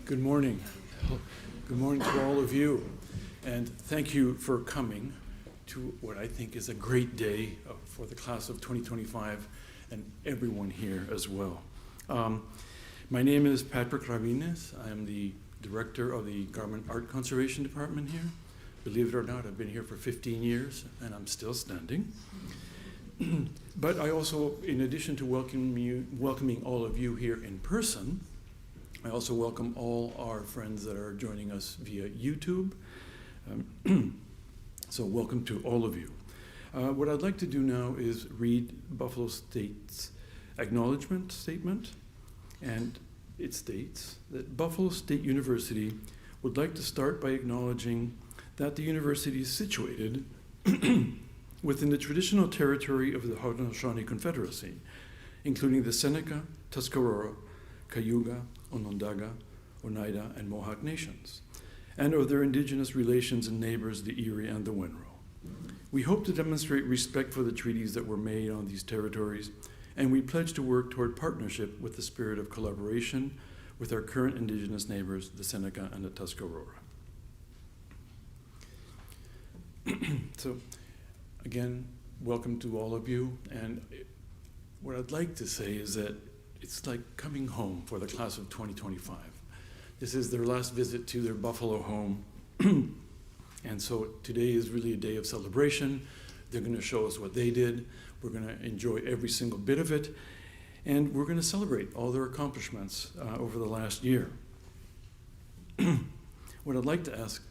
Good morning. Good morning to all of you. And thank you for coming to what I think is a great day for the class of 2025 and everyone here as well. My name is Patrick Rabines. I am the director of the Garman Art Conservation Department here. Believe it or not, I've been here for 15 years and I'm still standing. But I also, in addition to welcoming all of you here in person, I also welcome all our friends that are joining us via YouTube. So welcome to all of you. What I'd like to do now is read Buffalo State's acknowledgement statement, and it states that Buffalo State University would like to start by acknowledging that the university is situated within the traditional territory of the Haudenosaunee Confederacy, including the Seneca, Tuscarora, Cayuga, Onondaga, Oneida, and Mohawk nations, and of their indigenous relations and neighbors, the Erie and the Winrow. We hope to demonstrate respect for the treaties that were made on these territories, and we pledge to work toward partnership with the spirit of collaboration with our current indigenous neighbors, the Seneca and the Tuscarora. So, again, welcome to all of you, and what I'd like to say is that it's like coming home for the class of 2025. This is their last visit to their Buffalo home. And so today is really a day of celebration. They're going to show us what they did. We're going to enjoy every single bit of it. And we're going to celebrate all their accomplishments over the last year. What I'd like to ask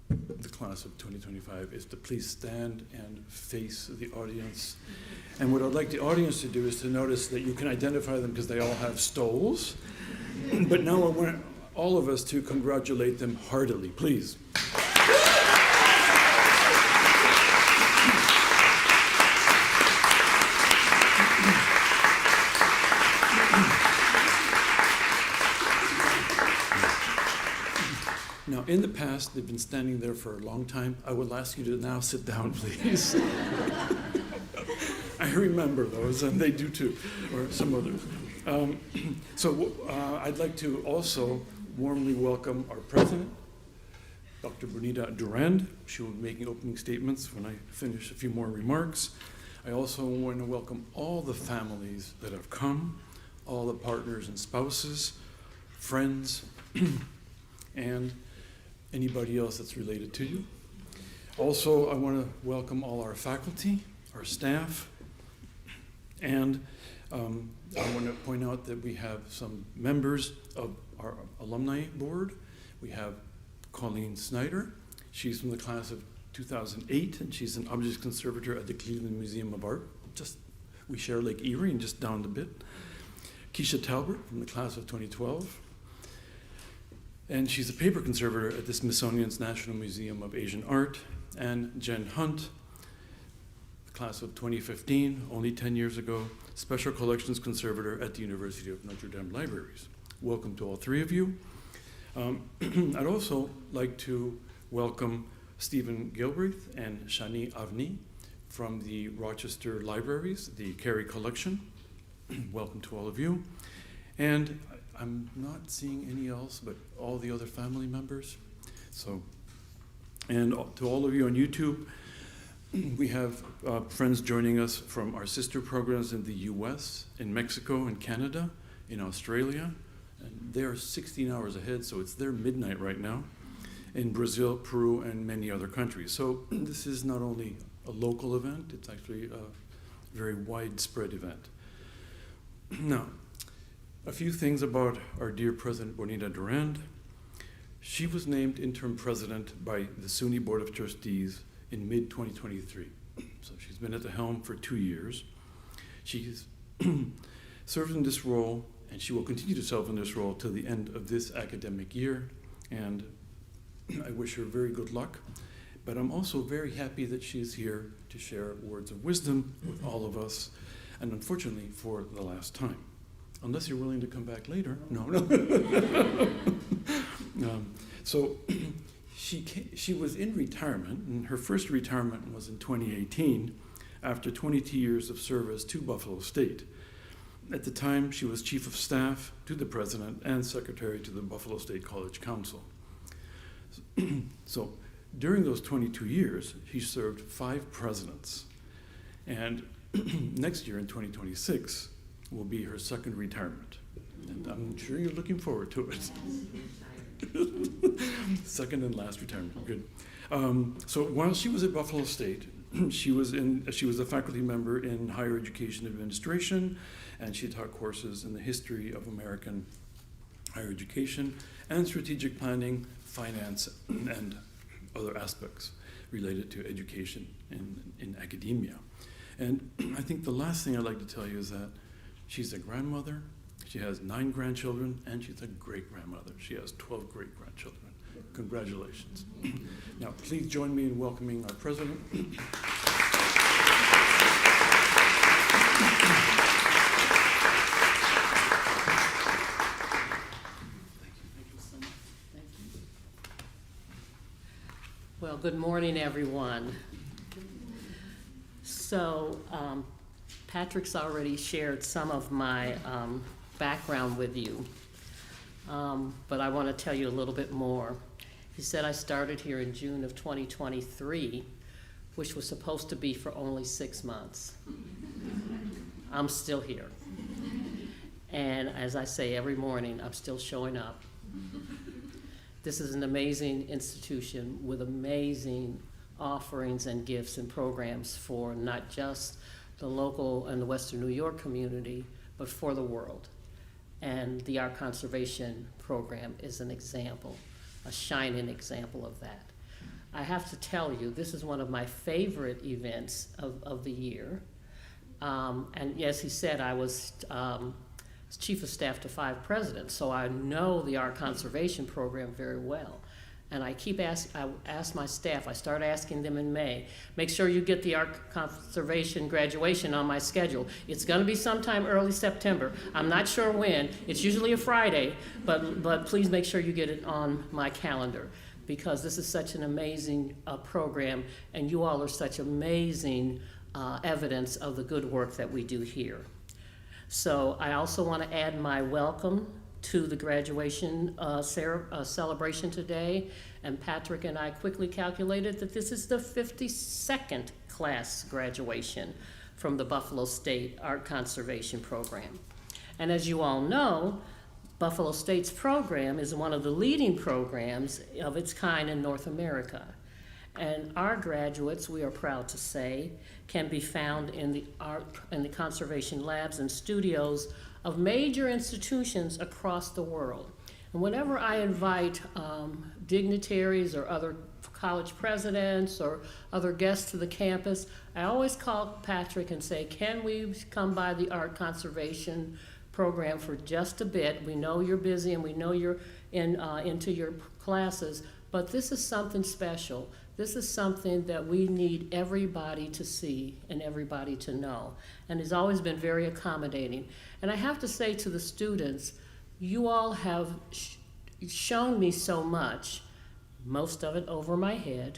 the class of 2025 is to please stand and face the audience. And what I'd like the audience to do is to notice that you can identify them because they all have stoles. But now I want all of us to congratulate them heartily, please. Now, in the past, they've been standing there for a long time. I will ask you to now sit down, please. I remember those, and they do too, or some others. I'd like to also warmly welcome our president, Dr. Bonita Durand. She will be making opening statements when I finish a few more remarks. I also want to welcome all the families that have come, all the partners and spouses, friends, and anybody else that's related to you. Also, I want to welcome all our faculty, our staff, and I want to point out that we have some members of our alumni board. We have Colleen Snyder. She's from the class of 2008, and she's an objects conservator at the Cleveland Museum of Art. We share Lake Erie and just down the bit. Keisha Talbert from the class of 2012. And she's a paper conservator at the Smithsonian's National Museum of Asian Art. And Jen Hunt, class of 2015, only 10 years ago, Special Collections Conservator at the University of Notre Dame Libraries. Welcome to all three of you. I'd also like to welcome Stephen Gilbreth and Shani Avni from the Rochester Libraries, the Carey Collection. Welcome to all of you. And I'm not seeing any else but all the other family members. And to all of you on YouTube, we have friends joining us from our sister programs in the US, in Mexico, in Canada, in Australia. And they are 16 hours ahead, so it's their midnight right now, in Brazil, Peru, and many other countries. So this is not only a local event, it's actually a very widespread event. Now, a few things about our dear President Bonita Durand. She was named interim president by the SUNY Board of Trustees in mid-2023. So she's been at the helm for 2 years. She's served in this role, and she will continue to serve in this role till the end of this academic year. And I wish her very good luck. But I'm also very happy that she's here to share words of wisdom with all of us, and unfortunately for the last time. Unless you're willing to come back later. No. So she was in retirement, and her first retirement was in 2018 after 22 years of service to Buffalo State. At the time, she was chief of staff to the president and secretary to the Buffalo State College Council. So during those 22 years, she served 5 presidents. And next year in 2026 will be her second retirement. And I'm sure you're looking forward to it. Second and last retirement, good. So while she was at Buffalo State, she was a faculty member in higher education administration, and she taught courses in the history of American higher education and strategic planning, finance, and other aspects related to education in academia. And I think the last thing I'd like to tell you is that she's a grandmother, she has 9 grandchildren, and she's a great-grandmother. She has 12 great-grandchildren. Congratulations. Now, please join me in welcoming our president. Thank you so much. Thank you. Well, good morning, everyone. So, Patrick's already shared some of my background with you, but I want to tell you a little bit more. He said I started here in June of 2023, which was supposed to be for only 6 months. I'm still here. And as I say every morning, I'm still showing up. This is an amazing institution with amazing offerings and gifts and programs for not just the local and the Western New York community, but for the world. And the Art Conservation Program is an example, a shining example of that. I have to tell you, this is one of my favorite events of the year. And yes, he said I was chief of staff to 5 presidents, so I know the Art Conservation Program very well. And I ask my staff, I start asking them in May, make sure you get the Art Conservation graduation on my schedule. It's gonna be sometime early September. I'm not sure when, it's usually a Friday, but please make sure you get it on my calendar, because this is such an amazing program, and you all are such amazing evidence of the good work that we do here. So I also wanna add my welcome to the graduation celebration today, and Patrick and I quickly calculated that this is the 52nd class graduation from the Buffalo State Art Conservation Program. And as you all know, Buffalo State's program is one of the leading programs of its kind in North America. And our graduates, we are proud to say, can be found in the art and the conservation labs and studios of major institutions across the world. And whenever I invite dignitaries or other college presidents or other guests to the campus, I always call Patrick and say, can we come by the Art Conservation Program for just a bit? We know you're busy and we know you're into your classes, but this is something special This is something that we need everybody to see and everybody to know, and has always been very accommodating. And I have to say to the students, you all have shown me so much, most of it over my head,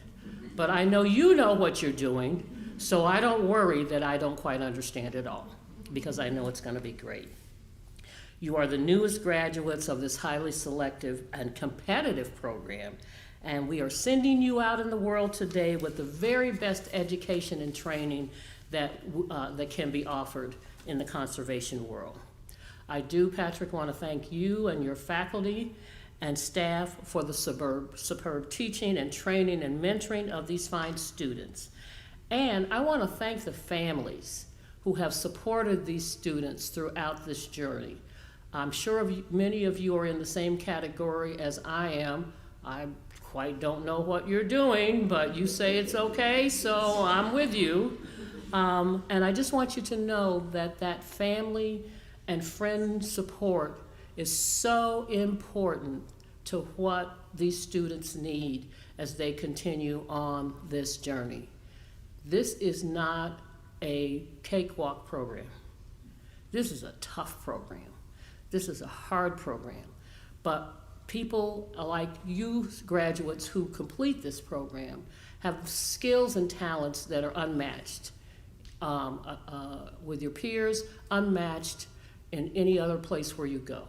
but I know you know what you're doing, so I don't worry that I don't quite understand it all, because I know it's going to be great. You are the newest graduates of this highly selective and competitive program, and we are sending you out in the world today with the very best education and training that can be offered in the conservation world. I do, Patrick, want to thank you and your faculty and staff for the superb teaching and training and mentoring of these fine students. And I want to thank the families who have supported these students throughout this journey. I'm sure many of you are in the same category as I am. I quite don't know what you're doing, but you say it's okay, so I'm with you. And I just want you to know that that family and friend support is so important to what these students need as they continue on this journey. This is not a cakewalk program. This is a tough program. This is a hard program. But people like you graduates who complete this program have skills and talents that are unmatched with your peers, unmatched in any other place where you go.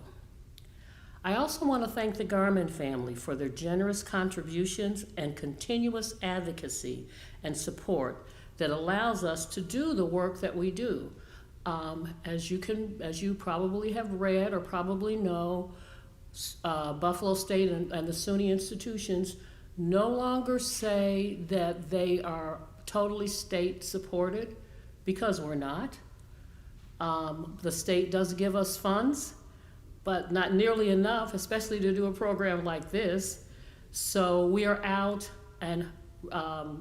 I also want to thank the Garman family for their generous contributions and continuous advocacy and support that allows us to do the work that we do. As you probably have read or probably know, Buffalo State and the SUNY institutions no longer say that they are totally state supported, because we're not. The state does give us funds, but not nearly enough, especially to do a program like this. So we are out, and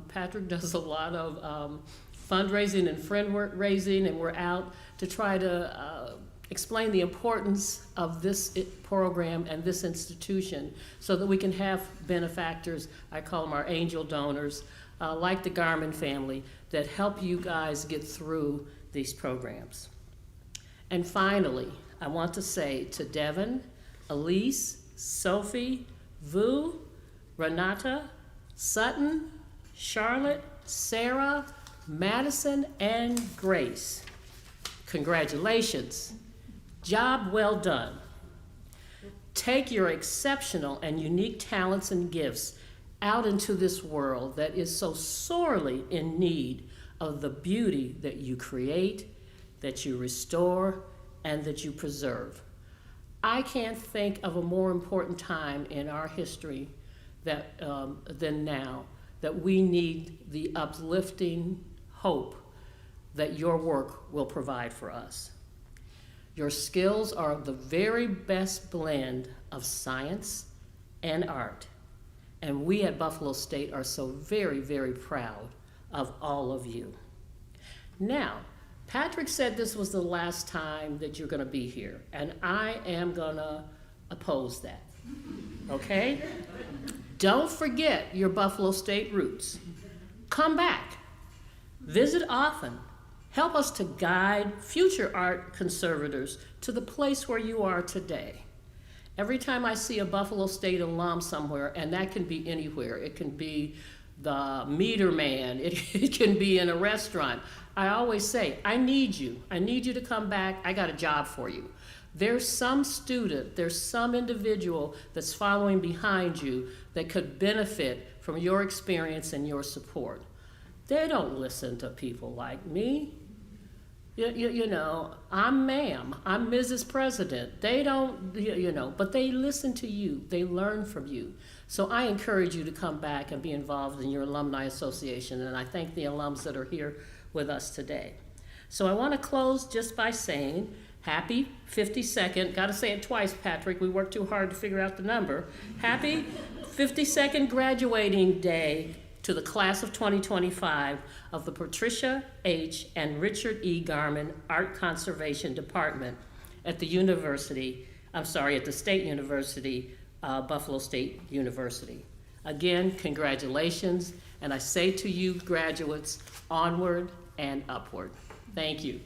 Patrick does a lot of fundraising and friend work raising, and we're out to try to explain the importance of this program and this institution so that we can have benefactors, I call them our angel donors, like the Garman family, that help you guys get through these programs. And finally, I want to say to Devon, Elise, Sophie, Vu, Renata, Sutton, Charlotte, Sarah, Madison, and Grace, congratulations. Job well done. Take your exceptional and unique talents and gifts out into this world that is so sorely in need of the beauty that you create, that you restore, and that you preserve. I can't think of a more important time in our history than now, that we need the uplifting hope that your work will provide for us. Your skills are the very best blend of science and art, and we at Buffalo State are so very, very proud of all of you. Now, Patrick said this was the last time that you're going to be here, and I am going to oppose that, okay? Don't forget your Buffalo State roots. Come back. Visit often. Help us to guide future art conservators to the place where you are today. Every time I see a Buffalo State alum somewhere, and that can be anywhere, it can be the meter man, it can be in a restaurant, I always say, I need you. I need you to come back. I got a job for you. There's some student, there's some individual that's following behind you that could benefit from your experience and your support. They don't listen to people like me. You know, I'm ma'am, I'm Mrs. President. They don't, but they listen to you. They learn from you. So I encourage you to come back and be involved in your alumni association, and I thank the alums that are here with us today. So I want to close just by saying, happy 52nd, got to say it twice, Patrick, we worked too hard to figure out the number. Happy 52nd graduating day to the class of 2025 of the Patricia H. and Richard E. Garman Art Conservation Department at the State University, Buffalo State University. Again, congratulations, And I say to you, graduates, onward and upward. Thank you.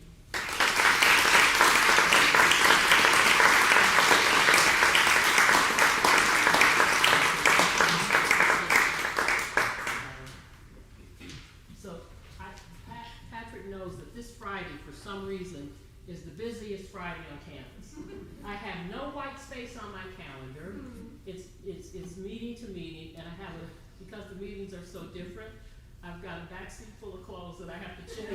So Patrick knows that this Friday, for some reason, is the busiest Friday on campus. I have no white space on my calendar. It's meeting to meeting, and because the meetings are so different, I've got a backseat full of clothes that I have to change.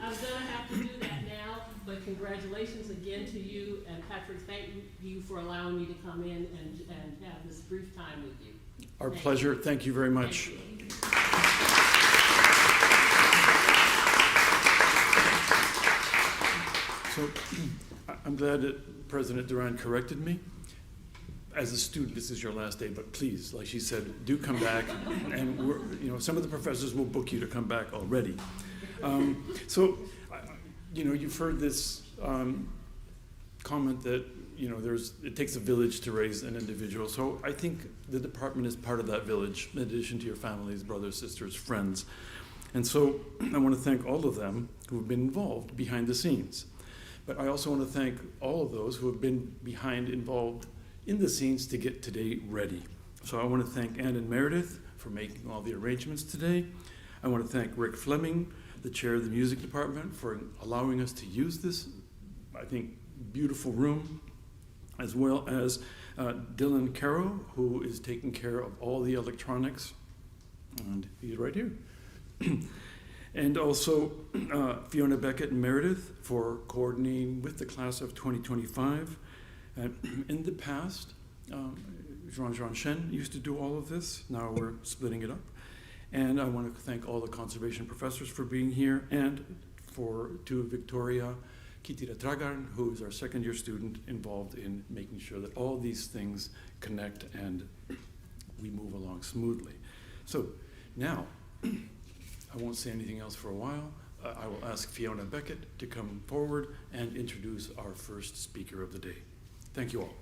I'm gonna have to do that now, but congratulations again to you, and Patrick, thank you for allowing me to come in and have this brief time with you. Our pleasure. Thank you very much. So I'm glad that President Durand corrected me. As a student, this is your last day, but please, like she said, do come back. And some of the professors will book you to come back already. You've heard this comment that it takes a village to raise an individual. So I think the department is part of that village, in addition to your families, brothers, sisters, friends. And so I want to thank all of them who have been involved behind the scenes. But I also want to thank all of those who have been involved in the scenes to get today ready. So I want to thank Ann and Meredith for making all the arrangements today. I want to thank Rick Fleming, the chair of the music department, for allowing us to use this, I think, beautiful room, as well as Dylan Caro, who is taking care of all the electronics, and he's right here. And also Fiona Beckett and Meredith for coordinating with the class of 2025. In the past, Jean Shen used to do all of this. Now we're splitting it up. And I want to thank all the conservation professors for being here, and to Victoria Kitira-Tragarn, who is our second-year student involved in making sure that all these things connect and we move along smoothly. So now, I won't say anything else for a while. I will ask Fiona Beckett to come forward and introduce our first speaker of the day. Thank you all.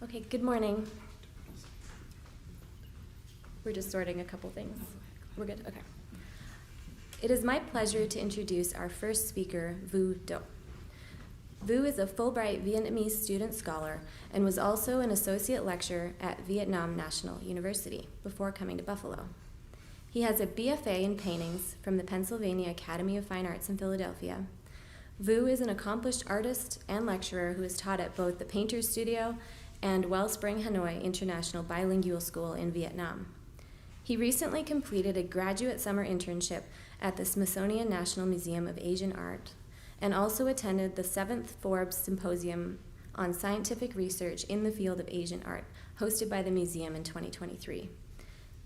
Okay, good morning. We're just sorting a couple things. We're good? Okay. It is my pleasure to introduce our first speaker, Vu Do. Vu is a Fulbright Vietnamese student scholar and was also an associate lecturer at Vietnam National University before coming to Buffalo. He has a BFA in paintings from the Pennsylvania Academy of Fine Arts in Philadelphia. Vu is an accomplished artist and lecturer who has taught at both the Painter's Studio and Wellspring Hanoi International Bilingual School in Vietnam. He recently completed a graduate summer internship at the Smithsonian National Museum of Asian Art and also attended the 7th Forbes Symposium on Scientific Research in the Field of Asian Art, hosted by the museum in 2023.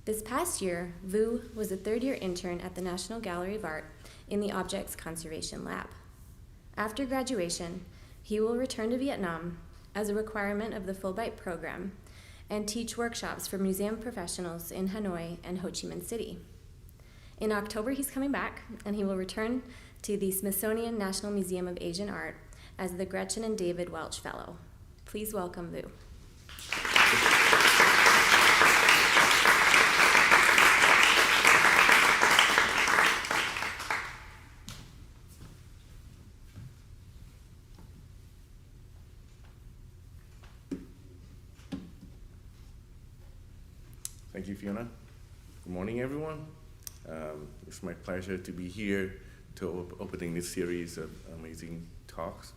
This past year, Vu was a third-year intern at the National Gallery of Art in the Objects Conservation Lab. After graduation, he will return to Vietnam as a requirement of the Fulbright program and teach workshops for museum professionals in Hanoi and Ho Chi Minh City. In October, he's coming back, and he will return to the Smithsonian National Museum of Asian Art as the Gretchen and David Welch Fellow. Please welcome Vu. Thank you, Fiona. Good morning, everyone. It's my pleasure to be here to opening this series of amazing talks.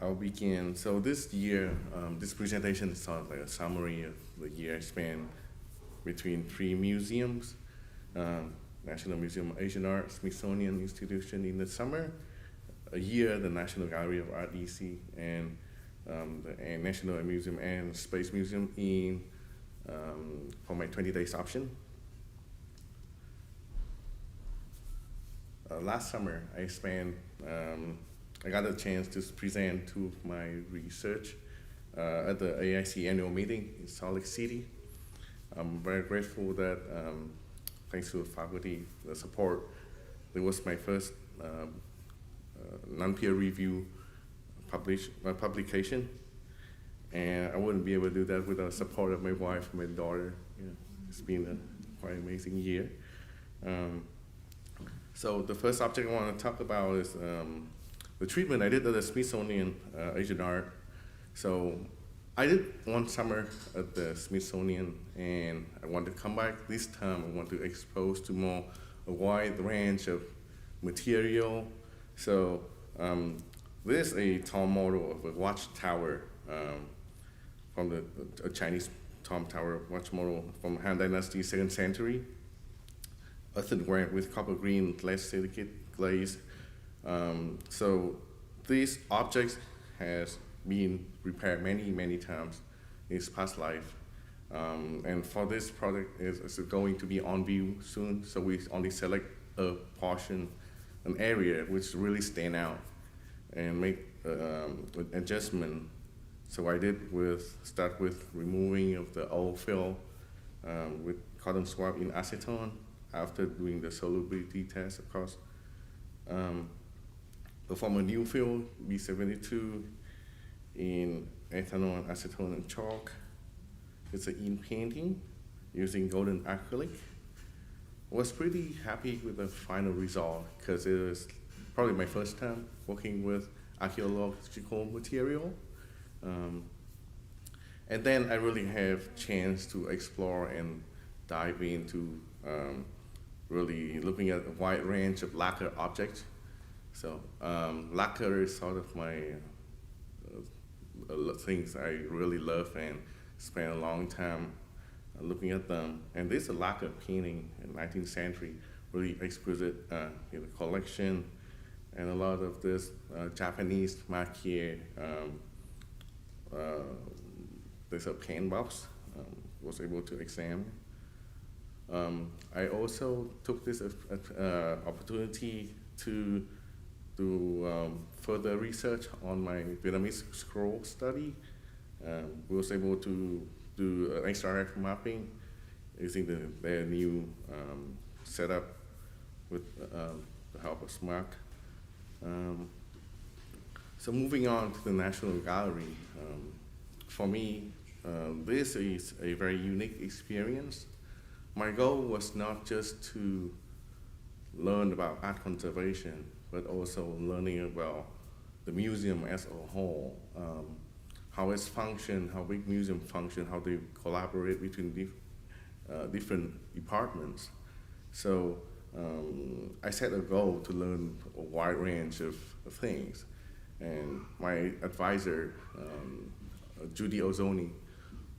I'll begin. So this year, this presentation is sort of like a summary of the year I spent between 3 museums, National Museum of Asian Art, Smithsonian Institution in the summer, a year at the National Gallery of Art, DC, and the National Museum and Space Museum for my 20 days option. Last summer, I spent I got a chance to present to my research at the AIC annual meeting in Salt Lake City. I'm very grateful that, thanks to the faculty, the support, it was my first non-peer review publication. And I wouldn't be able to do that without the support of my wife and my daughter. It's been a quite amazing year. So the first object I want to talk about is the treatment I did at the Smithsonian Asian Art. So I did one summer at the Smithsonian, and I want to come back this time. I want to expose to a wide range of material. So this is a tall model of a watchtower from a Chinese tall tower watch model from Han Dynasty, 2nd century. Earthenware with copper green glass silicate glaze. So these objects has been repaired many times in its past life. And for this product, it's going to be on view soon, so we only select a portion, an area which really stand out and make an adjustment. So I did start with removing of the old fill with cotton swab in acetone after doing the solubility test, of course. Perform a new fill, B72, in ethanol, acetone, and chalk. It's an in painting using golden acrylic. I was pretty happy with the final result because it was probably my first time working with archaeological material. And then I really have chance to explore and dive into really looking at a wide range of lacquer objects. So lacquer is sort of my things I really love and spent a long time looking at them. And this is a lacquer painting in 19th century, really exquisite in the collection. And a lot of this Japanese marquee, there's a paint box, was able to examine. I also took this opportunity to do further research on my Vietnamese scroll study. We was able to do an extract mapping using their new setup with the help of SMART. So moving on to the National Gallery, for me, this is a very unique experience. My goal was not just to learn about art conservation, but also learning about the museum as a whole, how it's function, how big museum function, how they collaborate between different departments. So I set a goal to learn a wide range of things. And my advisor, Judy Ozoni,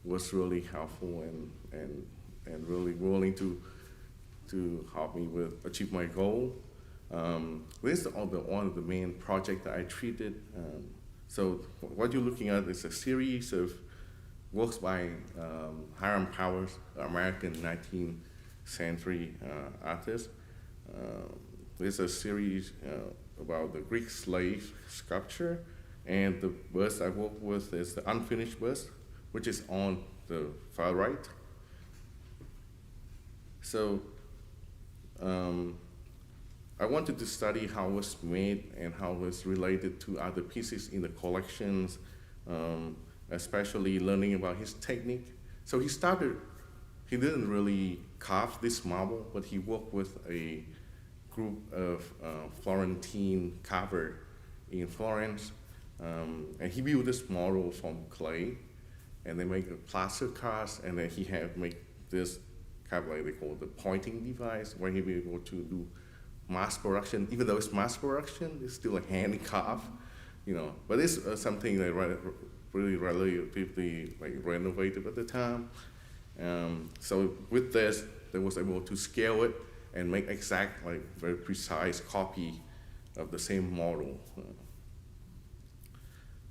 was really helpful and really willing to help me achieve my goal. This is one of the main projects that I treated. So what you're looking at is a series of works by Hiram Powers, American 19th century artist. There's a series about the Greek slave sculpture, and the bust I work with is the unfinished bust, which is on the far right. So I wanted to study how it was made and how it was related to other pieces in the collections, especially learning about his technique. So he didn't really carve this marble, but he worked with a group of Florentine carver in Florence, and he built this model from clay, and they make a plaster cast, and then he had make this kind of like they call the pointing device, where he be able to do mass production. Even though it's mass production, it's still a hand carved, But it's something that really relatively like renovated at the time. So with this, they was able to scale it and make exact, like very precise copy of the same model.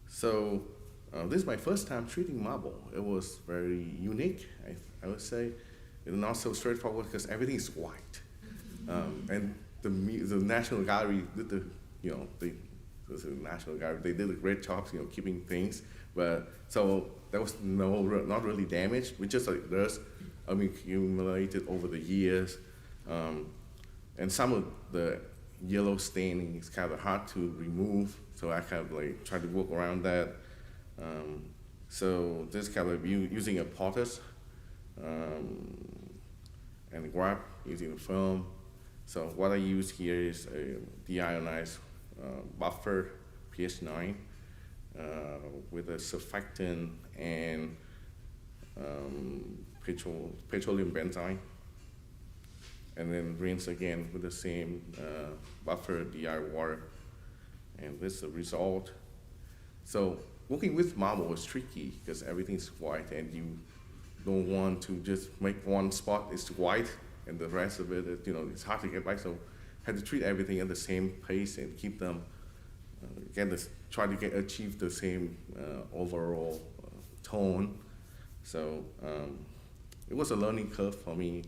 So this is my first time treating marble. It was very unique, I would say. It's not so straightforward because everything is white. And the National Gallery did the this is National Guard. They did a great job, keeping things. But so there was not really damage. We just like dust accumulated over the years, and some of the yellow staining is kind of hard to remove. So I kind of like try to work around that. So this kind of using a potters and grab using a foam. So what I use here is a deionized buffer pH 9 with a surfactant and petroleum benzene, and then rinse again with the same buffer DI water, and this is the result. So working with marble is tricky because everything's white, and you don't want to just make one spot is white and the rest of it, it's hard to get by. So had to treat everything at the same pace and keep them try to achieve the same overall tone. So it was a learning curve for me.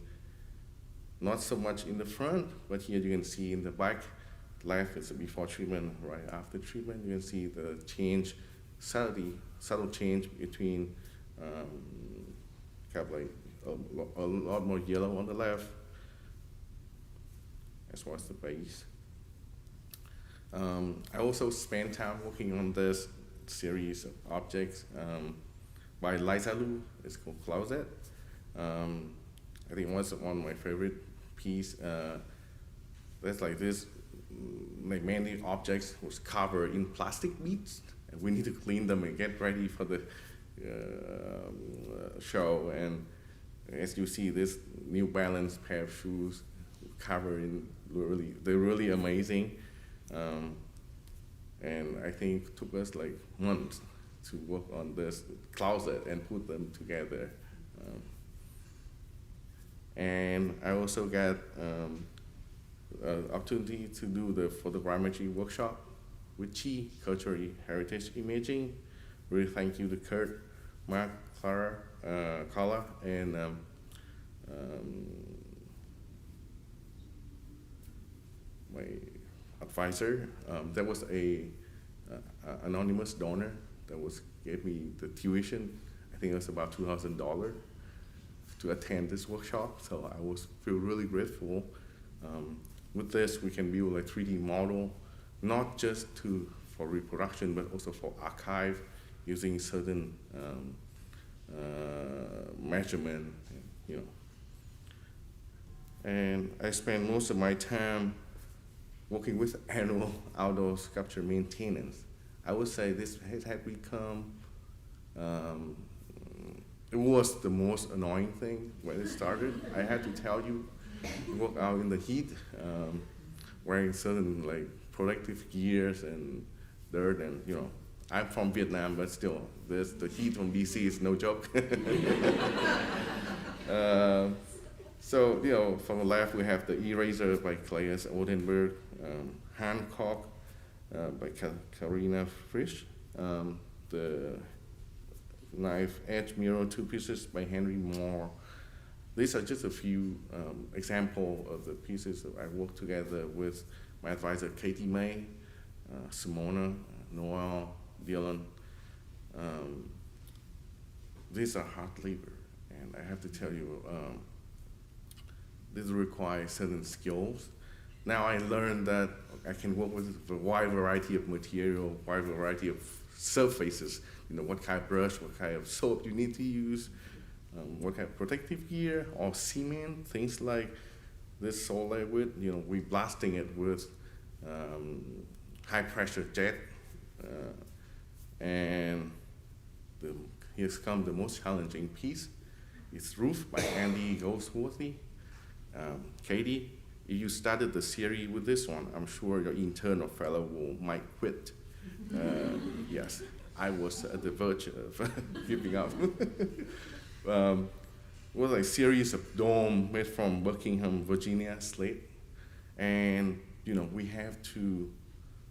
Not so much in the front, but here you can see in the back. Left is before treatment, right after treatment. You can see the change, subtle change between kind of like a lot more yellow on the left, as well as the base. I also spent time working on this series of objects by Liza Lu. It's called Closet. I think it was one of my favorite piece. There's like this, like many objects was covered in plastic beads, and we need to clean them and get ready for the show. And as you see, this New Balance pair of shoes covered in they're really amazing. And I think it took us like months to work on this closet and put them together. And I also got an opportunity to do the photogrammetry workshop with Chi, Cultural Heritage Imaging. Really thank you to Kurt, Mark, Carla, and my advisor. There was a anonymous donor that gave me the tuition. I think it was about $2,000 to attend this workshop. So I feel really grateful. With this, we can build a 3D model, not just for reproduction, but also for archive, using certain measurement, And I spend most of my time working with annual outdoor sculpture maintenance. I would say this had become, it was the most annoying thing when it started. I had to tell you, work out in the heat, wearing certain like protective gears and dirt, and I'm from Vietnam, but still, the heat from BC is no joke. So, from the left, we have the eraser by Claes Oldenburg, Hancock by Karina Frisch, the knife edge mirror 2 pieces by Henry Moore. These are just a few examples of the pieces that I worked together with my advisor, Katie May, Simona, Noel, Dylan. These are hard labor, and I have to tell you, this requires certain skills. Now I learned that I can work with a wide variety of material, wide variety of surfaces. What kind of brush, what kind of soap you need to use, what kind of protective gear or cement, things like this solar wood. We blasting it with high pressure jet, and here's come the most challenging piece. It's Roof by Andy Goldsworthy. Katie, if you started the series with this one, I'm sure your intern or fellow might quit. Yes, I was at the verge of giving up. It was a series of dome made from Buckingham, Virginia slate. And, we have to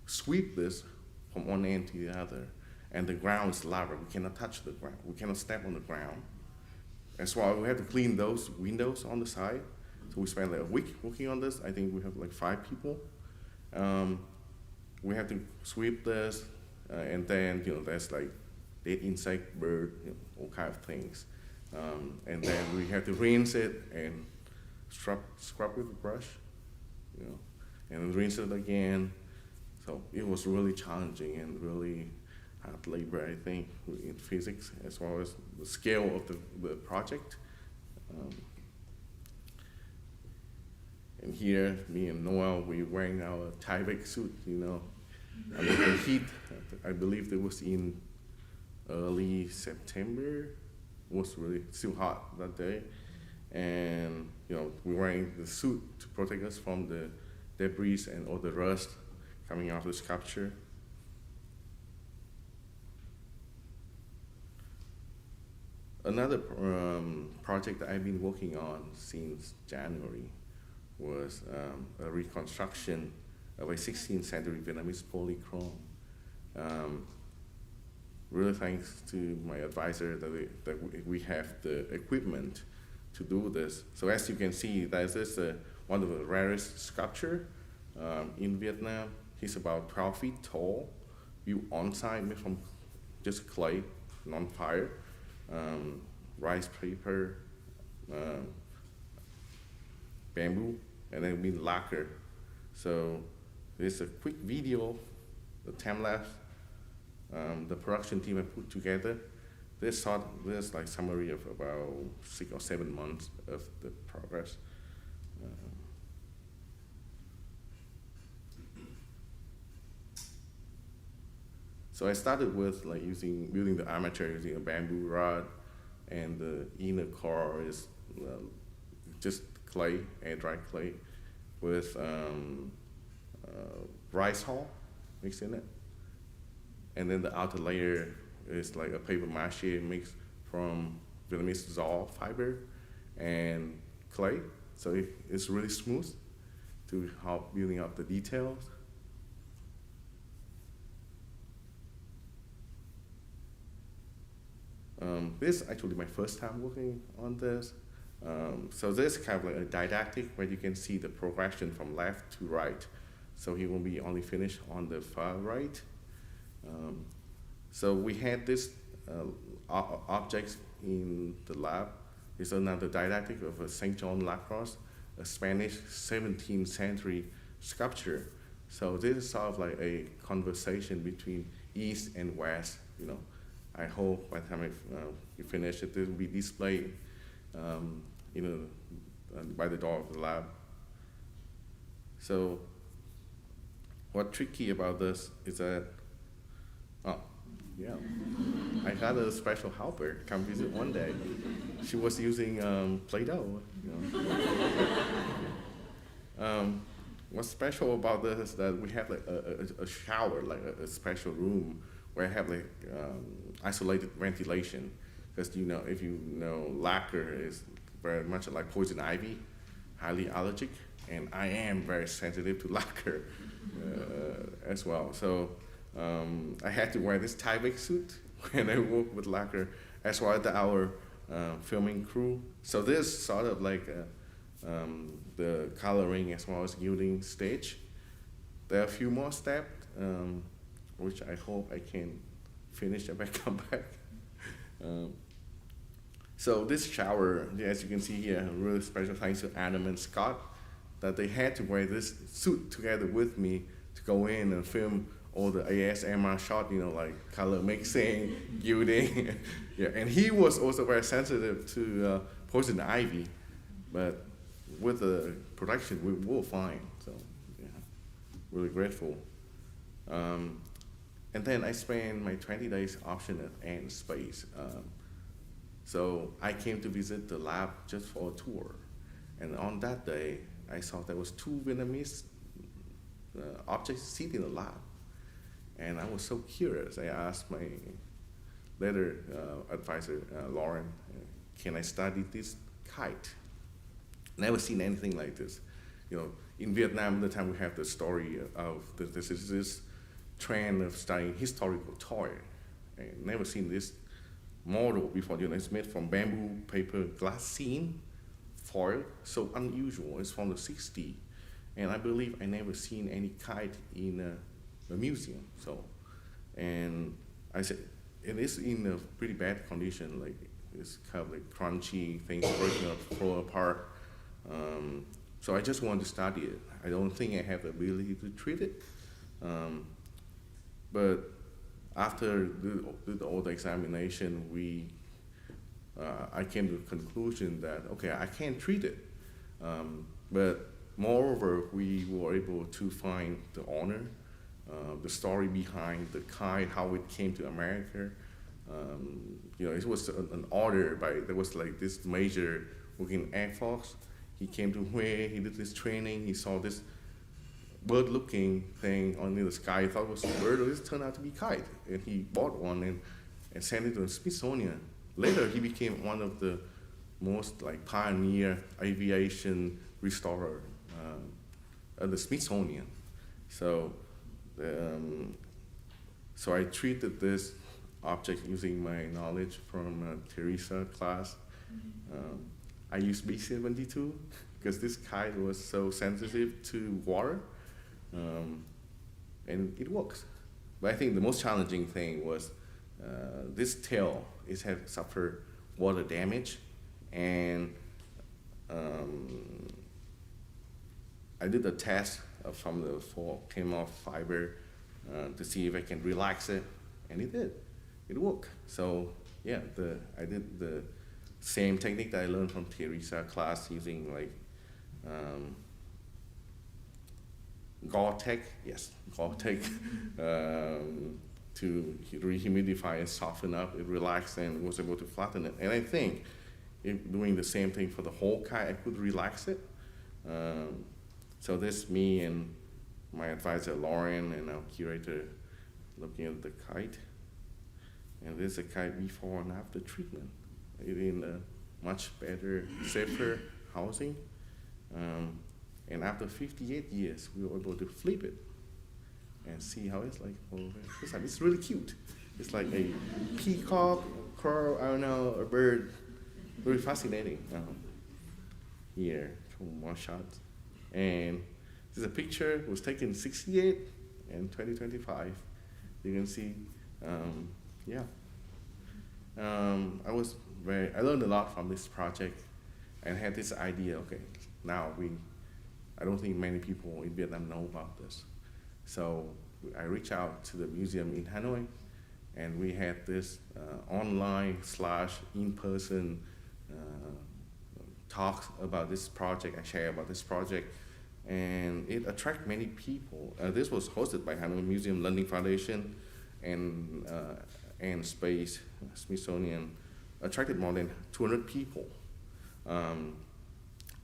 sweep this from one end to the other. And the ground is lava. We cannot touch the ground. We cannot step on the ground. That's why we have to clean those windows on the side. So we spent like a week working on this. I think we have like 5 people. we have to sweep this, and then there's like dead insect, bird, all kind of things, and then we have to rinse it and scrub with a brush, and rinse it again. So it was really challenging and really hard labor, I think, in physics, as well as the scale of the project. And here, me and Noel, we wearing our Tyvek suit, I mean, the heat, I believe it was in early September. It was really still hot that day. And, we're wearing the suit to protect us from the debris and all the rust coming off the sculpture. Another project that I've been working on since January was a reconstruction of a 16th century Vietnamese polychrome. Really thanks to my advisor that we have the equipment to do this. So as you can see, that is one of the rarest sculpture in Vietnam. He's about 12 feet tall, built on-site, made from just clay, non-fire, rice paper, bamboo, and then been lacquer. So there's a quick video, the time lapse, the production team have put together. This like summary of about 6 or 7 months of the progress. So I started with like building the armature using a bamboo rod, and the inner core is just clay, air-dry clay, with rice hull mixed in it. And then the outer layer is like a paper mache mixed from Vietnamese zaw fiber and clay. So it's really smooth to help building up the details. This is actually my first time working on this. So this is kind of like a didactic where you can see the progression from left to right. So he will be only finished on the far right. So we had this objects in the lab. It's another didactic of a St. John Lacrosse, a Spanish 17th century sculpture. So this is sort of like a conversation between East and West, I hope by the time you finish it, this will be displayed by the door of the lab. So what's tricky about this is that, I got a special helper come visit one day. She was using Play-Doh. What's special about this is that we have like a shower, like a special room where I have like isolated ventilation, because if you know, lacquer is very much like poison ivy, highly allergic, and I am very sensitive to lacquer as well. So I had to wear this Tyvek suit when I work with lacquer, as well as our filming crew. So this is sort of like the coloring as well as gilding stage. There are a few more steps, which I hope I can finish and come back. So this shower, as you can see here, really special thanks to Adam and Scott, that they had to wear this suit together with me to go in and film all the ASMR shot, like color mixing, gilding. Yeah, and he was also very sensitive to poison ivy, but with the production, we were fine. So, yeah, really grateful. And then I spent my 20 days option at Ant Space. So I came to visit the lab just for a tour. And on that day, I saw there was 2 Vietnamese objects sitting in the lab. And I was so curious. I asked my later advisor, Lauren, can I study this kite? Never seen anything like this. In Vietnam, the time we have the story of this trend of studying historical toy. I never seen this model before. It's made from bamboo, paper, glassine, foil, so unusual. It's from the 60s. And I believe I never seen any kite in the museum. So, and I said, it is in a pretty bad condition, like it's kind of like crunchy, things breaking up, fall apart. So I just want to study it. I don't think I have the ability to treat it. But after all the examination, I came to the conclusion that, okay, I can't treat it. But moreover, we were able to find the owner, the story behind the kite, how it came to America. It was an order there was like this major working Air Force. He came to Hue, he did this training, he saw this bird-looking thing on the sky. He thought it was a bird, but it turned out to be kite. And he bought one and sent it to the Smithsonian. Later, he became one of the most pioneer aviation restorer at the Smithsonian. So I treated this object using my knowledge from Teresa class. I used B-72 because this kite was so sensitive to water, and it works. But I think the most challenging thing was this tail. It had suffered water damage, and I did a test from the came off fiber to see if I can relax it, and it did. It worked. So yeah, I did the same technique that I learned from Teresa class using Gore-Tex to rehumidify and soften up. It relaxed and was able to flatten it. And I think doing the same thing for the whole kite, I could relax it. So this me and my advisor Lauren and our curator looking at the kite. And this is a kite before and after treatment. It in a much better, safer housing. And after 58 years, we were able to flip it and see how it's like over there. It's really cute. It's like a peacock, crow, I don't know, a bird. Very fascinating. Here, couple more shots. And this is a picture. It was taken in 68 and 2025. You can see, I learned a lot from this project and had this idea, okay, now I don't think many people in Vietnam know about this. So I reached out to the museum in Hanoi, and we had this online/in-person talks about this project. I share about this project, and it attracted many people. This was hosted by Hanoi Museum Learning Foundation and Space Smithsonian, attracted more than 200 people.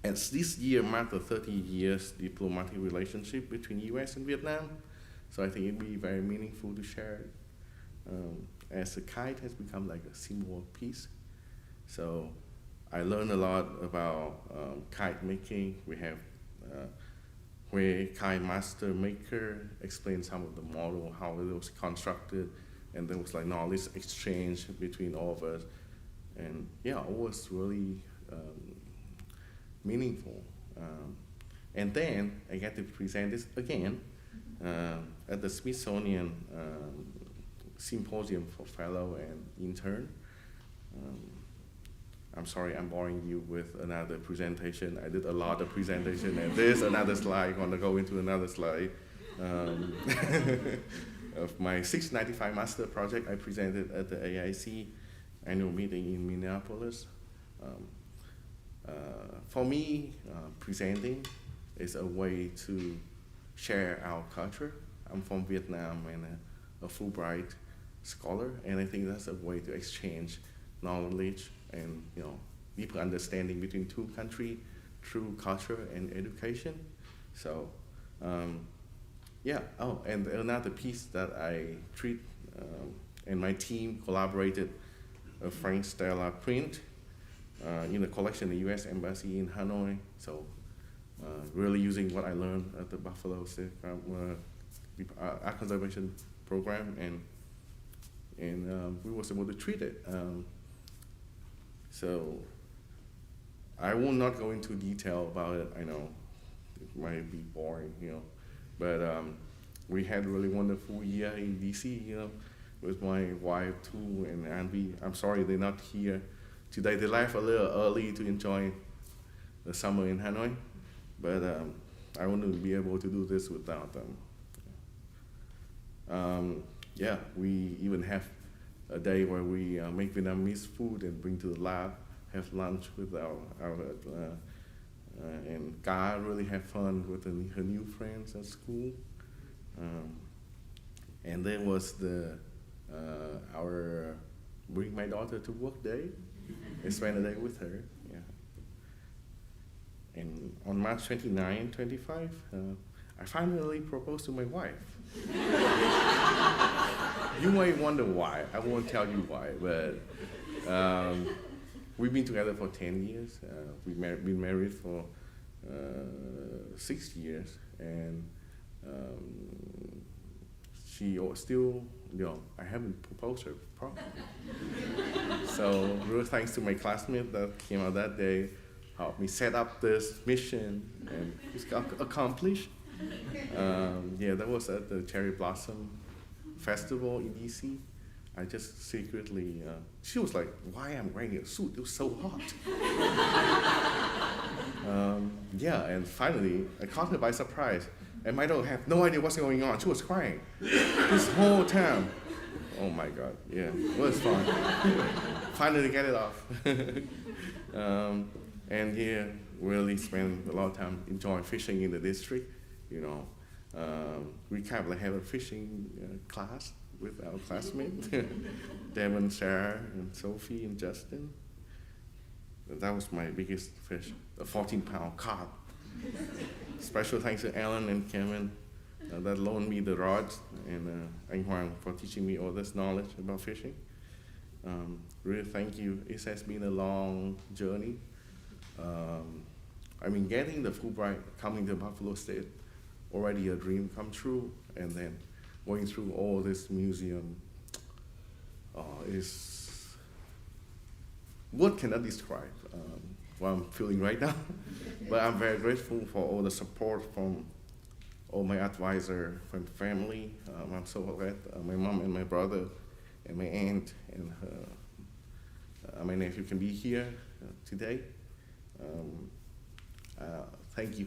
And this year marked the 30 years diplomatic relationship between US and Vietnam. So I think it'd be very meaningful to share it. As the kite has become like a symbol of peace. So I learned a lot about kite making. We have where kite master maker explained some of the model, how it was constructed, and there was knowledge exchange between all of us. And yeah, it was really meaningful. And then I got to present this again at the Smithsonian Symposium for Fellow and Intern. I'm sorry I'm boring you with another presentation. I did a lot of presentation, and there's another slide. I'm gonna go into another slide. Of my 695 master project I presented at the AIC annual meeting in Minneapolis. For me, presenting is a way to share our culture. I'm from Vietnam and a Fulbright scholar, and I think that's a way to exchange knowledge and deeper understanding between two countries through culture and education. So, and another piece that I treat and my team collaborated, a Frank Stella print in the collection in the U.S. Embassy in Hanoi. So really using what I learned at the Buffalo State Art Conservation Program, and we was able to treat it. So I will not go into detail about it. I know it might be boring, but we had a really wonderful year in DC, with my wife too, and I'm sorry they're not here today. They left a little early to enjoy the summer in Hanoi, but I want to be able to do this without them. We even have a day where we make Vietnamese food and bring to the lab, have lunch with our and Ka really have fun with her new friends at school. And then was our bring my daughter to work day and spend a day with her. Yeah. And on March 29, 25, I finally proposed to my wife. You might wonder why. I won't tell you why, but we've been together for 10 years. We've been married for 6 years, and she still, I haven't proposed her properly. So real thanks to my classmate that came out that day, helped me set up this mission, and it's accomplished. That was at the Cherry Blossom Festival in DC. I just secretly, she was like, why I'm wearing a suit? It was so hot. And finally, I caught her by surprise. And my daughter had no idea what's going on. She was crying this whole time. Oh my God, yeah, it was fun. Finally get it off. Really spent a lot of time enjoying fishing in the district. We kind of like have a fishing class with our classmates, Devon, Sarah, and Sophie, and Justin. That was my biggest fish, a 14-pound carp. Special thanks to Alan and Kevin that loaned me the rods, and Anh Hoàng for teaching me all this knowledge about fishing. Really thank you. It has been a long journey. Getting the Fulbright, coming to Buffalo State, already a dream come true, and then going through all this museum is, what can I describe what I'm feeling right now? But I'm very grateful for all the support from all my advisor, from family. I'm so glad my mom and my brother and my aunt and my nephew can be here today. Thank you.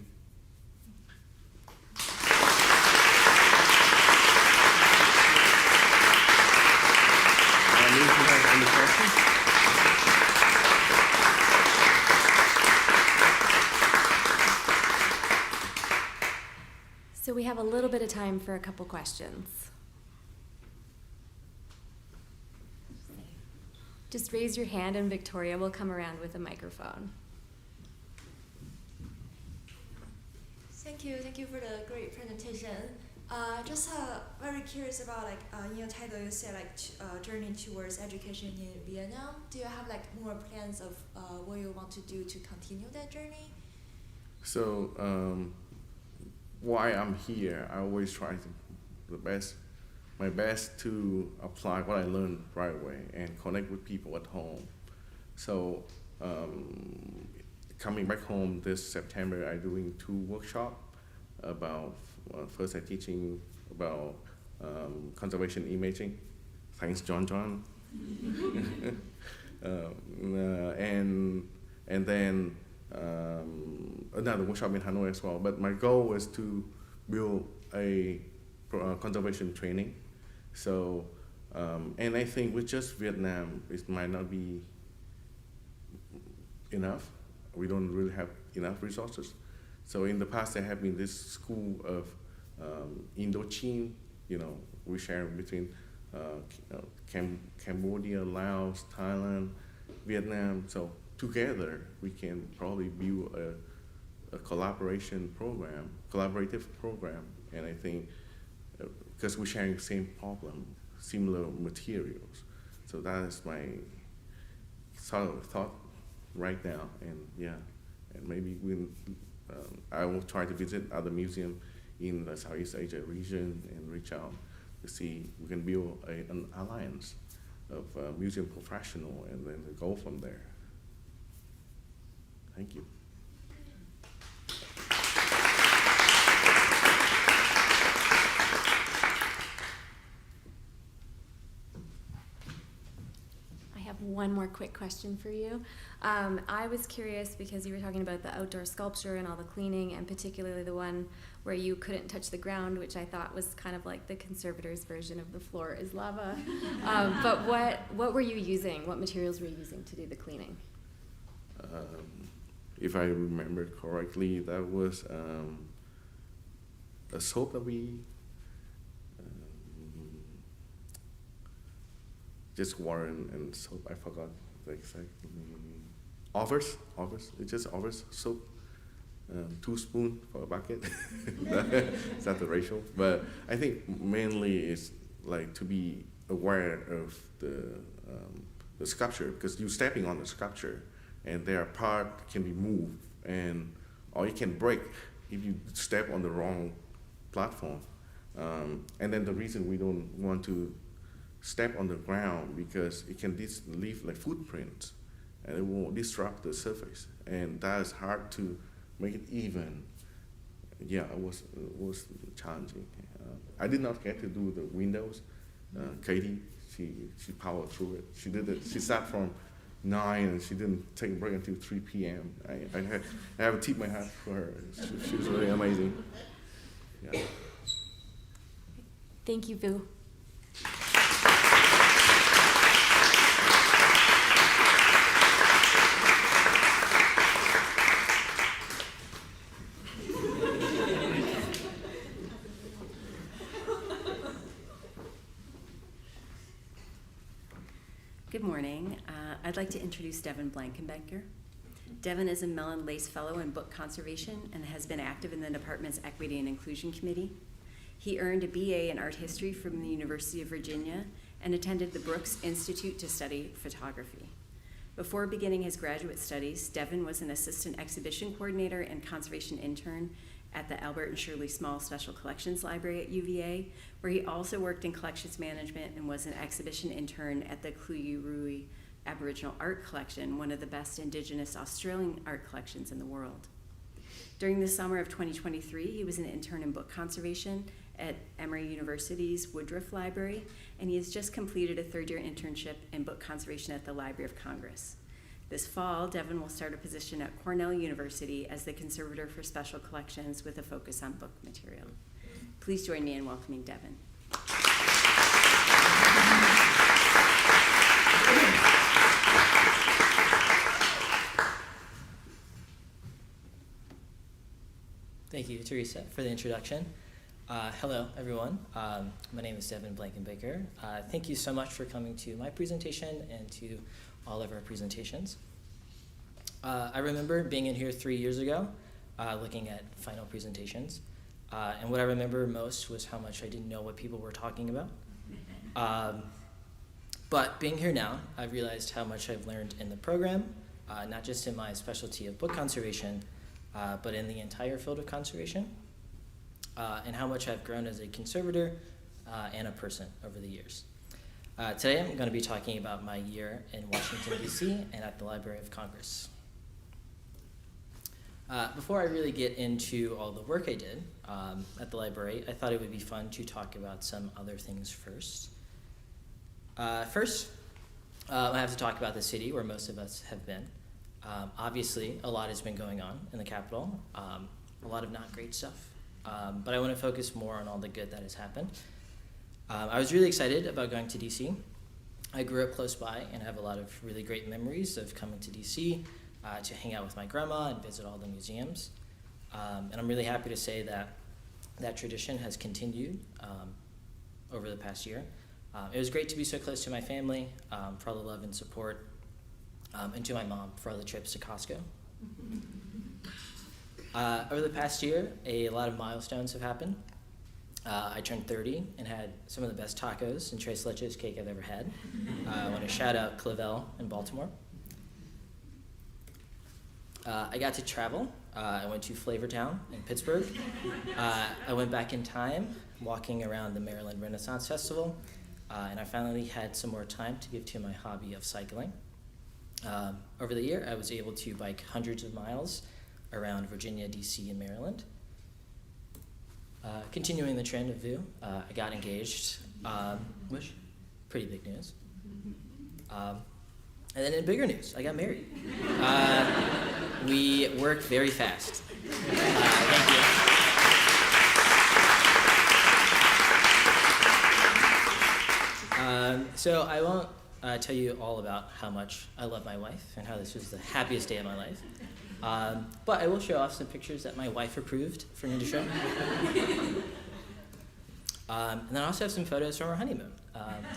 If you have any questions? So we have a little bit of time for a couple questions. Just raise your hand and Victoria will come around with a microphone. Thank you for the great presentation. Just very curious about in your title you said journey towards education in Vietnam. Do you have more plans of what you want to do to continue that journey? So why I'm here, I always try my best to apply what I learned right away and connect with people at home. So coming back home this September, I'm doing 2 workshops about, first I'm teaching about conservation imaging. Thanks, John. And then another workshop in Hanoi as well. But my goal was to build a conservation training. So, and I think with just Vietnam, it might not be enough. We don't really have enough resources. So in the past, there have been this school of Indochine, we share between Cambodia, Laos, Thailand, Vietnam. So together, we can probably build a collaborative program. And I think, because we're sharing the same problem, similar materials. So that is my sort of thought right now. And and maybe I will try to visit other museums in the Southeast Asia region and reach out to see if we can build an alliance of museum professionals and then go from there. Thank you. one more quick question for you. I was curious because you were talking about the outdoor sculpture and all the cleaning, and particularly the one where you couldn't touch the ground, which I thought was kind of like the conservator's version of the floor is lava. But what were you using? What materials were you using to do the cleaning? If I remember correctly, that was a soap that we just water and soap. I forgot the exact Offers. It's just Offers soap. 2 spoons for a bucket. Is that the ratio? But I think mainly it's like to be aware of the sculpture, because you're stepping on the sculpture, and their part can be moved, or it can break if you step on the wrong platform. And then the reason we don't want to step on the ground, because it can leave like footprints, and it will disrupt the surface, and that is hard to make it even. Yeah, it was challenging. I did not get to do the windows. Katie, she powered through it. She did it. She sat from 9 and she didn't take a break until 3 p.m. I have to tip my hat for her. She was really amazing. Yeah. Thank you, Vu. Good morning. I'd like to introduce Devon Blankenbaker. Devon is a Mellon Lace Fellow in Book Conservation and has been active in the department's Equity and Inclusion Committee. He earned a BA in Art History from the University of Virginia and attended the Brooks Institute to study photography. Before beginning his graduate studies, Devon was an assistant exhibition coordinator and conservation intern at the Albert and Shirley Small Special Collections Library at UVA, where he also worked in collections management and was an exhibition intern at the Kluyu-Rui Aboriginal Art Collection, one of the best Indigenous Australian art collections in the world. During the summer of 2023, he was an intern in book conservation at Emory University's Woodruff Library, and he has just completed a third-year internship in book conservation at the Library of Congress. This fall, Devon will start a position at Cornell University as the conservator for special collections with a focus on book material. Please join me in welcoming Devon. Thank you, Teresa, for the introduction. Hello, everyone. My name is Devon Blankenbaker. Thank you so much for coming to my presentation and to all of our presentations. I remember being in here 3 years ago, looking at final presentations, and what I remember most was how much I didn't know what people were talking about. But being here now, I've realized how much I've learned in the program, not just in my specialty of book conservation, but in the entire field of conservation, and how much I've grown as a conservator and a person over the years. Today I'm going to be talking about my year in Washington, D.C. and at the Library of Congress. Before I really get into all the work I did at the library, I thought it would be fun to talk about some other things first. First, I have to talk about the city where most of us have been. Obviously, a lot has been going on in the Capitol, a lot of not great stuff, but I want to focus more on all the good that has happened. I was really excited about going to DC. I grew up close by and have a lot of really great memories of coming to DC to hang out with my grandma and visit all the museums. And I'm really happy to say that that tradition has continued over the past year. It was great to be so close to my family, for all the love and support, and to my mom for all the trips to Costco. Over the past year, a lot of milestones have happened. I turned 30 and had some of the best tacos and tres leches cake I've ever had. I want to shout out Clavel in Baltimore. I got to travel. I went to Flavortown in Pittsburgh. I went back in time, walking around the Maryland Renaissance Festival, and I finally had some more time to give to my hobby of cycling. Over the year, I was able to bike hundreds of miles around Virginia, DC, and Maryland. Continuing the trend of Vu, I got engaged, which pretty big news. And then in bigger news, I got married. We work very fast. Thank you. So I won't tell you all about how much I love my wife and how this was the happiest day of my life. But I will show off some pictures that my wife approved for me to show. And then I also have some photos from our honeymoon,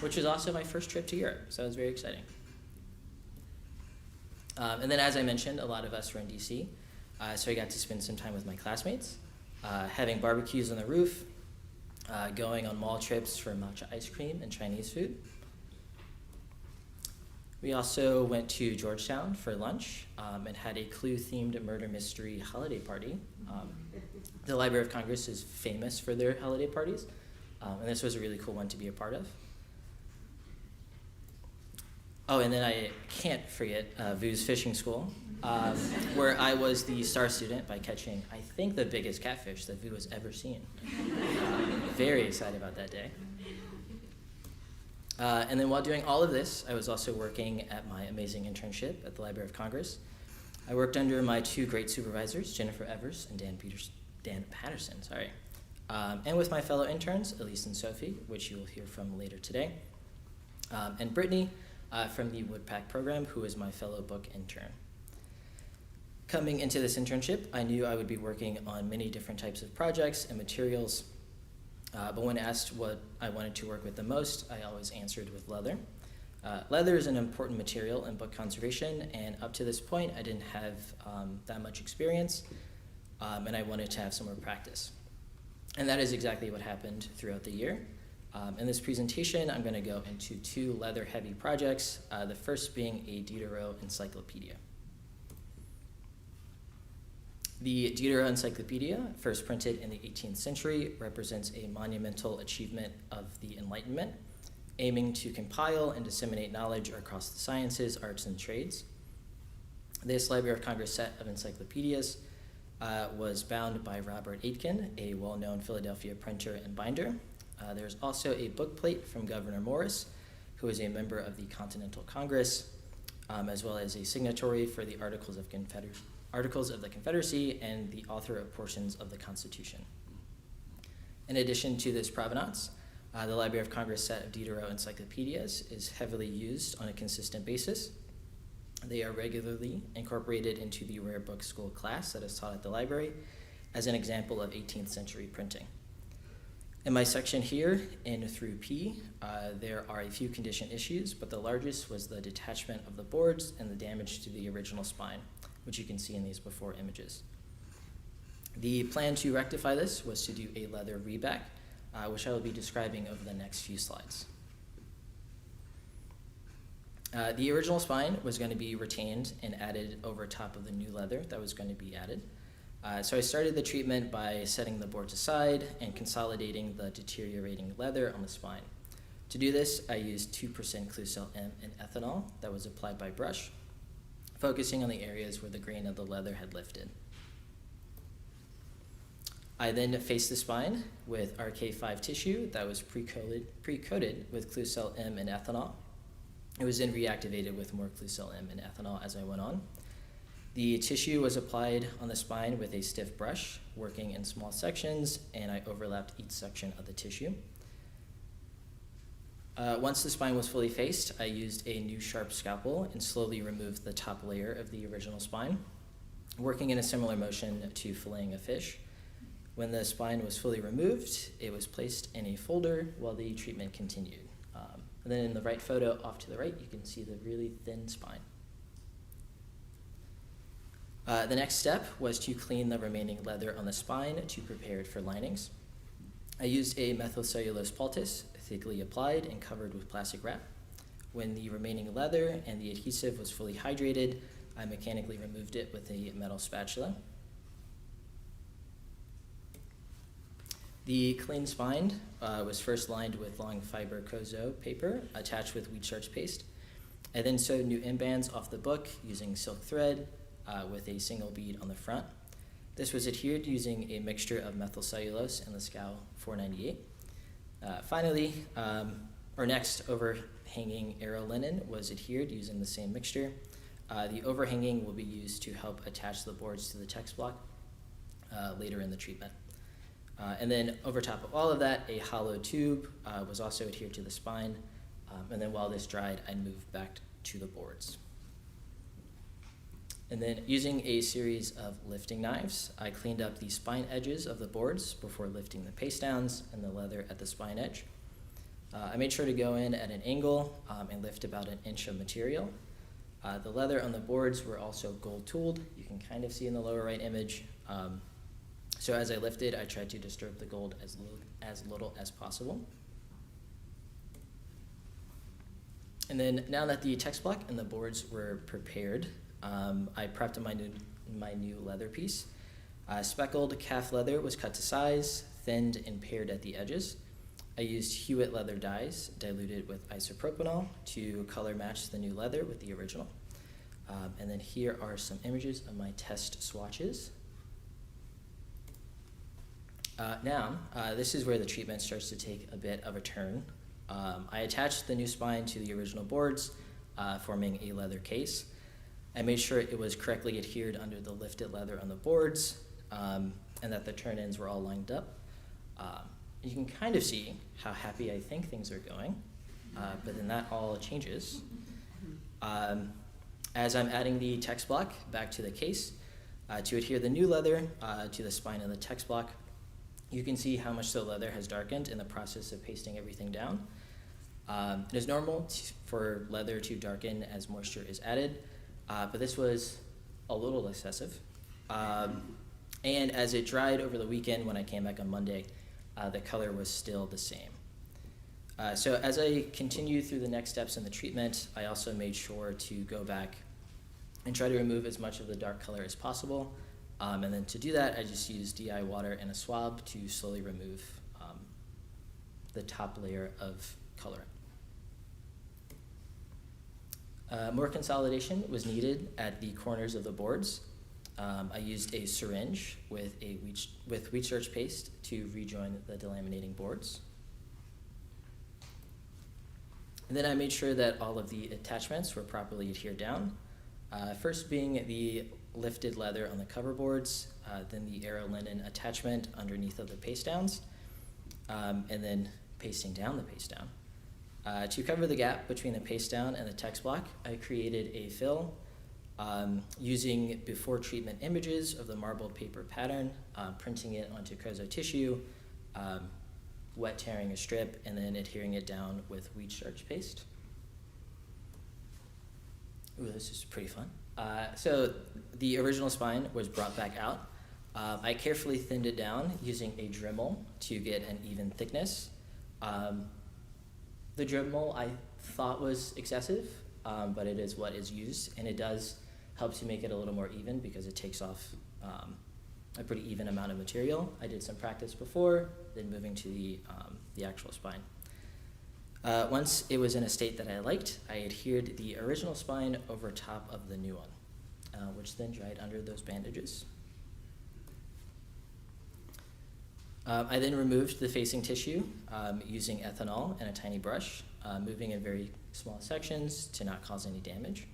which was also my first trip to Europe, so it was very exciting. And then, as I mentioned, a lot of us were in DC, so I got to spend some time with my classmates, having barbecues on the roof, going on mall trips for matcha ice cream and Chinese food. We also went to Georgetown for lunch and had a Clue-themed murder mystery holiday party. The Library of Congress is famous for their holiday parties, and this was a really cool one to be a part of. Oh, and then I can't forget VU's fishing school, where I was the star student by catching, I think, the biggest catfish that VU has ever seen. Very excited about that day. And then while doing all of this, I was also working at my amazing internship at the Library of Congress. I worked under my two great supervisors, Jennifer Evers and Dan Patterson, and with my fellow interns, Elise and Sophie, which you will hear from later today, and Brittany from the Woodpack program, who is my fellow book intern. Coming into this internship, I knew I would be working on many different types of projects and materials, but when asked what I wanted to work with the most, I always answered with leather. Leather is an important material in book conservation, and up to this point, I didn't have that much experience, and I wanted to have some more practice. And that is exactly what happened throughout the year. In this presentation, I'm going to go into two leather-heavy projects, the first being a Diderot encyclopedia. The Diderot Encyclopedia, first printed in the 18th century, represents a monumental achievement of the Enlightenment, aiming to compile and disseminate knowledge across the sciences, arts, and trades. This Library of Congress set of encyclopedias was bound by Robert Aitken, a well-known Philadelphia printer and binder. There's also a bookplate from Gouverneur Morris, who is a member of the Continental Congress, as well as a signatory for the Articles of the Confederacy and the author of portions of the Constitution. In addition to this provenance, the Library of Congress set of Diderot encyclopedias is heavily used on a consistent basis. They are regularly incorporated into the Rare Book School class that is taught at the library as an example of 18th century printing. In my section here, N through P, there are a few condition issues, but the largest was the detachment of the boards and the damage to the original spine, which you can see in these before images. The plan to rectify this was to do a leather reback, which I will be describing over the next few slides. The original spine was going to be retained and added over top of the new leather that was going to be added. So I started the treatment by setting the boards aside and consolidating the deteriorating leather on the spine. To do this, I used 2% Klucel M in ethanol that was applied by brush, focusing on the areas where the grain of the leather had lifted. I then faced the spine with RK5 tissue that was pre-coated with Klucel M and ethanol. It was then reactivated with more Klucel M and ethanol as I went on. The tissue was applied on the spine with a stiff brush, working in small sections, and I overlapped each section of the tissue. Once the spine was fully faced, I used a new sharp scalpel and slowly removed the top layer of the original spine, working in a similar motion to filleting a fish. When the spine was fully removed, it was placed in a folder while the treatment continued. And then in the right photo off to the right, you can see the really thin spine. The next step was to clean the remaining leather on the spine to prepare it for linings. I used a methylcellulose poultice, thickly applied and covered with plastic wrap. When the remaining leather and the adhesive was fully hydrated, I mechanically removed it with a metal spatula. The clean spine was first lined with long fiber Kozo paper attached with wheat starch paste. I then sewed new imbands off the book using silk thread with a single bead on the front. This was adhered using a mixture of methylcellulose and Lascaux 498. Next, over hanging arrow linen was adhered using the same mixture. The overhanging will be used to help attach the boards to the text block later in the treatment. And then over top of all of that, a hollow tube was also adhered to the spine. And then while this dried, I moved back to the boards. And then using a series of lifting knives, I cleaned up the spine edges of the boards before lifting the paste downs and the leather at the spine edge. I made sure to go in at an angle and lift about an inch of material. The leather on the boards were also gold tooled. You can kind of see in the lower right image. So as I lifted, I tried to disturb the gold as little as possible. And then now that the text block and the boards were prepared, I prepped my new leather piece. Speckled calf leather was cut to size, thinned and pared at the edges. I used Hewitt leather dyes diluted with isopropanol to color match the new leather with the original. And then here are some images of my test swatches. Now, this is where the treatment starts to take a bit of a turn. I attached the new spine to the original boards, forming a leather case. I made sure it was correctly adhered under the lifted leather on the boards, and that the turn-ins were all lined up. You can kind of see how happy I think things are going, but then that all changes. As I'm adding the text block back to the case, to adhere the new leather to the spine of the text block, you can see how much the leather has darkened in the process of pasting everything down. It is normal for leather to darken as moisture is added, but this was a little excessive. And as it dried over the weekend when I came back on Monday, the color was still the same. So as I continued through the next steps in the treatment, I also made sure to go back and try to remove as much of the dark color as possible. And then to do that, I just used DI water and a swab to slowly remove the top layer of color. More consolidation was needed at the corners of the boards. I used a syringe with wheat starch paste to rejoin the delaminating boards. And then I made sure that all of the attachments were properly adhered down. First being the lifted leather on the cover boards, then the arrow linen attachment underneath of the paste downs, and then pasting down the paste down. To cover the gap between the paste down and the text block, I created a fill using before treatment images of the marbled paper pattern, printing it onto creosote tissue, wet tearing a strip, and then adhering it down with wheat starch paste. Ooh, this is pretty fun. So the original spine was brought back out. I carefully thinned it down using a Dremel to get an even thickness. The Dremel I thought was excessive, but it is what is used, and it does help to make it a little more even because it takes off a pretty even amount of material. I did some practice before, then moving to the actual spine. Once it was in a state that I liked, I adhered the original spine over top of the new one, which then dried under those bandages. I then removed the facing tissue using ethanol and a tiny brush, moving in very small sections to not cause any damage.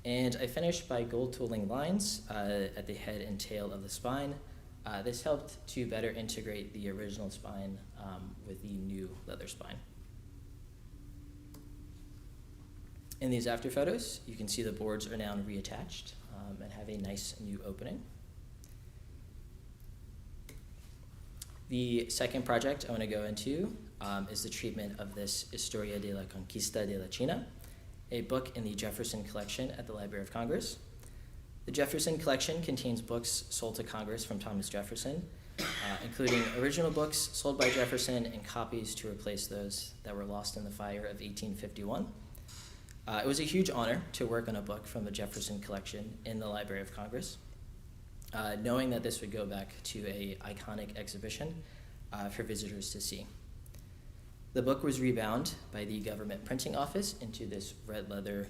And I finished by gold tooling lines at the head and tail of the spine. This helped to better integrate the original spine with the new leather spine. In these after photos, you can see the boards are now reattached and have a nice new opening. The second project I want to go into is the treatment of this Historia de la Conquista de la China, a book in the Jefferson Collection at the Library of Congress. The Jefferson Collection contains books sold to Congress from Thomas Jefferson, including original books sold by Jefferson and copies to replace those that were lost in the fire of 1851. It was a huge honor to work on a book from the Jefferson Collection in the Library of Congress, knowing that this would go back to an iconic exhibition for visitors to see. The book was rebound by the government printing office into this red leather,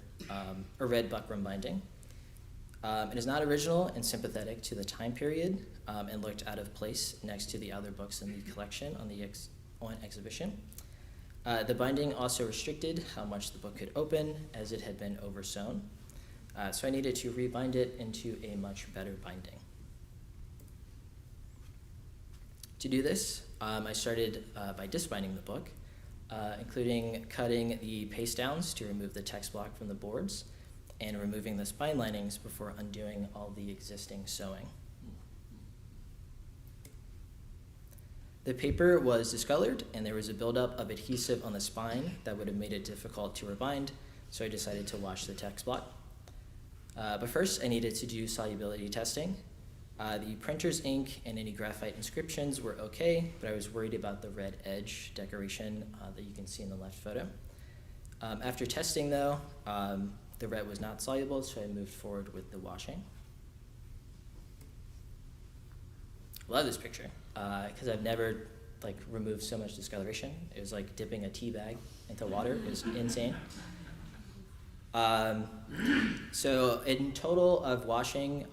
or red buckram binding. It is not original and sympathetic to the time period and looked out of place next to the other books in the collection on exhibition. The binding also restricted how much the book could open, as it had been oversewn. So I needed to rebind it into a much better binding. To do this, I started by disbinding the book, including cutting the paste downs to remove the text block from the boards and removing the spine linings before undoing all the existing sewing. The paper was discolored, and there was a buildup of adhesive on the spine that would have made it difficult to rebind, so I decided to wash the text block. But first, I needed to do solubility testing. The printer's ink and any graphite inscriptions were okay, but I was worried about the red edge decoration that you can see in the left photo. After testing, though, the red was not soluble, so I moved forward with the washing. Love this picture, because I've never removed so much discoloration. It was like dipping a tea bag into water. It was insane. So in total of washing,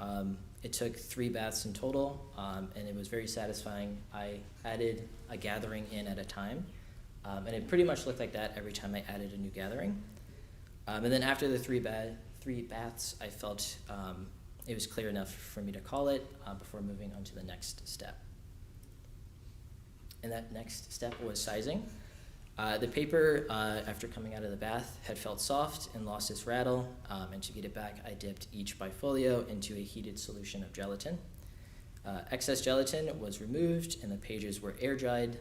it took 3 baths in total, and it was very satisfying. I added a gathering in at a time, and it pretty much looked like that every time I added a new gathering. And then after the 3 baths, I felt it was clear enough for me to call it before moving on to the next step. And that next step was sizing. The paper, after coming out of the bath, had felt soft and lost its rattle, and to get it back, I dipped each bifolio into a heated solution of gelatin. Excess gelatin was removed, and the pages were air dried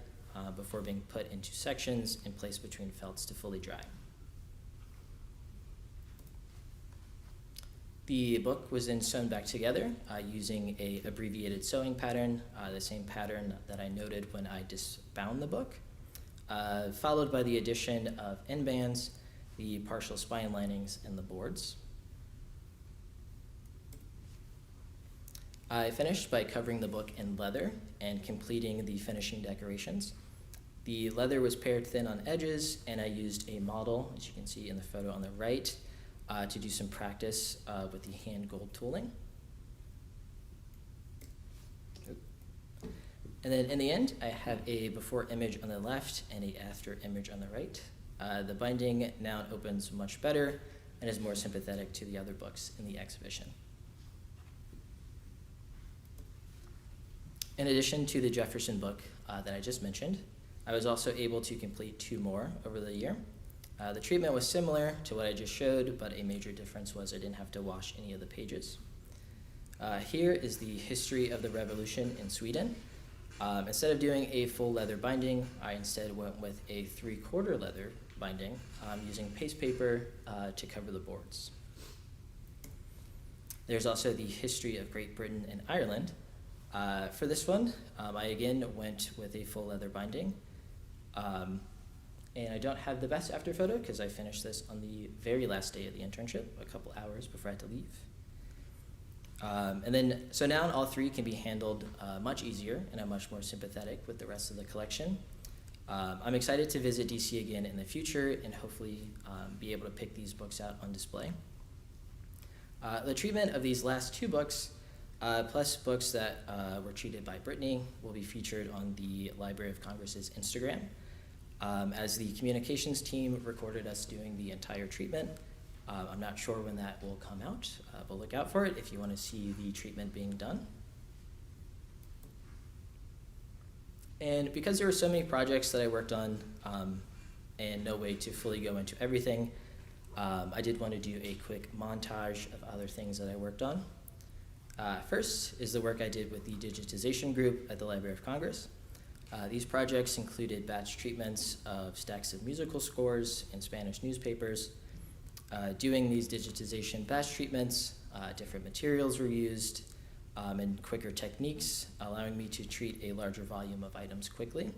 before being put into sections and placed between felts to fully dry. The book was then sewn back together using an abbreviated sewing pattern, the same pattern that I noted when I disbound the book, followed by the addition of end bands, the partial spine linings, and the boards. I finished by covering the book in leather and completing the finishing decorations. The leather was pared thin on edges, and I used a model, as you can see in the photo on the right, to do some practice with the hand gold tooling. And then in the end, I have a before image on the left and a after image on the right. The binding now opens much better and is more sympathetic to the other books in the exhibition. In addition to the Jefferson book that I just mentioned, I was also able to complete 2 more over the year. The treatment was similar to what I just showed, but a major difference was I didn't have to wash any of the pages. Here is the history of the revolution in Sweden. Instead of doing a full leather binding, I instead went with a 3/4 leather binding using paste paper to cover the boards. There's also the history of Great Britain and Ireland. For this one, I again went with a full leather binding. And I don't have the best after photo because I finished this on the very last day of the internship, a couple hours before I had to leave. So now all 3 can be handled much easier and I'm much more sympathetic with the rest of the collection. I'm excited to visit DC again in the future and hopefully be able to pick these books out on display. The treatment of these last 2 books, plus books that were treated by Brittany, will be featured on the Library of Congress's Instagram. As the communications team recorded us doing the entire treatment. I'm not sure when that will come out, but look out for it if you want to see the treatment being done. And because there were so many projects that I worked on and no way to fully go into everything, I did want to do a quick montage of other things that I worked on. First is the work I did with the digitization group at the Library of Congress. These projects included batch treatments of stacks of musical scores in Spanish newspapers. Doing these digitization batch treatments, different materials were used, and quicker techniques, allowing me to treat a larger volume of items quickly.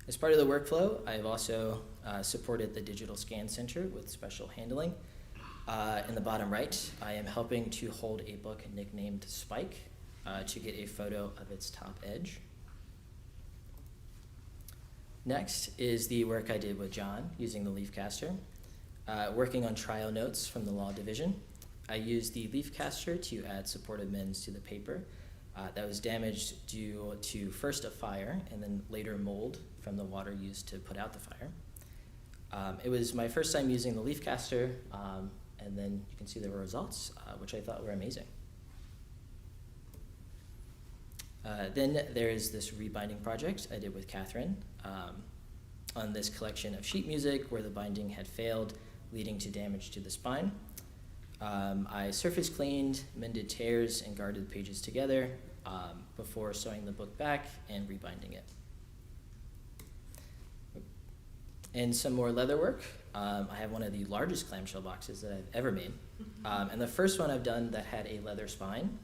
As part of the workflow, I have also supported the Digital Scan Center with special handling. In the bottom right, I am helping to hold a book nicknamed Spike to get a photo of its top edge. Next is the work I did with John using the leaf caster. Working on trial notes from the law division, I used the leaf caster to add supportive mends to the paper that was damaged due to first a fire and then later mold from the water used to put out the fire. It was my first time using the leaf caster, and then you can see the results, which I thought were amazing. Then there is this rebinding project I did with Catherine on this collection of sheet music where the binding had failed, leading to damage to the spine. I surface cleaned, mended tears, and guarded the pages together before sewing the book back and rebinding it. And some more leather work. I have one of the largest clamshell boxes that I've ever made. And the first one I've done that had a leather spine,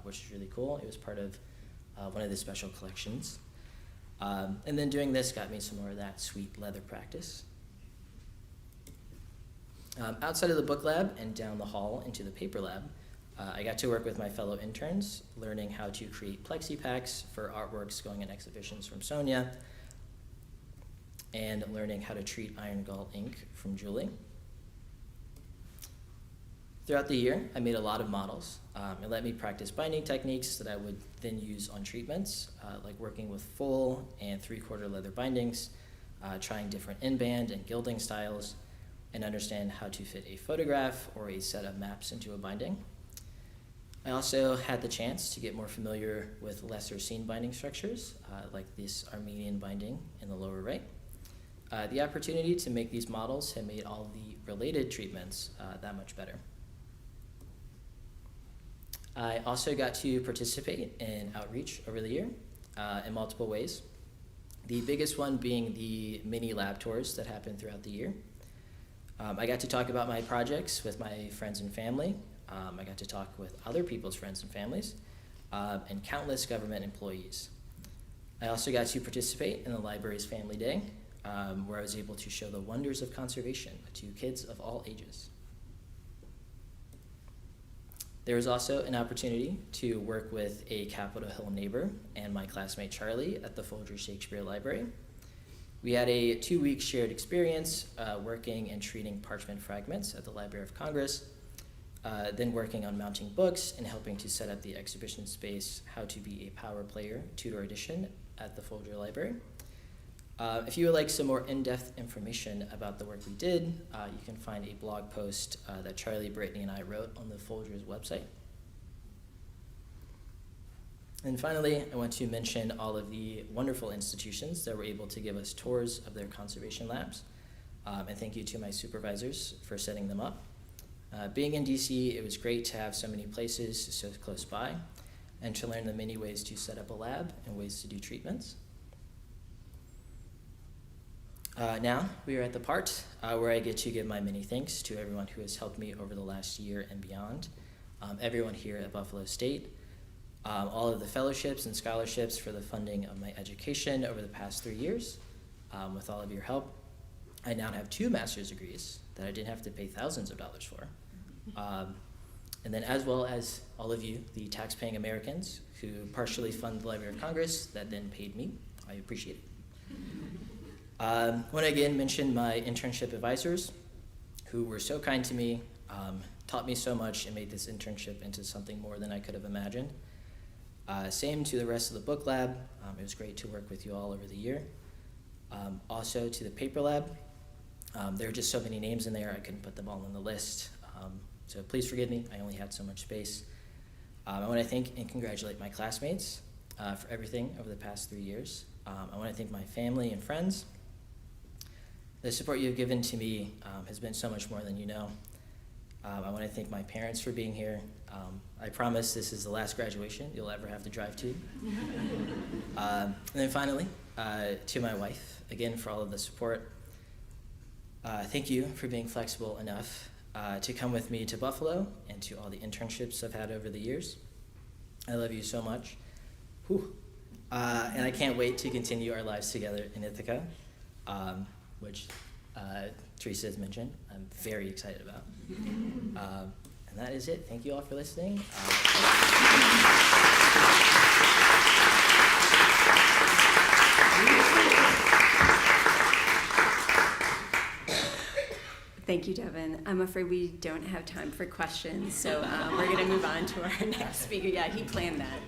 which is really cool. It was part of one of the special collections. And then doing this got me some more of that sweet leather practice. Outside of the book lab and down the hall into the paper lab, I got to work with my fellow interns, learning how to create plexi packs for artworks going in exhibitions from Sonia, and learning how to treat iron gall ink from Julie. Throughout the year, I made a lot of models. It let me practice binding techniques that I would then use on treatments, like working with full and 3/4 leather bindings, trying different in-band and gilding styles, and understand how to fit a photograph or a set of maps into a binding. I also had the chance to get more familiar with lesser seen binding structures, like this Armenian binding in the lower right. The opportunity to make these models have made all the related treatments that much better. I also got to participate in outreach over the year in multiple ways. The biggest one being the mini lab tours that happened throughout the year. I got to talk about my projects with my friends and family. I got to talk with other people's friends and families, and countless government employees. I also got to participate in the library's Family Day, where I was able to show the wonders of conservation to kids of all ages. There was also an opportunity to work with a Capitol Hill neighbor and my classmate Charlie at the Folger Shakespeare Library. We had a 2-week shared experience working and treating parchment fragments at the Library of Congress, then working on mounting books and helping to set up the exhibition space, How to Be a Power Player, Tudor Edition at the Folger Library. If you would like some more in-depth information about the work we did, you can find a blog post that Charlie, Brittany, and I wrote on the Folger's website. And finally, I want to mention all of the wonderful institutions that were able to give us tours of their conservation labs. And thank you to my supervisors for setting them up. Being in DC, it was great to have so many places so close by and to learn the many ways to set up a lab and ways to do treatments. Now we are at the part where I get to give my many thanks to everyone who has helped me over the last year and beyond. Everyone here at Buffalo State, all of the fellowships and scholarships for the funding of my education over the past 3 years. With all of your help, I now have 2 master's degrees that I didn't have to pay thousands of dollars for. And then as well as all of you, the tax-paying Americans who partially fund the Library of Congress that then paid me. I appreciate it. I want to again mention my internship advisors who were so kind to me, taught me so much, and made this internship into something more than I could have imagined. Same to the rest of the book lab. It was great to work with you all over the year. Also to the paper lab. There are just so many names in there, I couldn't put them all on the list. So please forgive me, I only had so much space. I want to thank and congratulate my classmates for everything over the past 3 years. I want to thank my family and friends. The support you've given to me has been so much more than you know. I want to thank my parents for being here. I promise this is the last graduation you'll ever have to drive to. And then finally, to my wife, again, for all of the support. Thank you for being flexible enough to come with me to Buffalo and to all the internships I've had over the years. I love you so much. Whew. And I can't wait to continue our lives together in Ithaca, which Teresa has mentioned. I'm very excited about. And that is it. Thank you all for listening. Thank you, Devon. I'm afraid we don't have time for questions, so we're going to move on to our next speaker. Yeah, he planned that.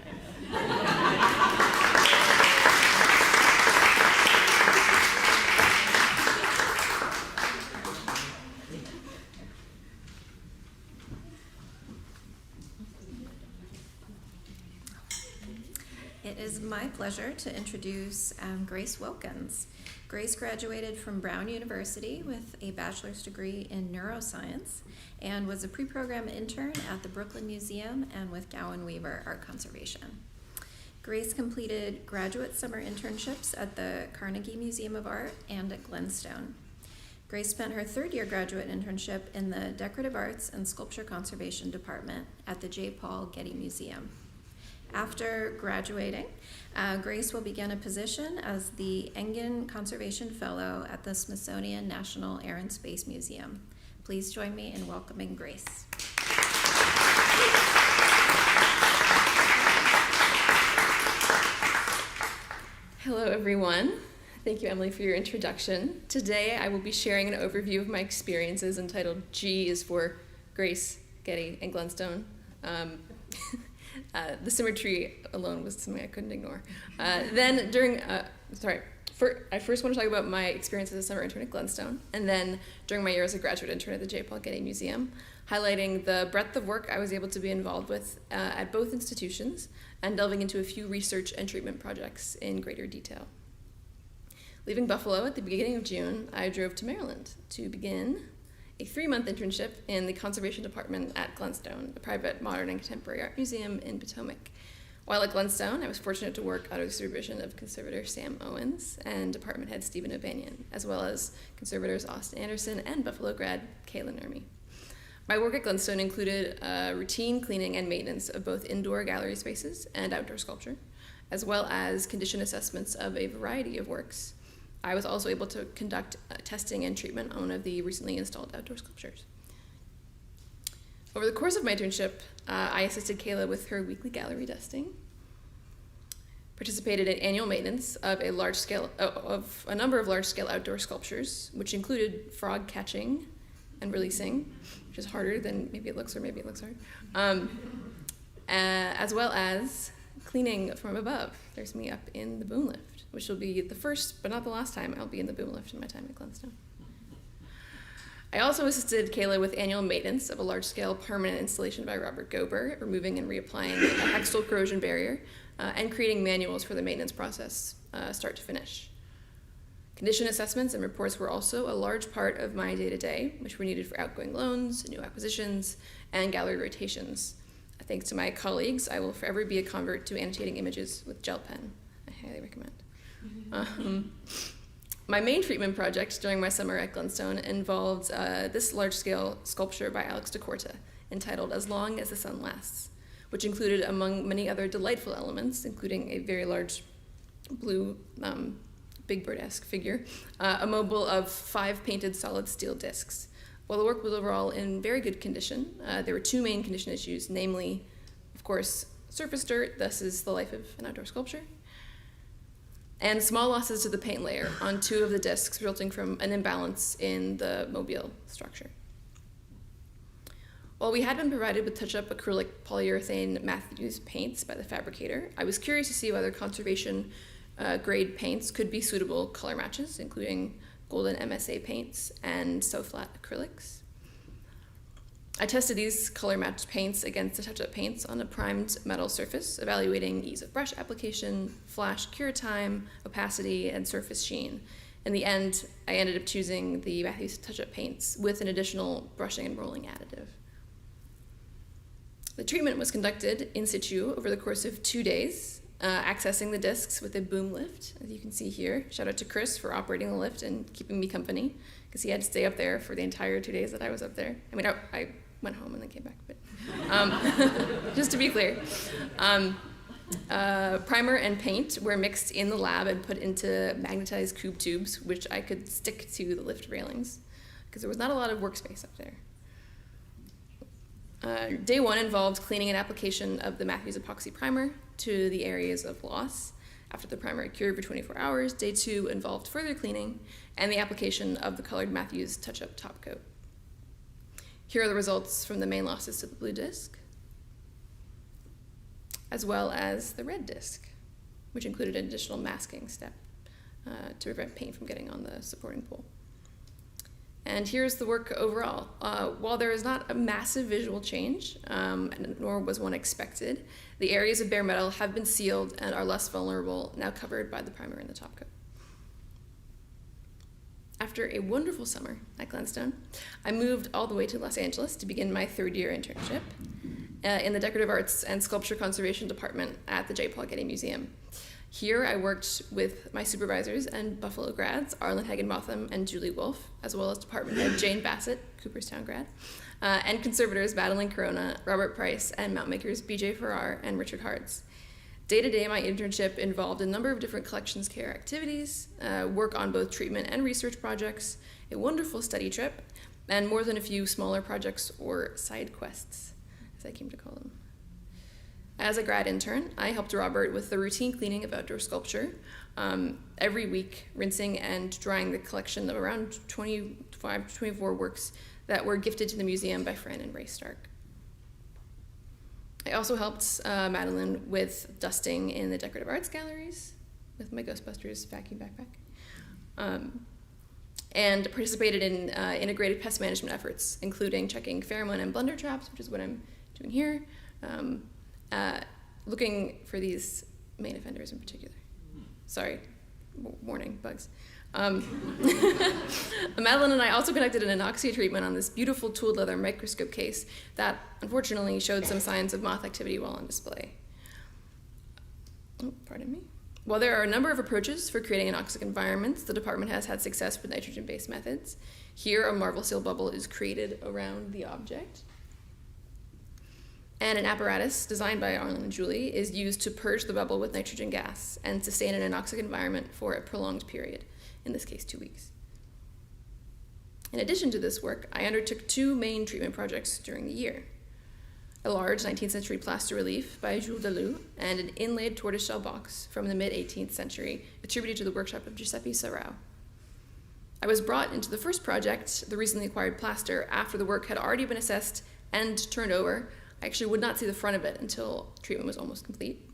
It is my pleasure to introduce Grace Wilkins. Grace graduated from Brown University with a bachelor's degree in neuroscience and was a pre-program intern at the Brooklyn Museum and with Gowan Weaver Art Conservation. Grace completed graduate summer internships at the Carnegie Museum of Art and at Glenstone. Grace spent her third-year graduate internship in the Decorative Arts and Sculpture Conservation Department at the J. Paul Getty Museum. After graduating, Grace will begin a position as the Engen Conservation Fellow at the Smithsonian National Air and Space Museum. Please join me in welcoming Grace. Hello, everyone. Thank you, Emily, for your introduction. Today, I will be sharing an overview of my experiences entitled G is for Grace, Getty, and Glenstone. The symmetry alone was something I couldn't ignore. I first want to talk about my experience as a summer intern at Glenstone, and then during my year as a graduate intern at the J. Paul Getty Museum, highlighting the breadth of work I was able to be involved with at both institutions, and delving into a few research and treatment projects in greater detail. Leaving Buffalo at the beginning of June, I drove to Maryland to begin a 3-month internship in the conservation department at Glenstone, a private modern and contemporary art museum in Potomac. While at Glenstone, I was fortunate to work under the supervision of conservator Sam Owens and department head Stephen O'Banion, as well as conservators Austin Anderson and Buffalo grad Kayla Nurmi. My work at Glenstone included routine cleaning and maintenance of both indoor gallery spaces and outdoor sculpture, as well as condition assessments of a variety of works. I was also able to conduct testing and treatment on one of the recently installed outdoor sculptures. Over the course of my internship, I assisted Kayla with her weekly gallery dusting, participated in annual maintenance of a number of large-scale outdoor sculptures, which included frog catching and releasing, which is harder than maybe it looks, or maybe it looks hard, as well as cleaning from above. There's me up in the boom lift, which will be the first, but not the last time I'll be in the boom lift in my time at Glenstone. I also assisted Kayla with annual maintenance of a large-scale permanent installation by Robert Gober, removing and reapplying a hextile corrosion barrier, and creating manuals for the maintenance process, start to finish. Condition assessments and reports were also a large part of my day-to-day, which were needed for outgoing loans, new acquisitions, and gallery rotations. Thanks to my colleagues, I will forever be a convert to annotating images with gel pen. I highly recommend. My main treatment project during my summer at Glenstone involved this large-scale sculpture by Alex DeCorta, entitled As Long as the Sun Lasts, which included, among many other delightful elements, including a very large blue Big Bird-esque figure, a mobile of 5 painted solid steel discs. While the work was overall in very good condition, there were 2 main condition issues, namely, of course, surface dirt, thus is the life of an outdoor sculpture, and small losses to the paint layer on 2 of the discs, resulting from an imbalance in the mobile structure. While we had been provided with touch-up acrylic polyurethane Matthews paints by the fabricator, I was curious to see whether conservation grade paints could be suitable color matches, including golden MSA paints and so-flat acrylics. I tested these color matched paints against the touch-up paints on a primed metal surface, evaluating ease of brush application, flash cure time, opacity, and surface sheen. In the end, I ended up choosing the Matthews touch-up paints with an additional brushing and rolling additive. The treatment was conducted in situ over the course of 2 days, accessing the discs with a boom lift, as you can see here. Shout out to Chris for operating the lift and keeping me company, because he had to stay up there for the entire 2 days that I was up there. I mean, I went home and then came back, but just to be clear. Primer and paint were mixed in the lab and put into magnetized cube tubes, which I could stick to the lift railings, because there was not a lot of workspace up there. Day 1 involved cleaning and application of the Matthews epoxy primer to the areas of loss. After the primer had cured for 24 hours, Day 2 involved further cleaning and the application of the colored Matthews touch-up top coat. Here are the results from the main losses to the blue disc, as well as the red disc, which included an additional masking step to prevent paint from getting on the supporting pole. And here's the work overall. While there is not a massive visual change, nor was one expected, the areas of bare metal have been sealed and are less vulnerable, now covered by the primer and the top coat. After a wonderful summer at Glenstone, I moved all the way to Los Angeles to begin my third-year internship in the Decorative Arts and Sculpture Conservation Department at the J. Paul Getty Museum. Here, I worked with my supervisors and Buffalo grads, Arlen Hagen-Motham and Julie Wolfe, as well as department head Jane Bassett, Cooperstown grad, and conservators Madeline Corona, Robert Price, and mount makers BJ Farrar and Richard Hards. Day-to-day, my internship involved a number of different collections care activities, work on both treatment and research projects, a wonderful study trip, and more than a few smaller projects or side quests, as I came to call them. As a grad intern, I helped Robert with the routine cleaning of outdoor sculpture, every week rinsing and drying the collection of around 25 to 24 works that were gifted to the museum by Fran and Ray Stark. I also helped Madeline with dusting in the decorative arts galleries with my Ghostbusters vacuum backpack, and participated in integrated pest management efforts, including checking pheromone and blunder traps, which is what I'm doing here, looking for these main offenders in particular. Sorry, warning, bugs. Madeline and I also conducted an anoxia treatment on this beautiful tooled leather microscope case that unfortunately showed some signs of moth activity while on display. Oh, pardon me. While there are a number of approaches for creating anoxic environments, the department has had success with nitrogen-based methods. Here, a Marvel seal bubble is created around the object. And an apparatus designed by Arlen and Julie is used to purge the bubble with nitrogen gas and sustain an anoxic environment for a prolonged period, in this case 2 weeks. In addition to this work, I undertook 2 main treatment projects during the year: a large 19th century plaster relief by Jules Delou and an inlaid tortoiseshell box from the mid-18th century attributed to the workshop of Giuseppe Sarau. I was brought into the first project, the recently acquired plaster, after the work had already been assessed and turned over. I actually would not see the front of it until treatment was almost complete.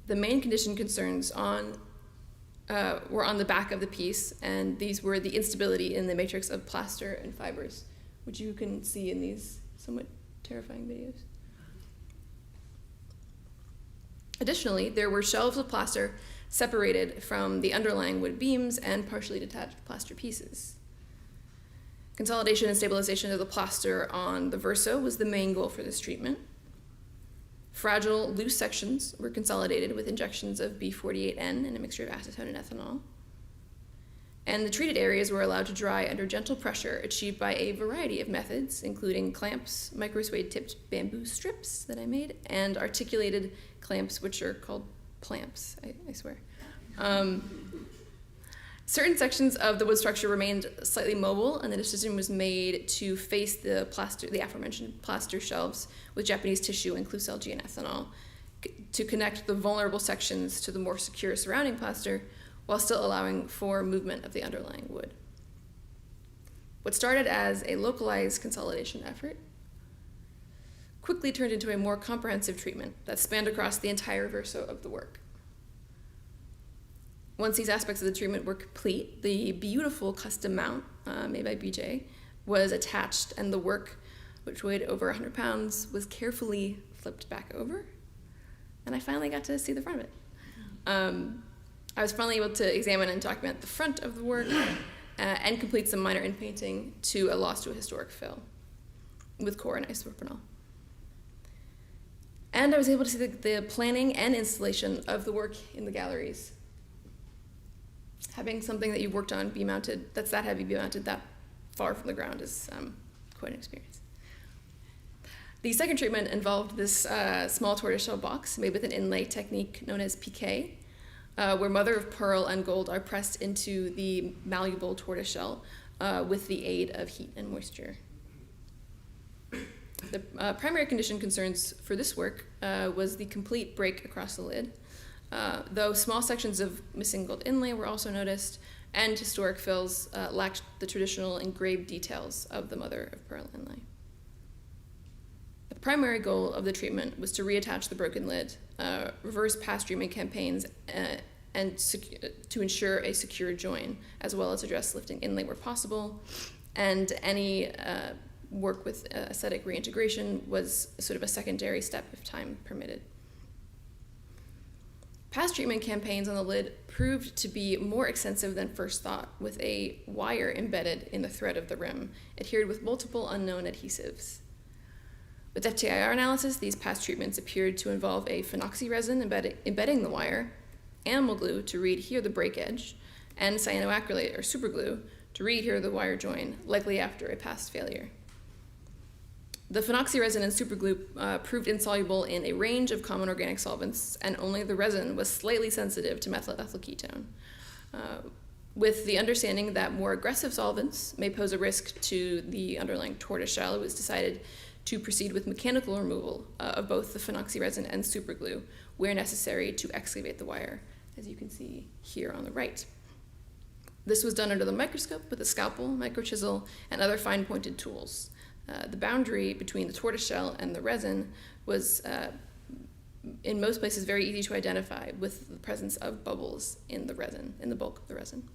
The main condition concerns were on the back of the piece, and these were the instability in the matrix of plaster and fibers, which you can see in these somewhat terrifying videos. Additionally, there were shelves of plaster separated from the underlying wood beams and partially detached plaster pieces. Consolidation and stabilization of the plaster on the verso was the main goal for this treatment. Fragile, loose sections were consolidated with injections of B48N and a mixture of acetone and ethanol. And the treated areas were allowed to dry under gentle pressure, achieved by a variety of methods, including clamps, micro-suede-tipped bamboo strips that I made, and articulated clamps, which are called plamps, I swear. Certain sections of the wood structure remained slightly mobile, and the decision was made to face the aforementioned plaster shelves with Japanese tissue and Klucel-G and ethanol to connect the vulnerable sections to the more secure surrounding plaster while still allowing for movement of the underlying wood. What started as a localized consolidation effort quickly turned into a more comprehensive treatment that spanned across the entire verso of the work. Once these aspects of the treatment were complete, the beautiful custom mount made by BJ was attached, and the work, which weighed over 100 pounds, was carefully flipped back over, and I finally got to see the front of it. I was finally able to examine and document the front of the work and complete some minor inpainting to a loss to a historic fill with core and isopropanol. And I was able to see the planning and installation of the work in the galleries. Having something that you've worked on be mounted, that's that heavy, be mounted that far from the ground is quite an experience. The second treatment involved this small tortoiseshell box made with an inlay technique known as piqué, where mother of pearl and gold are pressed into the malleable tortoiseshell with the aid of heat and moisture. The primary condition concerns for this work was the complete break across the lid, though small sections of missing gold inlay were also noticed, and historic fills lacked the traditional engraved details of the mother of pearl inlay. The primary goal of the treatment was to reattach the broken lid, reverse past treatment campaigns, and to ensure a secure join, as well as address lifting inlay where possible. And any work with aesthetic reintegration was sort of a secondary step if time permitted. Past treatment campaigns on the lid proved to be more extensive than first thought, with a wire embedded in the thread of the rim, adhered with multiple unknown adhesives. With FTIR analysis, these past treatments appeared to involve a phenoxy resin embedding the wire, animal glue to readhere the break edge, and cyanoacrylate or superglue to readhere the wire join, likely after a past failure. The phenoxy resin and superglue proved insoluble in a range of common organic solvents, and only the resin was slightly sensitive to methyl ethyl ketone. With the understanding that more aggressive solvents may pose a risk to the underlying tortoiseshell, it was decided to proceed with mechanical removal of both the phenoxy resin and superglue where necessary to excavate the wire, as you can see here on the right. This was done under the microscope with a scalpel, microchisel, and other fine-pointed tools. The boundary between the tortoiseshell and the resin was, in most places, very easy to identify with the presence of bubbles in the resin, in the bulk of the resin.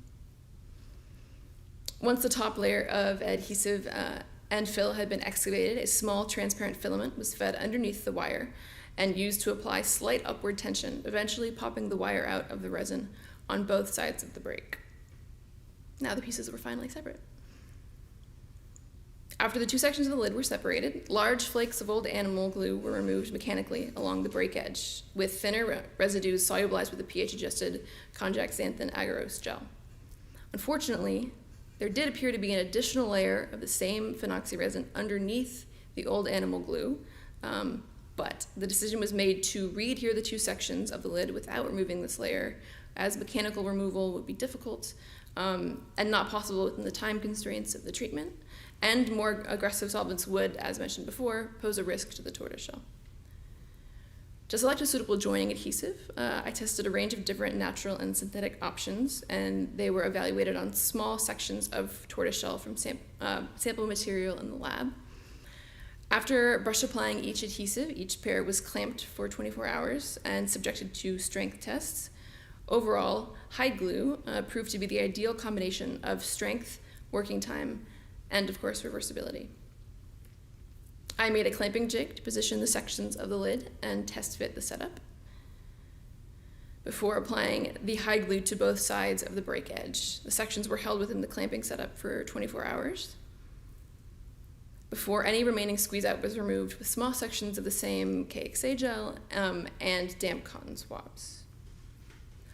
Once the top layer of adhesive and fill had been excavated, a small transparent filament was fed underneath the wire and used to apply slight upward tension, eventually popping the wire out of the resin on both sides of the break. Now the pieces were finally separate. After the two sections of the lid were separated, large flakes of old animal glue were removed mechanically along the break edge, with thinner residues solubilized with a pH-adjusted konjac xanthan agarose gel. Unfortunately, there did appear to be an additional layer of the same phenoxy resin underneath the old animal glue, but the decision was made to readhere the two sections of the lid without removing this layer, as mechanical removal would be difficult and not possible within the time constraints of the treatment, and more aggressive solvents would, as mentioned before, pose a risk to the tortoiseshell. To select a suitable joining adhesive, I tested a range of different natural and synthetic options, and they were evaluated on small sections of tortoiseshell from sample material in the lab. After brush applying each adhesive, each pair was clamped for 24 hours and subjected to strength tests. Overall, hide glue proved to be the ideal combination of strength, working time, and of course reversibility. I made a clamping jig to position the sections of the lid and test fit the setup before applying the hide glue to both sides of the break edge. The sections were held within the clamping setup for 24 hours before any remaining squeeze out was removed with small sections of the same KXA gel and damp cotton swabs.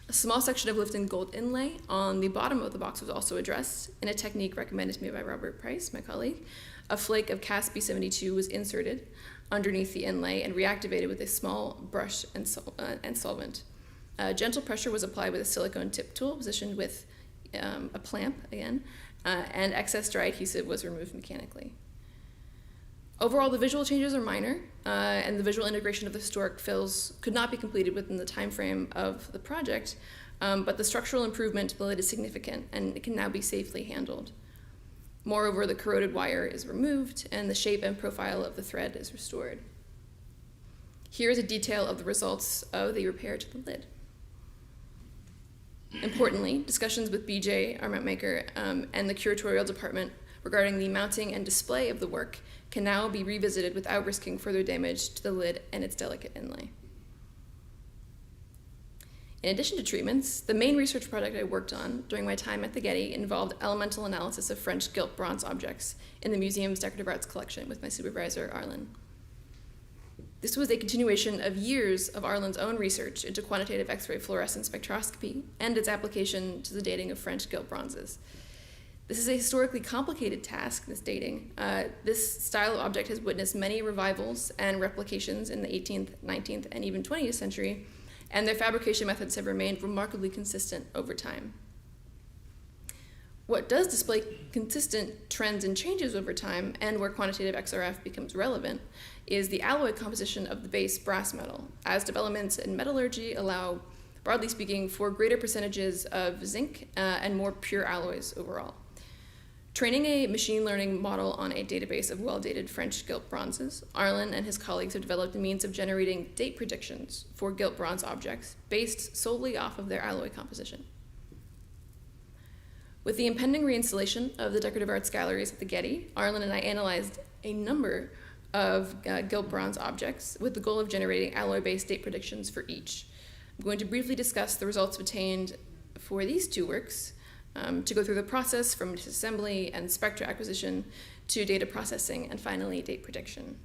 A small section of Lifton gold inlay on the bottom of the box was also addressed in a technique recommended to me by Robert Price, my colleague. A flake of CAS B72 was inserted underneath the inlay and reactivated with a small brush and solvent. Gentle pressure was applied with a silicone tip tool positioned with a clamp again, and excess dry adhesive was removed mechanically. Overall, the visual changes are minor, and the visual integration of the historic fills could not be completed within the time frame of the project, but the structural improvement to the lid is significant, and it can now be safely handled. Moreover, the corroded wire is removed, and the shape and profile of the thread is restored. Here is a detail of the results of the repair to the lid. Importantly, discussions with BJ, our mount maker, and the curatorial department regarding the mounting and display of the work can now be revisited without risking further damage to the lid and its delicate inlay. In addition to treatments, the main research project I worked on during my time at the Getty involved elemental analysis of French gilt bronze objects in the museum's decorative arts collection with my supervisor, Arlen. This was a continuation of years of Arlen's own research into quantitative X-ray fluorescence spectroscopy and its application to the dating of French gilt bronzes. This is a historically complicated task, this dating. This style of object has witnessed many revivals and replications in the 18th, 19th, and even 20th century, and their fabrication methods have remained remarkably consistent over time. What does display consistent trends and changes over time, and where quantitative XRF becomes relevant, is the alloy composition of the base brass metal, as developments in metallurgy allow, broadly speaking, for greater percentages of zinc and more pure alloys overall. Training a machine learning model on a database of well-dated French gilt bronzes, Arlen and his colleagues have developed a means of generating date predictions for gilt bronze objects based solely off of their alloy composition. With the impending reinstallation of the decorative arts galleries at the Getty, Arlen and I analyzed a number of gilt bronze objects with the goal of generating alloy-based date predictions for each. I'm going to briefly discuss the results obtained for these two works, to go through the process from disassembly and spectra acquisition to data processing and finally date prediction.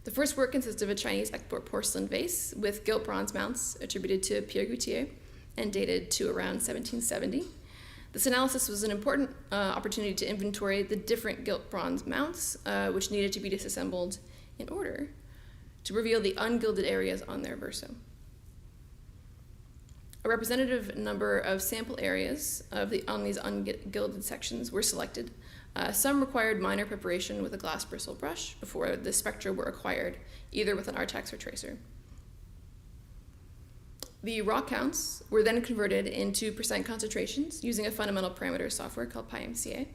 The first work consists of a Chinese export porcelain vase with gilt bronze mounts attributed to Pierre Gautier and dated to around 1770. This analysis was an important opportunity to inventory the different gilt bronze mounts which needed to be disassembled in order to reveal the ungilded areas on their verso. A representative number of sample areas on these ungilded sections were selected. Some required minor preparation with a glass bristle brush before the spectra were acquired, either with an Artex or tracer. The raw counts were then converted into percent concentrations using a fundamental parameter software called PyMCA,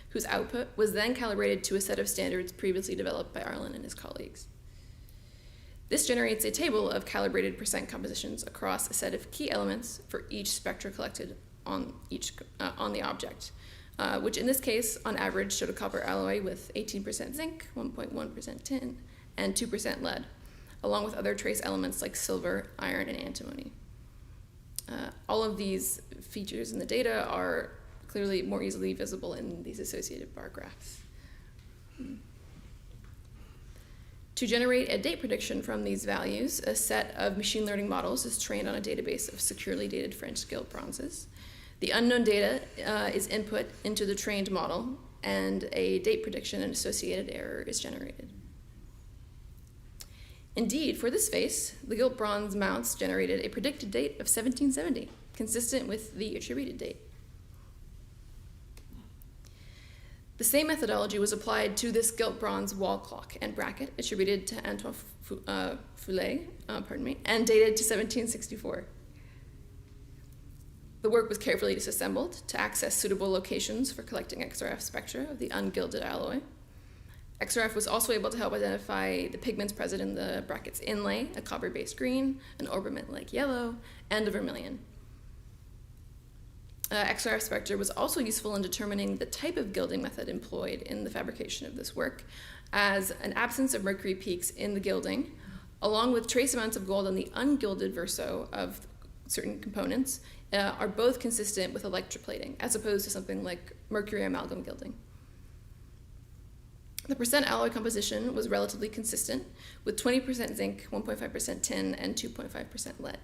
whose output was then calibrated to a set of standards previously developed by Arlen and his colleagues. This generates a table of calibrated percent compositions across a set of key elements for each spectra collected on the object, which in this case, on average, showed a copper alloy with 18% zinc, 1.1% tin, and 2% lead, along with other trace elements like silver, iron, and antimony. All of these features in the data are clearly more easily visible in these associated bar graphs. To generate a date prediction from these values, a set of machine learning models is trained on a database of securely dated French gilt bronzes. The unknown data is input into the trained model, and a date prediction and associated error is generated. Indeed, for this vase, the gilt bronze mounts generated a predicted date of 1770, consistent with the attributed date. The same methodology was applied to this gilt bronze wall clock and bracket attributed to Antoine Foulet, and dated to 1764. The work was carefully disassembled to access suitable locations for collecting XRF spectra of the ungilded alloy. XRF was also able to help identify the pigments present in the bracket's inlay, a copper-based green, an ornament-like yellow, and a vermilion. XRF spectra was also useful in determining the type of gilding method employed in the fabrication of this work, as an absence of mercury peaks in the gilding, along with trace amounts of gold on the ungilded verso of certain components, are both consistent with electroplating, as opposed to something like mercury amalgam gilding. The percent alloy composition was relatively consistent, with 20% zinc, 1.5% tin, and 2.5% lead.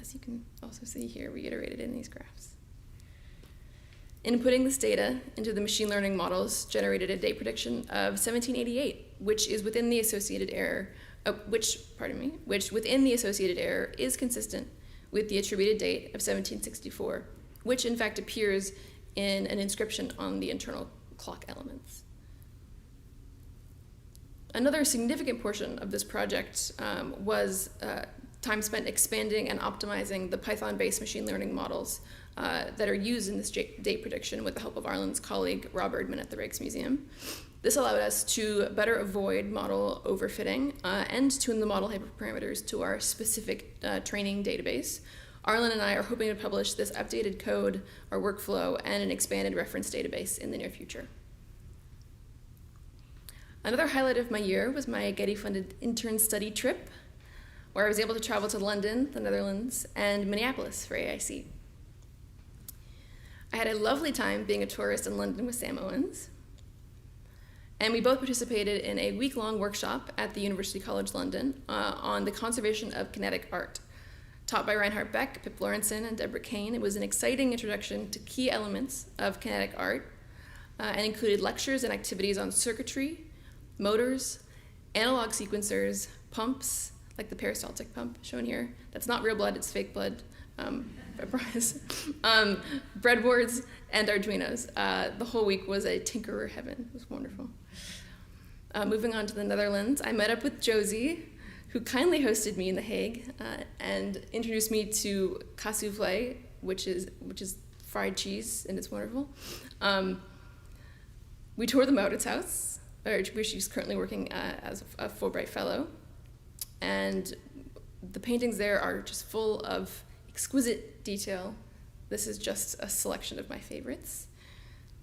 As you can also see here, reiterated in these graphs. Inputting this data into the machine learning models generated a date prediction of 1788, which is within the associated error, which within the associated error is consistent with the attributed date of 1764, which in fact appears in an inscription on the internal clock elements. Another significant portion of this project was time spent expanding and optimizing the Python-based machine learning models that are used in this date prediction with the help of Arlen's colleague Rob Erdman at the Rijksmuseum. This allowed us to better avoid model overfitting and tune the model hyperparameters to our specific training database. Arlen and I are hoping to publish this updated code, our workflow, and an expanded reference database in the near future. Another highlight of my year was my Getty-funded intern study trip, where I was able to travel to London, the Netherlands, and Minneapolis for AIC. I had a lovely time being a tourist in London with Sam Owens, and we both participated in a week-long workshop at the University College London on the conservation of kinetic art. Taught by Reinhard Beck, Pip Lawrenson, and Deborah Kane, it was an exciting introduction to key elements of kinetic art and included lectures and activities on circuitry, motors, analog sequencers, pumps, like the peristaltic pump shown here. That's not real blood, it's fake blood, I promise. Breadboards and Arduinos. The whole week was a tinkerer heaven. It was wonderful. Moving on to the Netherlands, I met up with Josie, who kindly hosted me in The Hague and introduced me to cassoufflé, which is fried cheese, and it's wonderful. We toured the Maurits house, where she's currently working as a Fulbright Fellow. And the paintings there are just full of exquisite detail. This is just a selection of my favorites.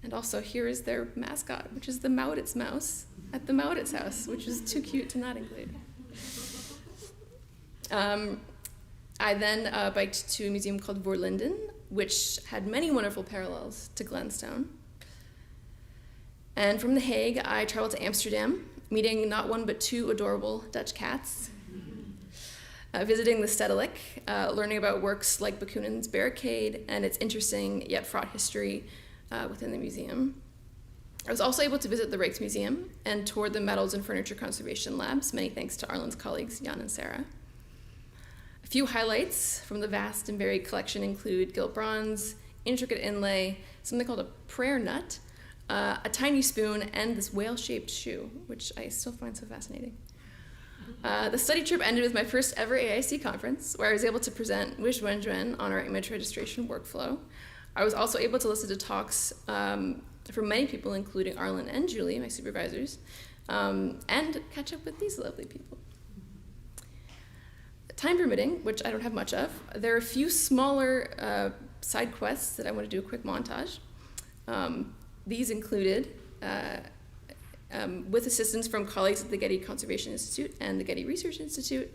And also here is their mascot, which is the Maurits mouse at the Maurits house, which is too cute to not include. I then biked to a museum called Voorlinden, which had many wonderful parallels to Glenstone. And from The Hague, I traveled to Amsterdam, meeting not one but two adorable Dutch cats, visiting the Stedelijk, learning about works like Bakunin's Barricade and its interesting yet fraught history within the museum. I was also able to visit the Rijksmuseum and tour the Metals and Furniture Conservation Labs, many thanks to Arlen's colleagues Jan and Sarah. A few highlights from the vast and varied collection include gilt bronze, intricate inlay, something called a prayer nut, a tiny spoon, and this whale-shaped shoe, which I still find so fascinating. The study trip ended with my first ever AIC conference, where I was able to present Wish Wenjuan on our image registration workflow. I was also able to listen to talks from many people, including Arlen and Julie, my supervisors, and catch up with these lovely people. Time permitting, which I don't have much of, there are a few smaller side quests that I want to do a quick montage. These included, with assistance from colleagues at the Getty Conservation Institute and the Getty Research Institute,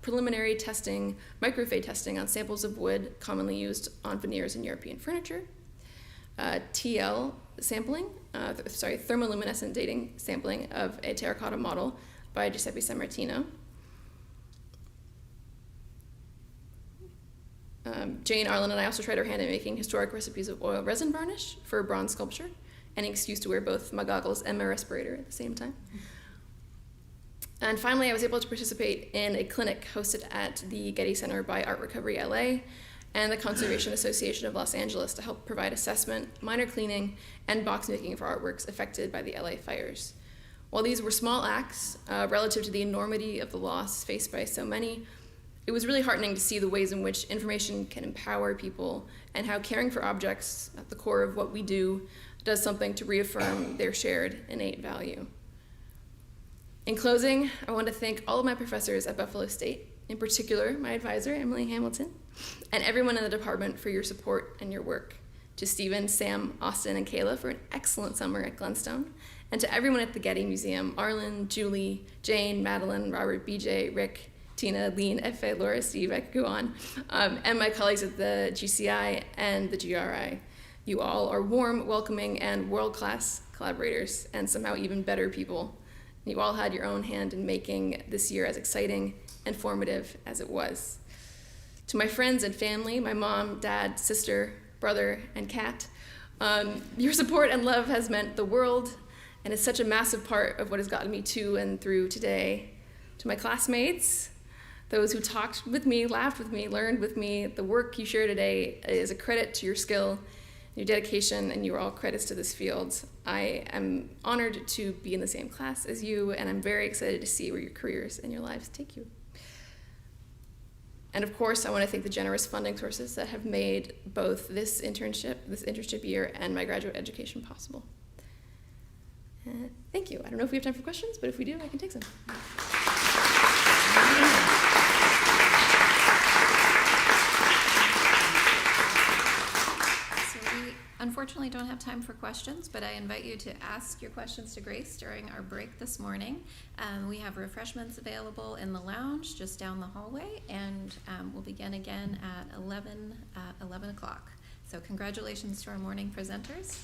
preliminary testing, microfade testing on samples of wood commonly used on veneers in European furniture, TL sampling, thermoluminescent dating sampling of a terracotta model by Giuseppe Sammartino. Jane, Arlen, and I also tried our hand at making historic recipes of oil resin varnish for bronze sculpture, an excuse to wear both my goggles and my respirator at the same time. And finally, I was able to participate in a clinic hosted at the Getty Center by Art Recovery LA and the Conservation Association of Los Angeles to help provide assessment, minor cleaning, and box making for artworks affected by the LA fires. While these were small acts relative to the enormity of the loss faced by so many, it was really heartening to see the ways in which information can empower people and how caring for objects at the core of what we do does something to reaffirm their shared innate value. In closing, I want to thank all of my professors at Buffalo State, in particular my advisor, Emily Hamilton, and everyone in the department for your support and your work. To Stephen, Sam, Austin, and Kayla for an excellent summer at Glenstone, and to everyone at the Getty Museum, Arlen, Julie, Jane, Madeline, Robert, BJ, Rick, Tina, Lean, Efe, Laura, Steve, I could go on, and my colleagues at the GCI and the GRI. You all are warm, welcoming, and world-class collaborators, and somehow even better people. You all had your own hand in making this year as exciting and formative as it was. To my friends and family, my mom, dad, sister, brother, and cat, your support and love has meant the world, and is such a massive part of what has gotten me to and through today. To my classmates, those who talked with me, laughed with me, learned with me, the work you share today is a credit to your skill, your dedication, and you are all credits to this field. I am honored to be in the same class as you, and I'm very excited to see where your careers and your lives take you. And of course, I want to thank the generous funding sources that have made both this internship year, and my graduate education possible. Thank you. I don't know if we have time for questions, but if we do, I can take some. Unfortunately, don't have time for questions, but I invite you to ask your questions to Grace during our break this morning. We have refreshments available in the lounge just down the hallway, and we'll begin again at 11 o'clock. So congratulations to our morning presenters.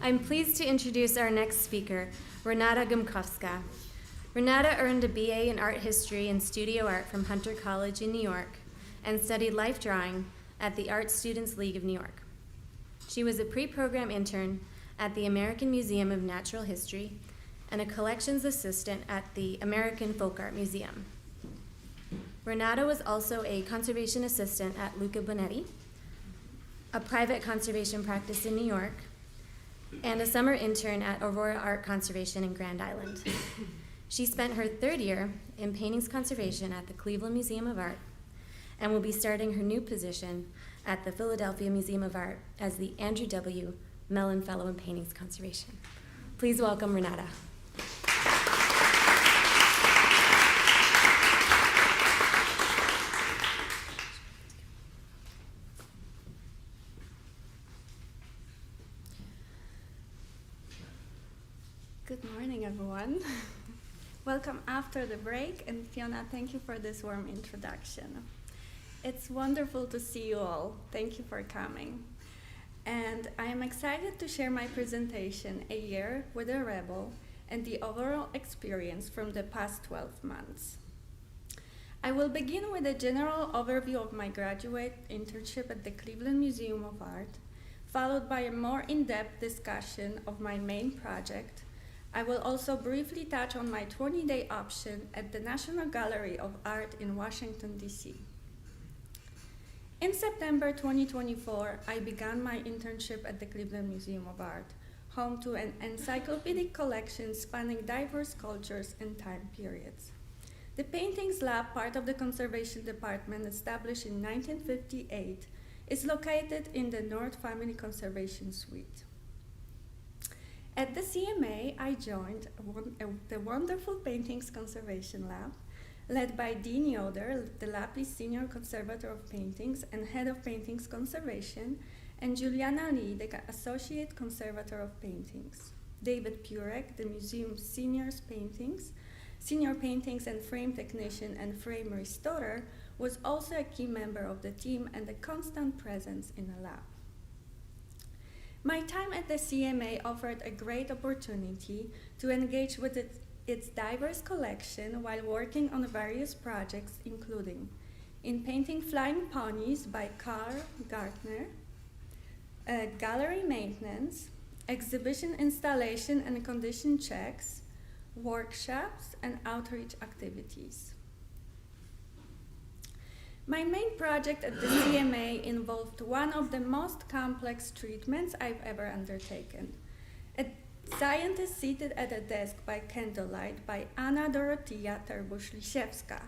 I'm pleased to introduce our next speaker, Renata Gumkowska. Renata earned a BA in art history and studio art from Hunter College in New York and studied life drawing at the Art Students League of New York. She was a pre-program intern at the American Museum of Natural History and a collections assistant at the American Folk Art Museum. Renata was also a conservation assistant at Luca Bonetti, a private conservation practice in New York, and a summer intern at Aurora Art Conservation in Grand Island. She spent her third year in paintings conservation at the Cleveland Museum of Art and will be starting her new position at the Philadelphia Museum of Art as the Andrew W. Mellon Fellow in Paintings Conservation. Please welcome Renata. Good morning, everyone. Welcome after the break, and Fiona, thank you for this warm introduction. It's wonderful to see you all. Thank you for coming. And I am excited to share my presentation, A Year with a Rebel, and the overall experience from the past 12 months. I will begin with a general overview of my graduate internship at the Cleveland Museum of Art, followed by a more in-depth discussion of my main project. I will also briefly touch on my 20-day option at the National Gallery of Art in Washington, D.C. In September 2024, I began my internship at the Cleveland Museum of Art, home to an encyclopedic collection spanning diverse cultures and time periods. The Paintings Lab, part of the Conservation Department established in 1958, is located in the North Family Conservation Suite. At the CMA, I joined the wonderful Paintings Conservation Lab, led by Dean Yoder, the lab's Senior Conservator of Paintings and Head of Paintings Conservation, and Juliana Lee, the Associate Conservator of Paintings. David Purek, the museum's Senior Paintings and Frame Technician and Frame Restorer, was also a key member of the team and a constant presence in the lab. My time at the CMA offered a great opportunity to engage with its diverse collection while working on various projects, including in painting Flying Ponies by Carl Gartner, gallery maintenance, exhibition installation and condition checks, workshops, and outreach activities. My main project at the CMA involved one of the most complex treatments I've ever undertaken. A scientist seated at a desk by candlelight by Anna Dorothea Terbush-Lisiewska,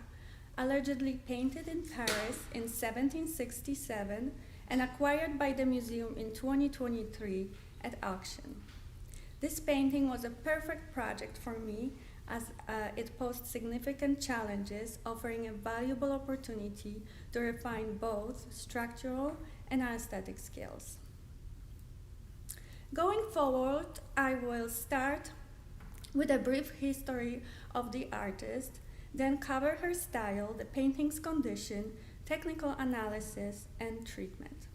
allegedly painted in Paris in 1767 and acquired by the museum in 2023 at auction. This painting was a perfect project for me as it posed significant challenges, offering a valuable opportunity to refine both structural and aesthetic skills. Going forward, I will start with a brief history of the artist, then cover her style, the painting's condition, technical analysis, and treatment.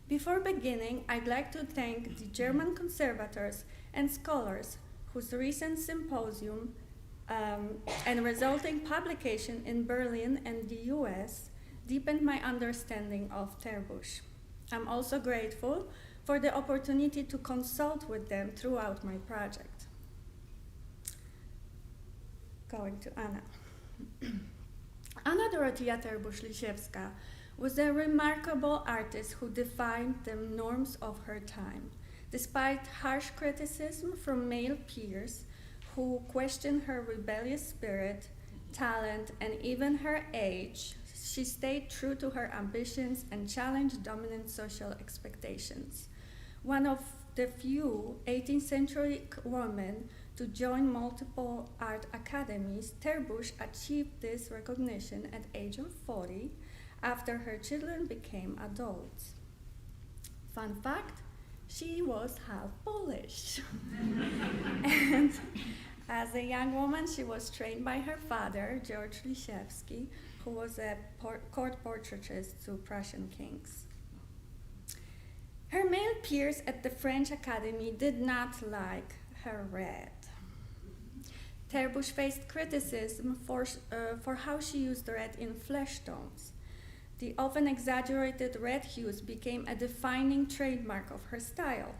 Before beginning, I'd like to thank the German conservators and scholars whose recent symposium and resulting publication in Berlin and the US deepened my understanding of Terbush. I'm also grateful for the opportunity to consult with them throughout my project. Going to Anna. Anna Dorothea Terbush-Lisiewska was a remarkable artist who defined the norms of her time. Despite harsh criticism from male peers who questioned her rebellious spirit, talent, and even her age, she stayed true to her ambitions and challenged dominant social expectations. One of the few 18th century women to join multiple art academies, Terbush achieved this recognition at age of 40 after her children became adults. Fun fact, she was half Polish. And as a young woman, she was trained by her father, George Lisiewski, who was a court portraitist to Prussian kings. Her male peers at the French Academy did not like her red. Terbush faced criticism for how she used red in flesh tones. The often exaggerated red hues became a defining trademark of her style.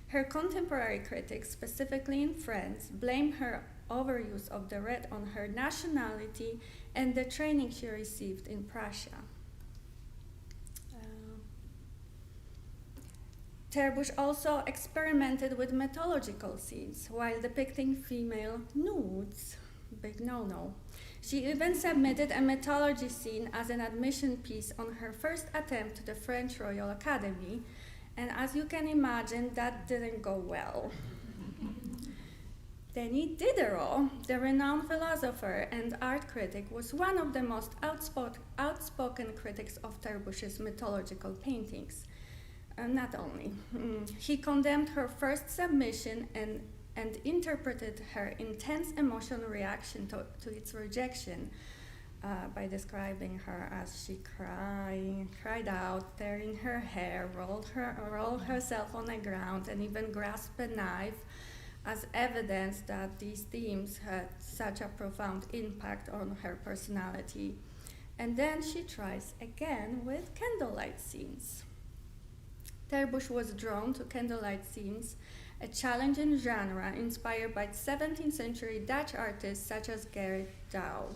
Her contemporary critics, specifically in France, blame her overuse of the red on her nationality and the training she received in Prussia. Terbush also experimented with mythological scenes while depicting female nudes. Big no-no. She even submitted a mythology scene as an admission piece on her first attempt to the French Royal Academy, and as you can imagine, that didn't go well. Denis Diderot, the renowned philosopher and art critic, was one of the most outspoken critics of Terbush's mythological paintings. Not only. He condemned her first submission and interpreted her intense emotional reaction to its rejection by describing her as she cried out, tearing her hair, rolled herself on the ground, and even grasped a knife as evidence that these themes had such a profound impact on her personality. And then she tries again with candlelight scenes. Terbush was drawn to candlelight scenes, a challenging genre inspired by 17th century Dutch artists such as Gerrit Douw.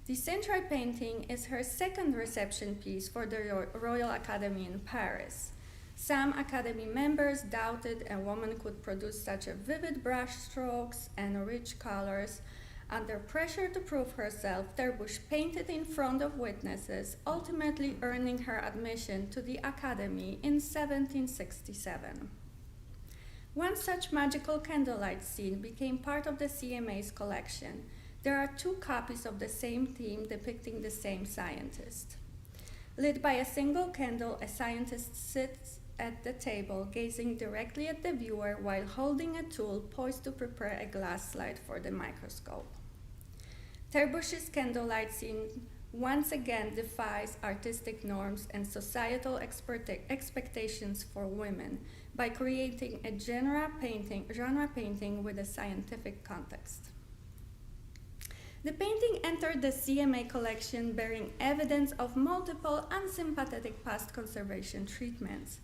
The central painting is her second reception piece for the Royal Academy in Paris. Some Academy members doubted a woman could produce such a vivid brushstrokes and rich colors. Under pressure to prove herself, Terbush painted in front of witnesses, ultimately earning her admission to the Academy in 1767. One such magical candlelight scene became part of the CMA's collection. There are 2 copies of the same theme depicting the same scientist. Lit by a single candle, a scientist sits at the table, gazing directly at the viewer while holding a tool poised to prepare a glass slide for the microscope. Terbush's candlelight scene once again defies artistic norms and societal expectations for women by creating a genre painting with a scientific context. The painting entered the CMA collection bearing evidence of multiple unsympathetic past conservation treatments.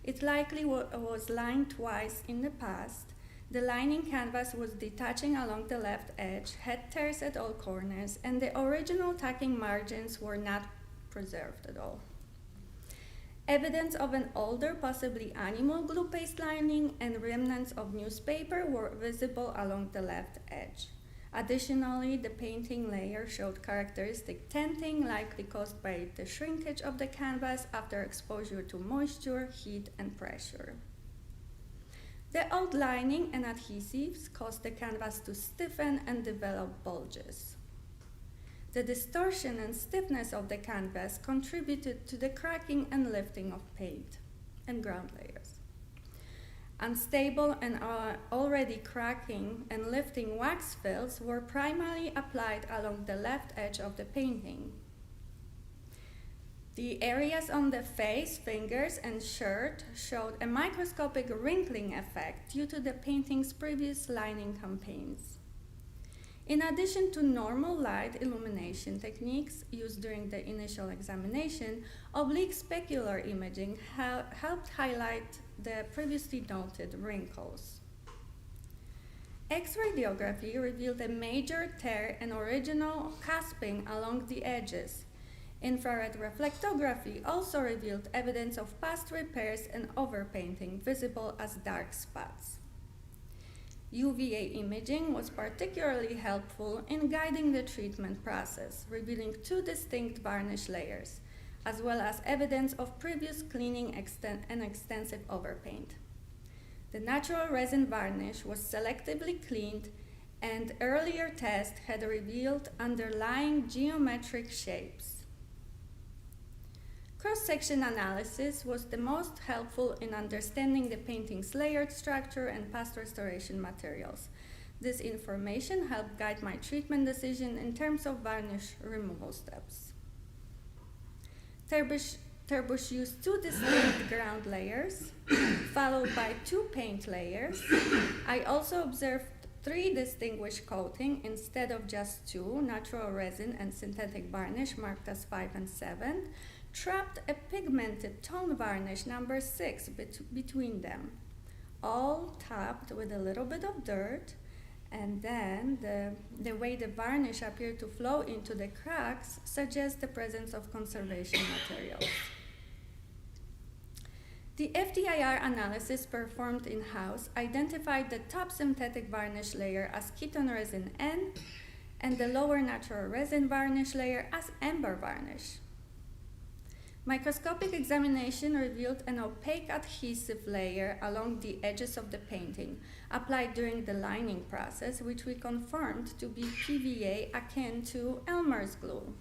It likely was lined twice in the past. The lining canvas was detaching along the left edge, had tears at all corners, and the original tacking margins were not preserved at all. Evidence of an older, possibly animal glue paste lining and remnants of newspaper were visible along the left edge. Additionally, the painting layer showed characteristic tenting likely caused by the shrinkage of the canvas after exposure to moisture, heat, and pressure. The old lining and adhesives caused the canvas to stiffen and develop bulges. The distortion and stiffness of the canvas contributed to the cracking and lifting of paint and ground layers. Unstable and already cracking and lifting wax fills were primarily applied along the left edge of the painting. The areas on the face, fingers, and shirt showed a microscopic wrinkling effect due to the painting's previous lining campaigns. In addition to normal light illumination techniques used during the initial examination, oblique specular imaging helped highlight the previously noted wrinkles. X-radiography revealed a major tear and original cusping along the edges. Infrared reflectography also revealed evidence of past repairs and overpainting visible as dark spots. UVA imaging was particularly helpful in guiding the treatment process, revealing 2 distinct varnish layers, as well as evidence of previous cleaning and extensive overpaint. The natural resin varnish was selectively cleaned, and earlier tests had revealed underlying geometric shapes. Cross-section analysis was the most helpful in understanding the painting's layered structure and past restoration materials. This information helped guide my treatment decision in terms of varnish removal steps. Terbush used 2 distinct ground layers, followed by 2 paint layers. I also observed 3 distinguished coating instead of just 2, natural resin and synthetic varnish marked as 5 and 7, trapped a pigmented tone varnish number 6 between them, all topped with a little bit of dirt, and then the way the varnish appeared to flow into the cracks suggests the presence of conservation materials. The FDIR analysis performed in-house identified the top synthetic varnish layer as ketone resin N and the lower natural resin varnish layer as amber varnish. Microscopic examination revealed an opaque adhesive layer along the edges of the painting, applied during the lining process, which we confirmed to be PVA akin to Elmer's glue.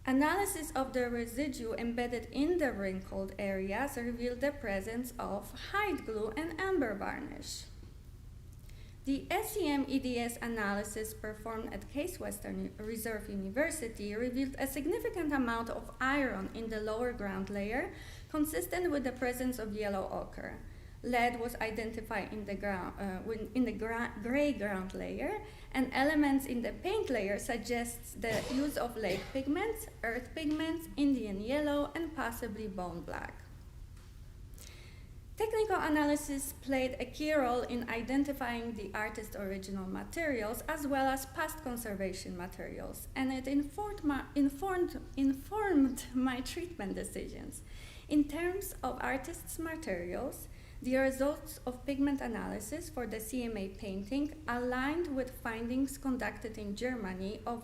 Analysis of the residue embedded in the wrinkled areas revealed the presence of hide glue and amber varnish. The SEM-EDS analysis performed at Case Western Reserve University revealed a significant amount of iron in the lower ground layer, consistent with the presence of yellow ochre. Lead was identified in the gray ground layer, and elements in the paint layer suggests the use of lake pigments, earth pigments, Indian yellow, and possibly bone black. Technical analysis played a key role in identifying the artist's original materials as well as past conservation materials, and it informed my treatment decisions. In terms of artist's materials, the results of pigment analysis for the CMA painting aligned with findings conducted in Germany of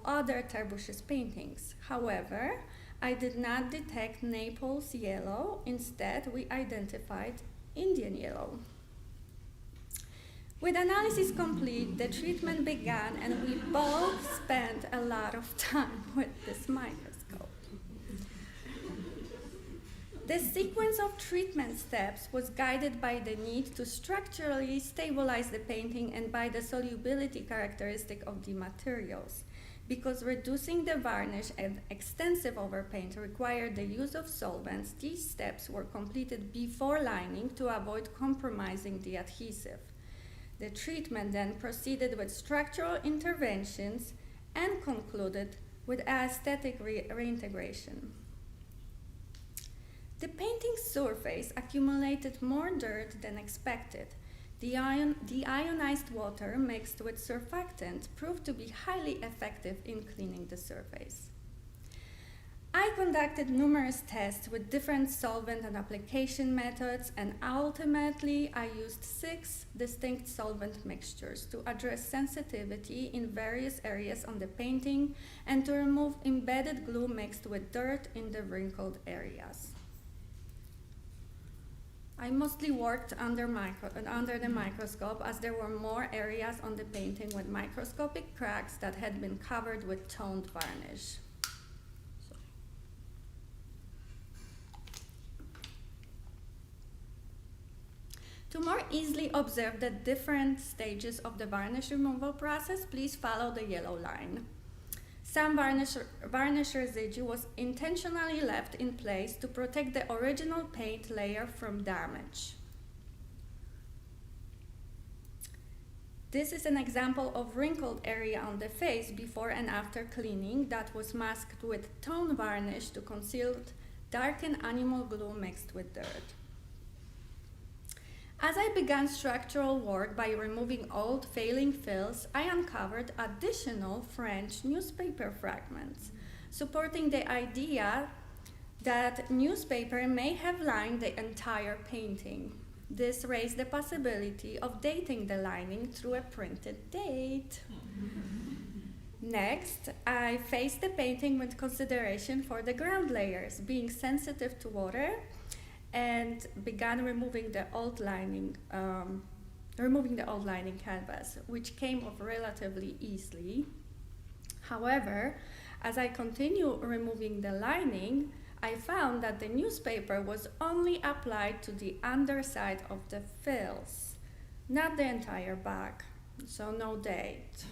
other Terbush's paintings. However, I did not detect Naples yellow. Instead, we identified Indian yellow. With analysis complete, the treatment began, and we both spent a lot of time with this microscope. The sequence of treatment steps was guided by the need to structurally stabilize the painting and by the solubility characteristic of the materials. Because reducing the varnish and extensive overpaint required the use of solvents, these steps were completed before lining to avoid compromising the adhesive. The treatment then proceeded with structural interventions and concluded with aesthetic reintegration. The painting's surface accumulated more dirt than expected. The ionized water mixed with surfactant proved to be highly effective in cleaning the surface. I conducted numerous tests with different solvent and application methods, and ultimately I used 6 distinct solvent mixtures to address sensitivity in various areas on the painting and to remove embedded glue mixed with dirt in the wrinkled areas. I mostly worked under the microscope, as there were more areas on the painting with microscopic cracks that had been covered with toned varnish. To more easily observe the different stages of the varnish removal process, please follow the yellow line. Some varnish residue was intentionally left in place to protect the original paint layer from damage. This is an example of wrinkled area on the face before and after cleaning that was masked with tone varnish to conceal darkened animal glue mixed with dirt. As I began structural work by removing old failing fills, I uncovered additional French newspaper fragments, supporting the idea that newspaper may have lined the entire painting. This raised the possibility of dating the lining through a printed date. Next, I faced the painting with consideration for the ground layers, being sensitive to water, and began removing the old lining canvas, which came off relatively easily. However, as I continued removing the lining, I found that the newspaper was only applied to the underside of the fills, not the entire back, so no date.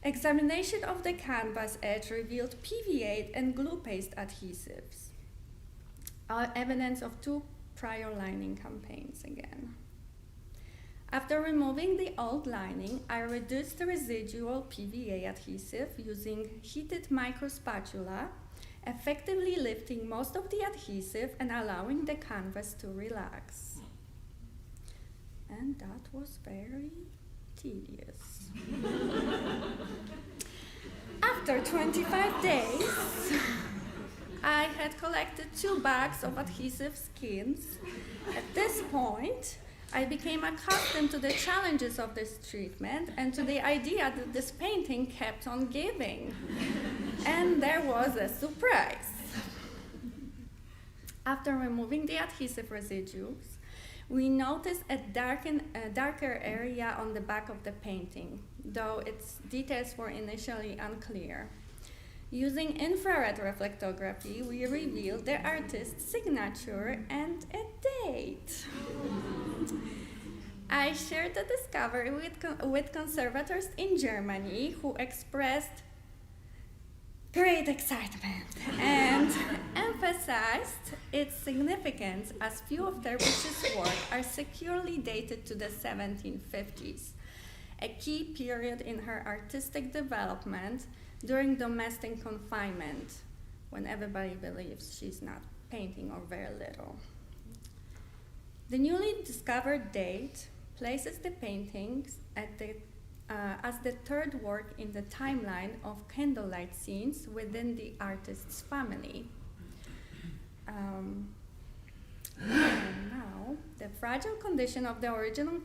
Examination of the canvas edge revealed PV8 and glue paste adhesives. Evidence of 2 prior lining campaigns again. After removing the old lining, I reduced the residual PVA adhesive using heated microspatula, effectively lifting most of the adhesive and allowing the canvas to relax. And that was very tedious. After 25 days, I had collected 2 bags of adhesive skins. At this point, I became accustomed to the challenges of this treatment and to the idea that this painting kept on giving. And there was a surprise. After removing the adhesive residues, we noticed a darker area on the back of the painting, though its details were initially unclear. Using infrared reflectography, we revealed the artist's signature and a date. I shared the discovery with conservators in Germany, who expressed great excitement and emphasized its significance, as few of Derbysh's work are securely dated to the 1750s, a key period in her artistic development during domestic confinement, when everybody believes she's not painting or very little. The newly discovered date places the paintings as the 3rd work in the timeline of candlelight scenes within the artist's family. And now, the fragile condition of the original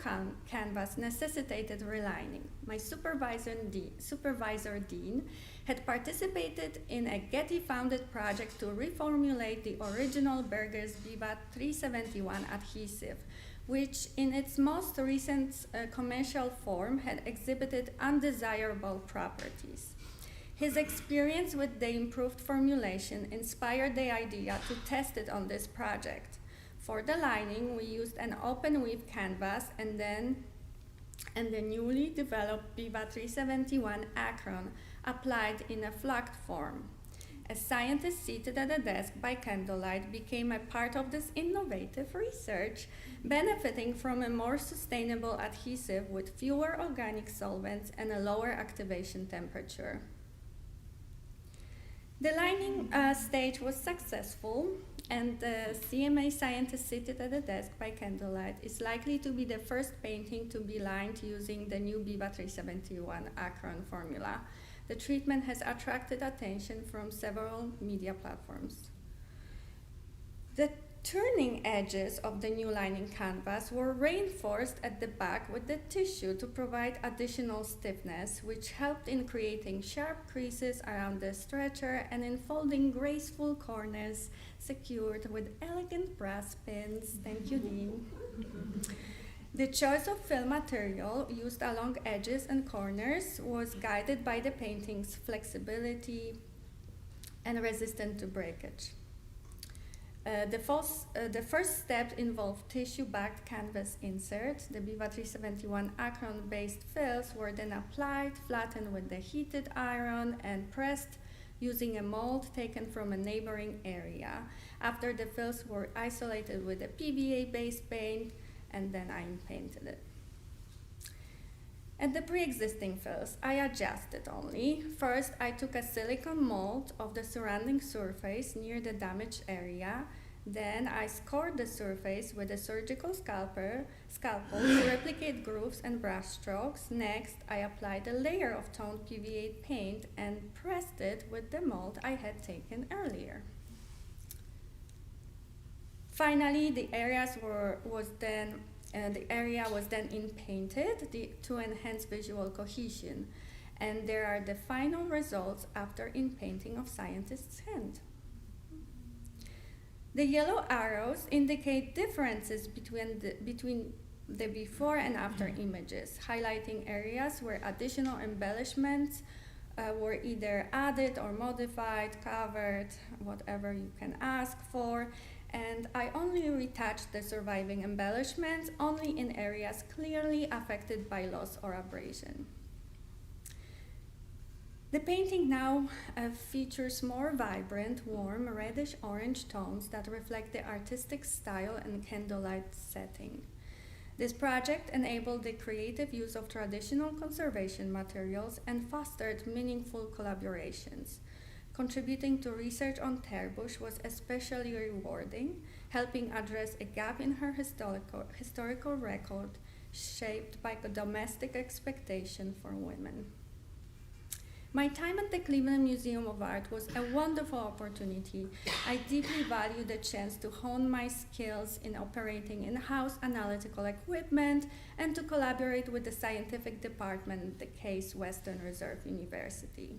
canvas necessitated relining. My supervisor, Dean, had participated in a Getty-funded project to reformulate the original Berger's Viva 371 adhesive, which in its most recent commercial form had exhibited undesirable properties. His experience with the improved formulation inspired the idea to test it on this project. For the lining, we used an open weave canvas and the newly developed Viva 371 Acron applied in a flagged form. A scientist seated at a desk by candlelight became a part of this innovative research, benefiting from a more sustainable adhesive with fewer organic solvents and a lower activation temperature. The lining stage was successful, and the CMA scientist seated at a desk by candlelight is likely to be the first painting to be lined using the new Viva 371 Acron formula. The treatment has attracted attention from several media platforms. The turning edges of the new lining canvas were reinforced at the back with the tissue to provide additional stiffness, which helped in creating sharp creases around the stretcher and in folding graceful corners secured with elegant brass pins. Thank you, Dean. The choice of fill material used along edges and corners was guided by the painting's flexibility and resistant to breakage. The first step involved tissue-backed canvas insert. The Viva 371 Acron-based fills were then applied, flattened with the heated iron, and pressed using a mold taken from a neighboring area. After the fills were isolated with a PVA-based paint, and then I painted it. At the pre-existing fills, I adjusted only. First, I took a silicone mold of the surrounding surface near the damaged area. Then I scored the surface with a surgical scalpel to replicate grooves and brush strokes. Next, I applied a layer of toned PVA paint and pressed it with the mold I had taken earlier. Finally, the area was then in-painted to enhance visual cohesion. And there are the final results after in-painting of scientist's hand. The yellow arrows indicate differences between the before and after images, highlighting areas where additional embellishments were either added or modified, covered, whatever you can ask for. And I only retouched the surviving embellishments only in areas clearly affected by loss or abrasion. The painting now features more vibrant, warm, reddish-orange tones that reflect the artistic style and candlelight setting. This project enabled the creative use of traditional conservation materials and fostered meaningful collaborations. Contributing to research on Terbush was especially rewarding, helping address a gap in her historical record shaped by the domestic expectation for women. My time at the Cleveland Museum of Art was a wonderful opportunity. I deeply value the chance to hone my skills in operating in-house analytical equipment and to collaborate with the scientific department at the Case Western Reserve University.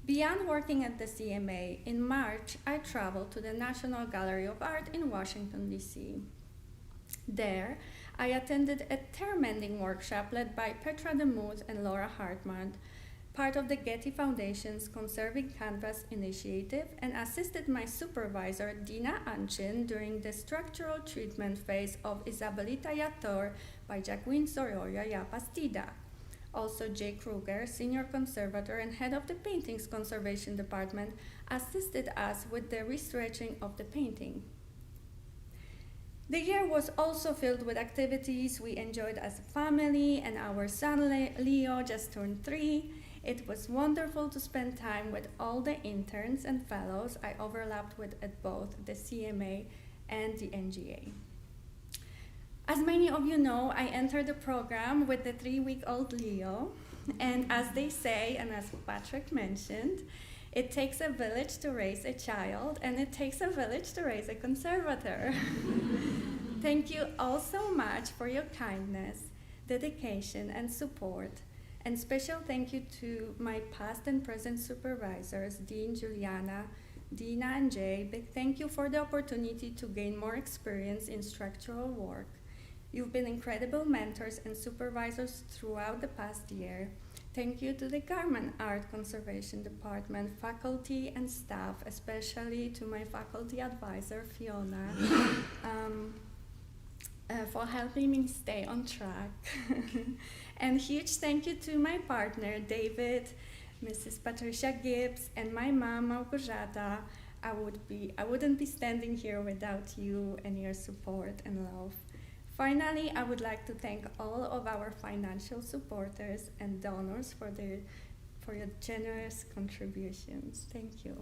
Beyond working at the CMA, in March, I traveled to the National Gallery of Art in Washington, D.C. There, I attended a term-ending workshop led by Petra DeMuth and Laura Hartman, part of the Getty Foundation's Conserving Canvas initiative, and assisted my supervisor, Dina Anchin, during the structural treatment phase of Isabelita Yator by Jacqueline Sorolla Yapastida. Also, Jay Kruger, senior conservator and head of the painting's conservation department, assisted us with the restretching of the painting. The year was also filled with activities we enjoyed as a family, and our son Leo just turned 3. It was wonderful to spend time with all the interns and fellows I overlapped with at both the CMA and the NGA. As many of you know, I entered the program with the 3-week-old Leo, and as they say, and as Patrick mentioned, it takes a village to raise a child, and it takes a village to raise a conservator. Thank you all so much for your kindness, dedication, and support. And special thank you to my past and present supervisors, Dean, Juliana, Dina, and Jay. Big thank you for the opportunity to gain more experience in structural work. You've been incredible mentors and supervisors throughout the past year. Thank you to the Garman Art Conservation Department, faculty and staff, especially to my faculty advisor, Fiona, for helping me stay on track. And huge thank you to my partner, David, Mrs. Patricia Gibbs, and my mom, Małgorzata. I wouldn't be standing here without you and your support and love. Finally, I would like to thank all of our financial supporters and donors for your generous contributions. Thank you.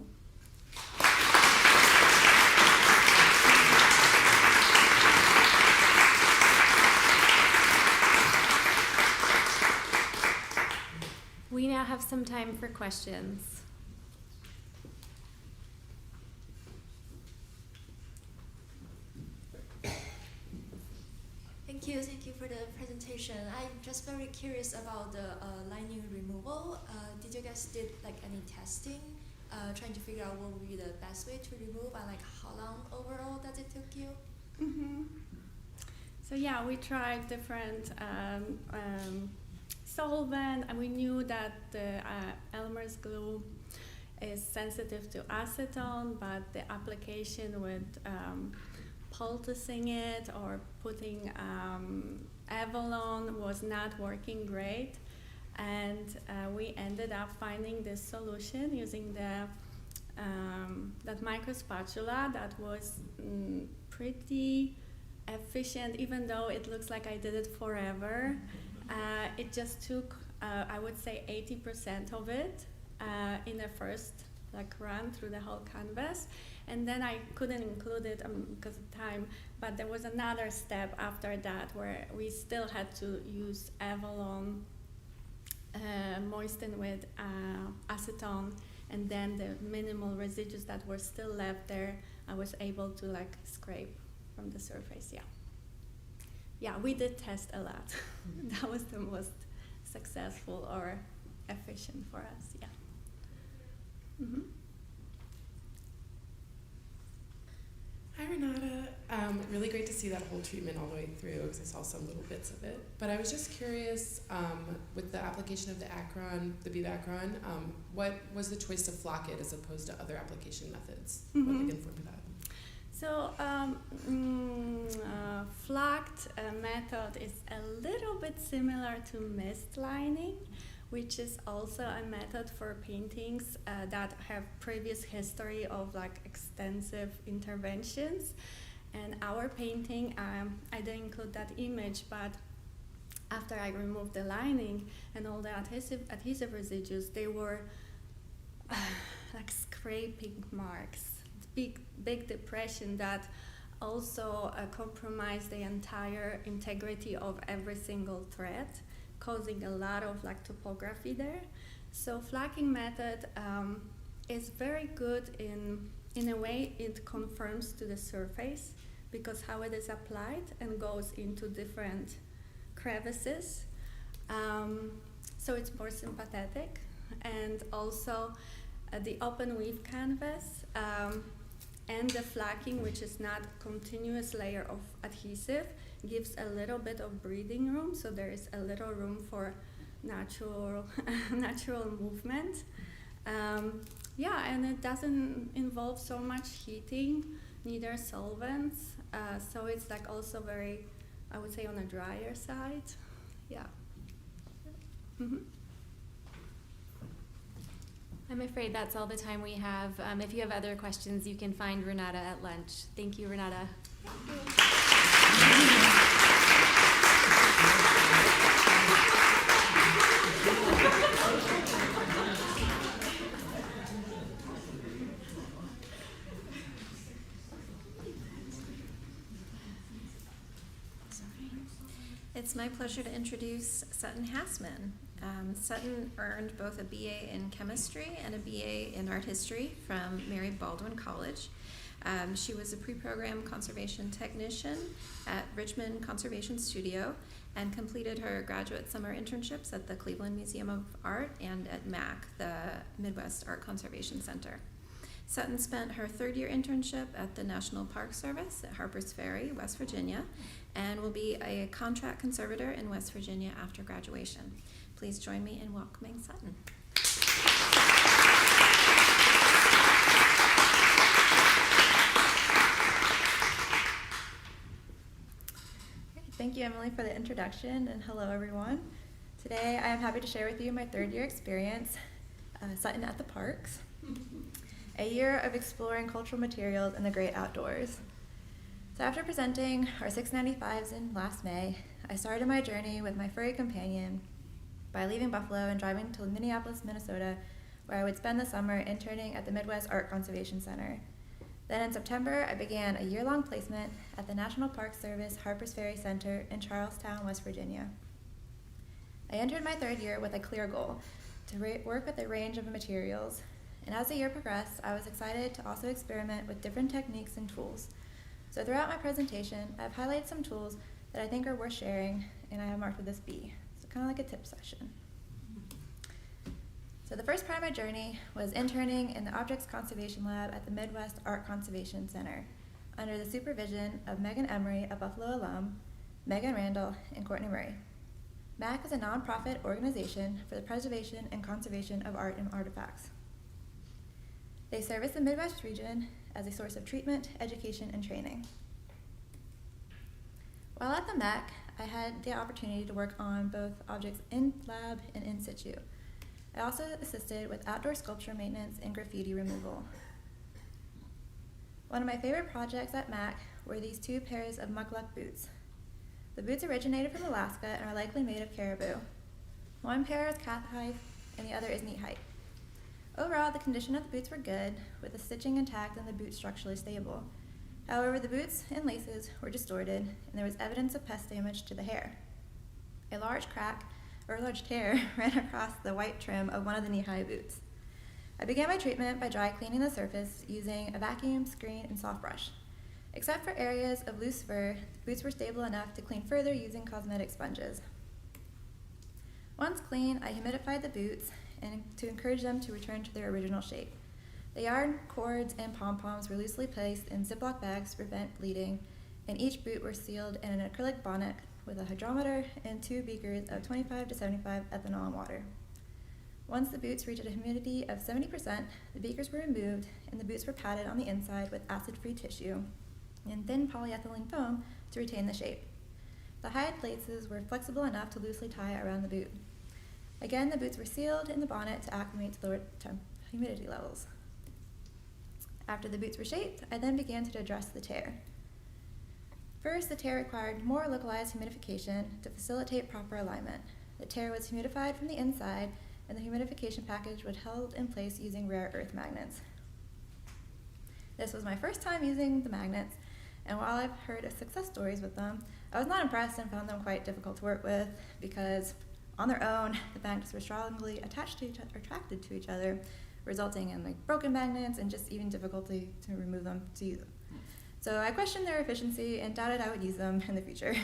We now have some time for questions. Thank you for the presentation. I'm just very curious about the lining removal. Did you guys did like any testing, trying to figure out what would be the best way to remove, and like how long overall does it took you? Mm-hmm. So yeah, we tried different solvent, and we knew that the Elmer's glue is sensitive to acetone, but the application with poulticing it or putting Avalon was not working great, and we ended up finding this solution using that microspatula that was pretty efficient, even though it looks like I did it forever. It just took, I would say, 80% of it in the first run through the whole canvas, and then I couldn't include it because of time, but there was another step after that where we still had to use Avalon moistened with acetone, and then the minimal residues that were still left there, I was able to scrape from the surface. Yeah, we did test a lot. That was the most successful or efficient for us. Yeah. Mm-hmm. Hi, Renata. Really great to see that whole treatment all the way through, because I saw some little bits of it. But I was just curious, with the application of the Acron, the BB-Acron, what was the choice to flock it as opposed to other application methods? Mm-hmm. What informed that? So flocked method is a little bit similar to mist lining, which is also a method for paintings that have previous history of like extensive interventions. And our painting, I didn't include that image, but after I removed the lining and all the adhesive residues, they were like scraping marks, big depression that also compromised the entire integrity of every single thread, causing a lot of like topography there. So flacking method is very good in a way. It confirms to the surface because how it is applied and goes into different crevices. So it's more sympathetic, and also the open weave canvas and the flacking, which is not continuous layer of adhesive, gives a little bit of breathing room, so there is a little room for natural movement. Yeah, and it doesn't involve so much heating, neither solvents, so it's like also very, I would say, on a drier side. Yeah. Mm-hmm. I'm afraid that's all the time we have. If you have other questions, you can find Renata at lunch. Thank you, Renata. It's my pleasure to introduce Sutton Hastman. Sutton earned both a BA in chemistry and a BA in art history from Mary Baldwin College. She was a pre-program conservation technician at Richmond Conservation Studio and completed her graduate summer internships at the Cleveland Museum of Art and at MAC, the Midwest Art Conservation Center. Sutton spent her third-year internship at the National Park Service at Harpers Ferry, West Virginia, and will be a contract conservator in West Virginia after graduation. Please join me in welcoming Sutton. Thank you, Emily, for the introduction, and hello, everyone. Today, I am happy to share with you my third-year experience, Sutton at the Parks, a year of exploring cultural materials in the great outdoors. So after presenting our 695s in last May, I started my journey with my furry companion by leaving Buffalo and driving to Minneapolis, Minnesota, where I would spend the summer interning at the Midwest Art Conservation Center. Then in September, I began a year-long placement at the National Park Service Harpers Ferry Center in Charlestown, West Virginia. I entered my third year with a clear goal, to work with a range of materials, and as the year progressed, I was excited to also experiment with different techniques and tools. So throughout my presentation, I've highlighted some tools that I think are worth sharing, and I have marked with this B. So kind of like a tip session. So the first part of my journey was interning in the Objects Conservation Lab at the Midwest Art Conservation Center under the supervision of Megan Emery, a Buffalo alum, Megan Randall, and Courtney Murray. MAC is a nonprofit organization for the preservation and conservation of art and artifacts. They service the Midwest region as a source of treatment, education, and training. While at the MAC, I had the opportunity to work on both objects in lab and in situ. I also assisted with outdoor sculpture maintenance and graffiti removal. One of my favorite projects at MAC were these two pairs of mugluck boots. The boots originated from Alaska and are likely made of caribou. One pair is calf height and the other is knee height. Overall, the condition of the boots were good, with the stitching intact and the boot structurally stable. However, the boots and laces were distorted, and there was evidence of pest damage to the hair. A large tear ran across the white trim of one of the knee-high boots. I began my treatment by dry cleaning the surface using a vacuum, screen, and soft brush. Except for areas of loose fur, the boots were stable enough to clean further using cosmetic sponges. Once clean, I humidified the boots and to encourage them to return to their original shape. The yarn, cords, and pom-poms were loosely placed in Ziploc bags to prevent bleeding, and each boot were sealed in an acrylic bonnet with a hydrometer and 2 beakers of 25 to 75 ethanol water. Once the boots reached a humidity of 70%, the beakers were removed and the boots were padded on the inside with acid-free tissue and thin polyethylene foam to retain the shape. The hide laces were flexible enough to loosely tie around the boot. Again, the boots were sealed in the bonnet to acclimate to lower humidity levels. After the boots were shaped, I then began to address the tear. First, the tear required more localized humidification to facilitate proper alignment. The tear was humidified from the inside, and the humidification package was held in place using rare earth magnets. This was my first time using the magnets, and while I've heard of success stories with them, I was not impressed and found them quite difficult to work with because on their own, the magnets were strongly attracted to each other, resulting in broken magnets and just even difficulty to remove them to use them. So I questioned their efficiency and doubted I would use them in the future.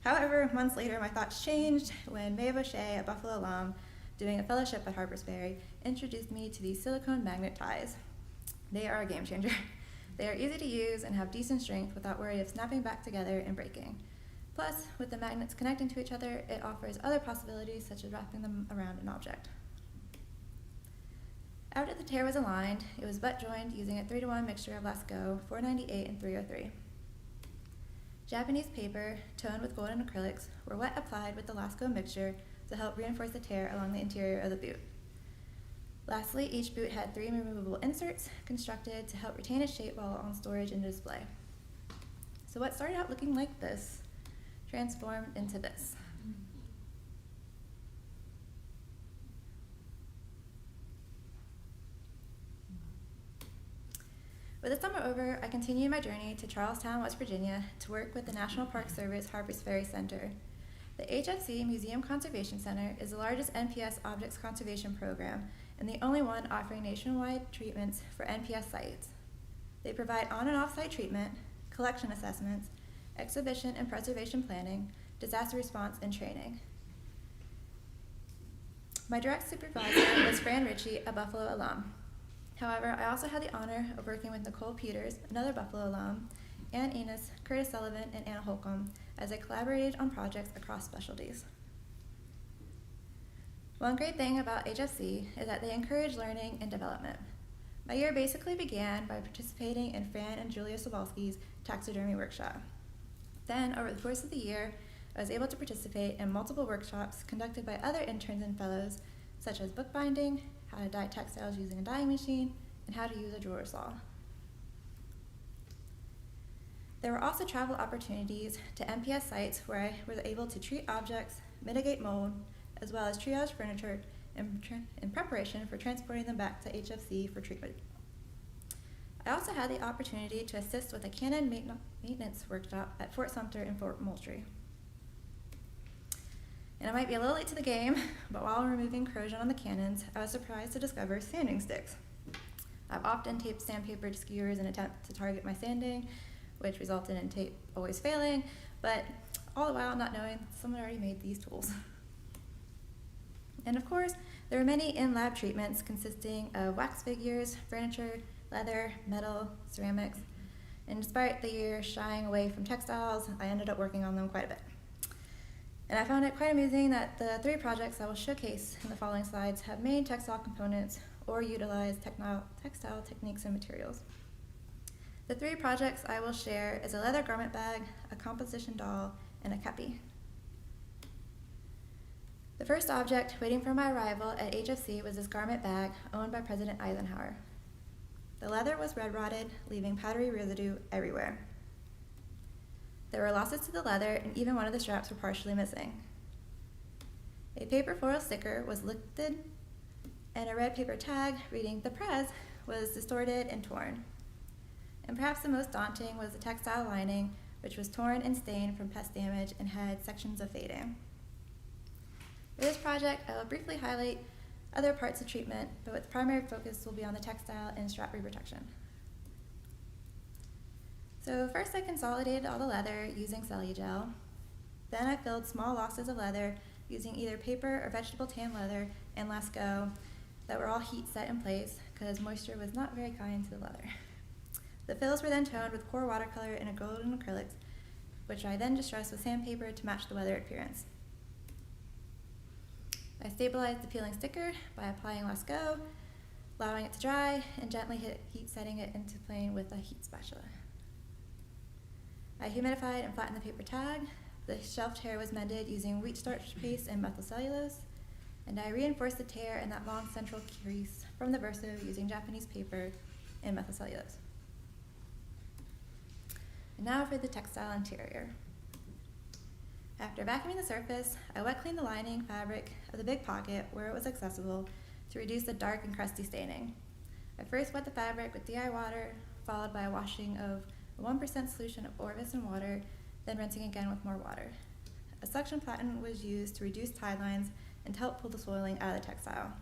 However, months later, my thoughts changed when Maeve O'Shea, a Buffalo alum, doing a fellowship at Harpers Ferry, introduced me to these silicone magnet ties. They are a game changer. They are easy to use and have decent strength without worry of snapping back together and breaking. Plus, with the magnets connecting to each other, it offers other possibilities such as wrapping them around an object. After the tear was aligned, it was butt joined using a 3-to-1 mixture of Lascaux, 498 and 303. Japanese paper, toned with golden acrylics, were wet applied with the Lascaux mixture to help reinforce the tear along the interior of the boot. Lastly, each boot had 3 removable inserts constructed to help retain its shape while on storage and display. So what started out looking like this transformed into this. With the summer over, I continued my journey to Charlestown, West Virginia to work with the National Park Service Harpers Ferry Center. The HFC Museum Conservation Center is the largest NPS objects conservation program and the only one offering nationwide treatments for NPS sites. They provide on and off-site treatment, collection assessments, exhibition and preservation planning, disaster response, and training. My direct supervisor was Fran Ritchie, a Buffalo alum. However, I also had the honor of working with Nicole Peters, another Buffalo alum, Ann Enos, Curtis Sullivan, and Anna Holcomb as I collaborated on projects across specialties. One great thing about HFC is that they encourage learning and development. My year basically began by participating in Fran and Julia Sobalski's taxidermy workshop. Then, over the course of the year, I was able to participate in multiple workshops conducted by other interns and fellows, such as bookbinding, how to dye textiles using a dyeing machine, and how to use a drawer saw. There were also travel opportunities to NPS sites where I was able to treat objects, mitigate mold, as well as triage furniture in preparation for transporting them back to HFC for treatment. I also had the opportunity to assist with a cannon maintenance workshop at Fort Sumter and Fort Moultrie. And I might be a little late to the game, but while removing corrosion on the cannons, I was surprised to discover sanding sticks. I've often taped sandpaper to skewers in an attempt to target my sanding, which resulted in tape always failing, but all the while not knowing someone already made these tools. And of course, there were many in-lab treatments consisting of wax figures, furniture, leather, metal, ceramics, and despite the year shying away from textiles, I ended up working on them quite a bit. And I found it quite amusing that the 3 projects I will showcase in the following slides have made textile components or utilized textile techniques and materials. The 3 projects I will share is a leather garment bag, a composition doll, and a kepi. The first object waiting for my arrival at HFC was this garment bag owned by President Eisenhower. The leather was red rotted, leaving powdery residue everywhere. There were losses to the leather, and even one of the straps were partially missing. A paper foil sticker was lifted, and a red paper tag reading "The Prez" was distorted and torn. And perhaps the most daunting was the textile lining, which was torn and stained from pest damage and had sections of fading. For this project, I will briefly highlight other parts of treatment, but with primary focus will be on the textile and strap reprotection. So first I consolidated all the leather using Cellugel. Then I filled small losses of leather using either paper or vegetable tan leather and Lascaux that were all heat set in place because moisture was not very kind to the leather. The fills were then toned with core watercolor and a golden acrylics, which I then distressed with sandpaper to match the leather appearance. I stabilized the peeling sticker by applying Lascaux, allowing it to dry, and gently heat setting it into plane with a heat spatula. I humidified and flattened the paper tag. The shelf tear was mended using wheat starch paste and methyl cellulose. and I reinforced the tear in that long central crease from the verso using Japanese paper and methylcellulose. And now for the textile interior. After vacuuming the surface, I wet cleaned the lining fabric of the big pocket where it was accessible to reduce the dark and crusty staining. I first wet the fabric with DI water, followed by a washing of a 1% solution of Orvis and water, then rinsing again with more water. A suction platen was used to reduce tie lines and to help pull the soiling out of the textile.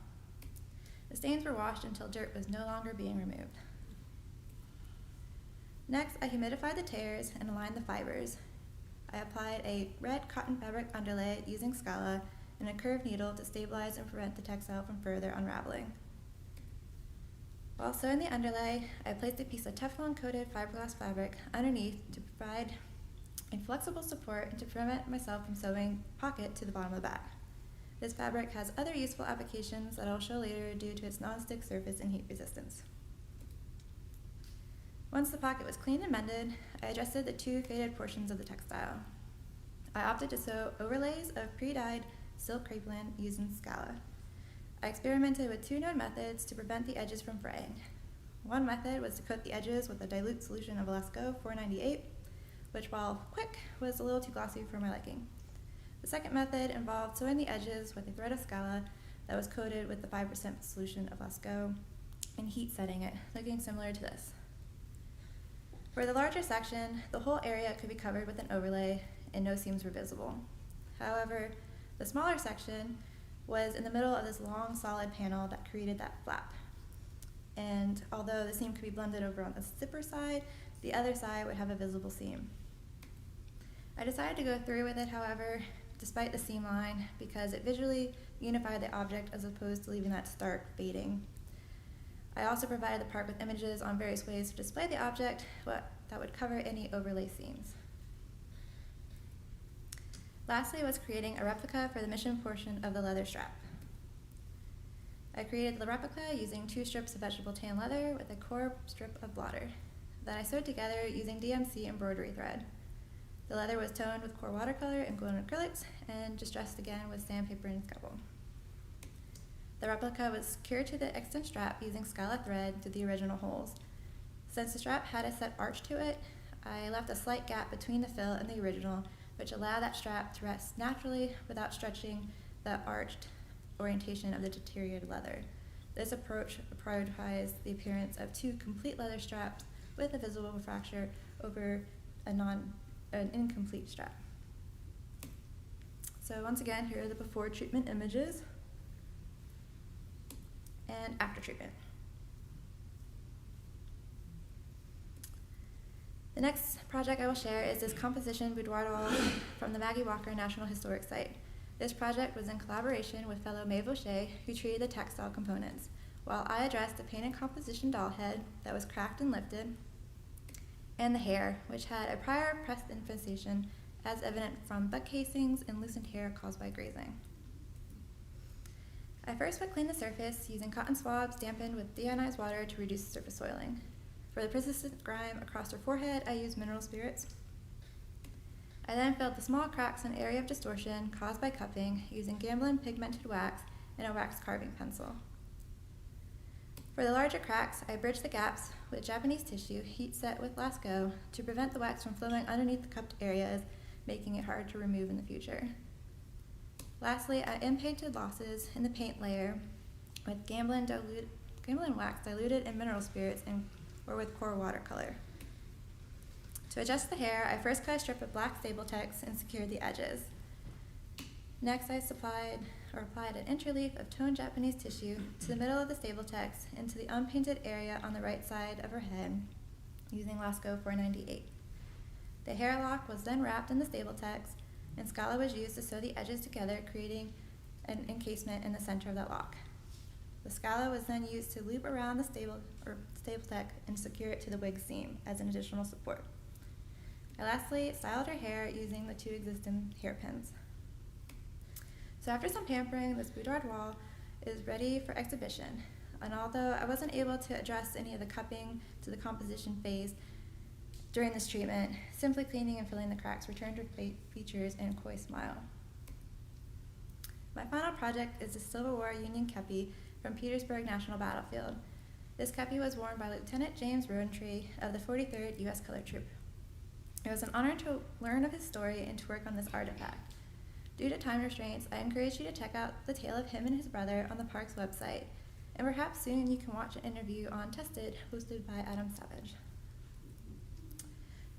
The stains were washed until dirt was no longer being removed. Next, I humidified the tears and aligned the fibers. I applied a red cotton fabric underlay using Scala and a curved needle to stabilize and prevent the textile from further unraveling. While sewing the underlay, I placed a piece of Teflon-coated fiberglass fabric underneath to provide a flexible support and to prevent myself from sewing pocket to the bottom of the back. This fabric has other useful applications that I'll show later due to its non-stick surface and heat resistance. Once the pocket was cleaned and mended, I adjusted the two faded portions of the textile. I opted to sew overlays of pre-dyed silk crepeline using Scala. I experimented with two known methods to prevent the edges from fraying. One method was to coat the edges with a dilute solution of Lasco 498, which, while quick, was a little too glossy for my liking. The second method involved sewing the edges with a thread of Scala that was coated with the 5% solution of Lasco and heat setting it, looking similar to this. For the larger section, the whole area could be covered with an overlay and no seams were visible. However, the smaller section was in the middle of this long, solid panel that created that flap. And although the seam could be blended over on the zipper side, the other side would have a visible seam. I decided to go through with it, however, despite the seam line, because it visually unified the object as opposed to leaving that stark fading. I also provided the part with images on various ways to display the object that would cover any overlay seams. Lastly was creating a replica for the mission portion of the leather strap. I created the replica using 2 strips of vegetable tan leather with a core strip of blotter that I sewed together using DMC embroidery thread. The leather was toned with core watercolor and glowing acrylics and distressed again with sandpaper and scalpel. The replica was secured to the extant strap using Scala thread through the original holes. Since the strap had a set arch to it, I left a slight gap between the fill and the original, which allowed that strap to rest naturally without stretching the arched orientation of the deteriorated leather. This approach prioritized the appearance of 2 complete leather straps with a visible fracture over an incomplete strap. So once again, here are the before treatment images and after treatment. The next project I will share is this composition boudoir doll from the Maggie Walker National Historic Site. This project was in collaboration with fellow Mae Vaucher, who treated the textile components, while I addressed the painted composition doll head that was cracked and lifted, and the hair, which had a prior pressed infestation, as evident from butt casings and loosened hair caused by grazing. I first wet cleaned the surface using cotton swabs dampened with deionized water to reduce the surface soiling. For the persistent grime across her forehead, I used mineral spirits. I then filled the small cracks and area of distortion caused by cupping using Gamblin pigmented wax and a wax carving pencil. For the larger cracks, I bridged the gaps with Japanese tissue heat set with Lasco to prevent the wax from flowing underneath the cupped areas, making it hard to remove in the future. Lastly, I inpainted losses in the paint layer with Gamblin wax diluted in mineral spirits or with core watercolor. To adjust the hair, I first cut a strip of black Stapletex and secured the edges. Next, I applied an interleaf of toned Japanese tissue to the middle of the Stapletex into the unpainted area on the right side of her head using Lasco 498. The hairlock was then wrapped in the Stapletex, and Scala was used to sew the edges together, creating an encasement in the center of that lock. The Scala was then used to loop around the Stapletex and secure it to the wig seam as an additional support. I lastly styled her hair using the 2 existing hairpins. So after some pampering, this boudoir wall is ready for exhibition. And although I wasn't able to address any of the cupping to the composition phase during this treatment, simply cleaning and filling the cracks returned her features and coy smile. My final project is the Civil War Union Kepi from Petersburg National Battlefield. This kepi was worn by Lieutenant James Rowntree of the 43rd U.S. Colored Troop. It was an honor to learn of his story and to work on this artifact. Due to time restraints, I encourage you to check out the tale of him and his brother on the park's website, and perhaps soon you can watch an interview on Tested hosted by Adam Savage.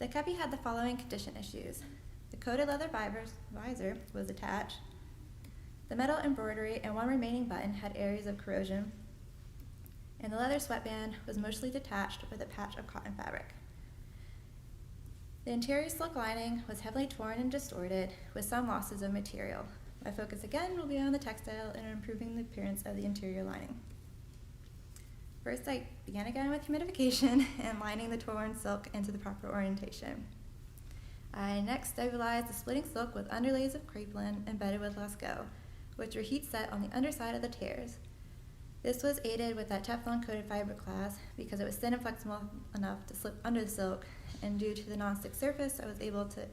The kepi had the following condition issues. The coated leather visor was attached. The metal embroidery and one remaining button had areas of corrosion, and the leather sweatband was mostly detached with a patch of cotton fabric. The interior silk lining was heavily torn and distorted, with some losses of material. My focus again will be on the textile and improving the appearance of the interior lining. First, I began again with humidification and lining the torn silk into the proper orientation. I next stabilized the splitting silk with underlays of crepelin embedded with Lascaux, which were heat set on the underside of the tears. This was aided with that Teflon-coated fiberglass because it was thin and flexible enough to slip under the silk, and due to the non-stick surface, I was able to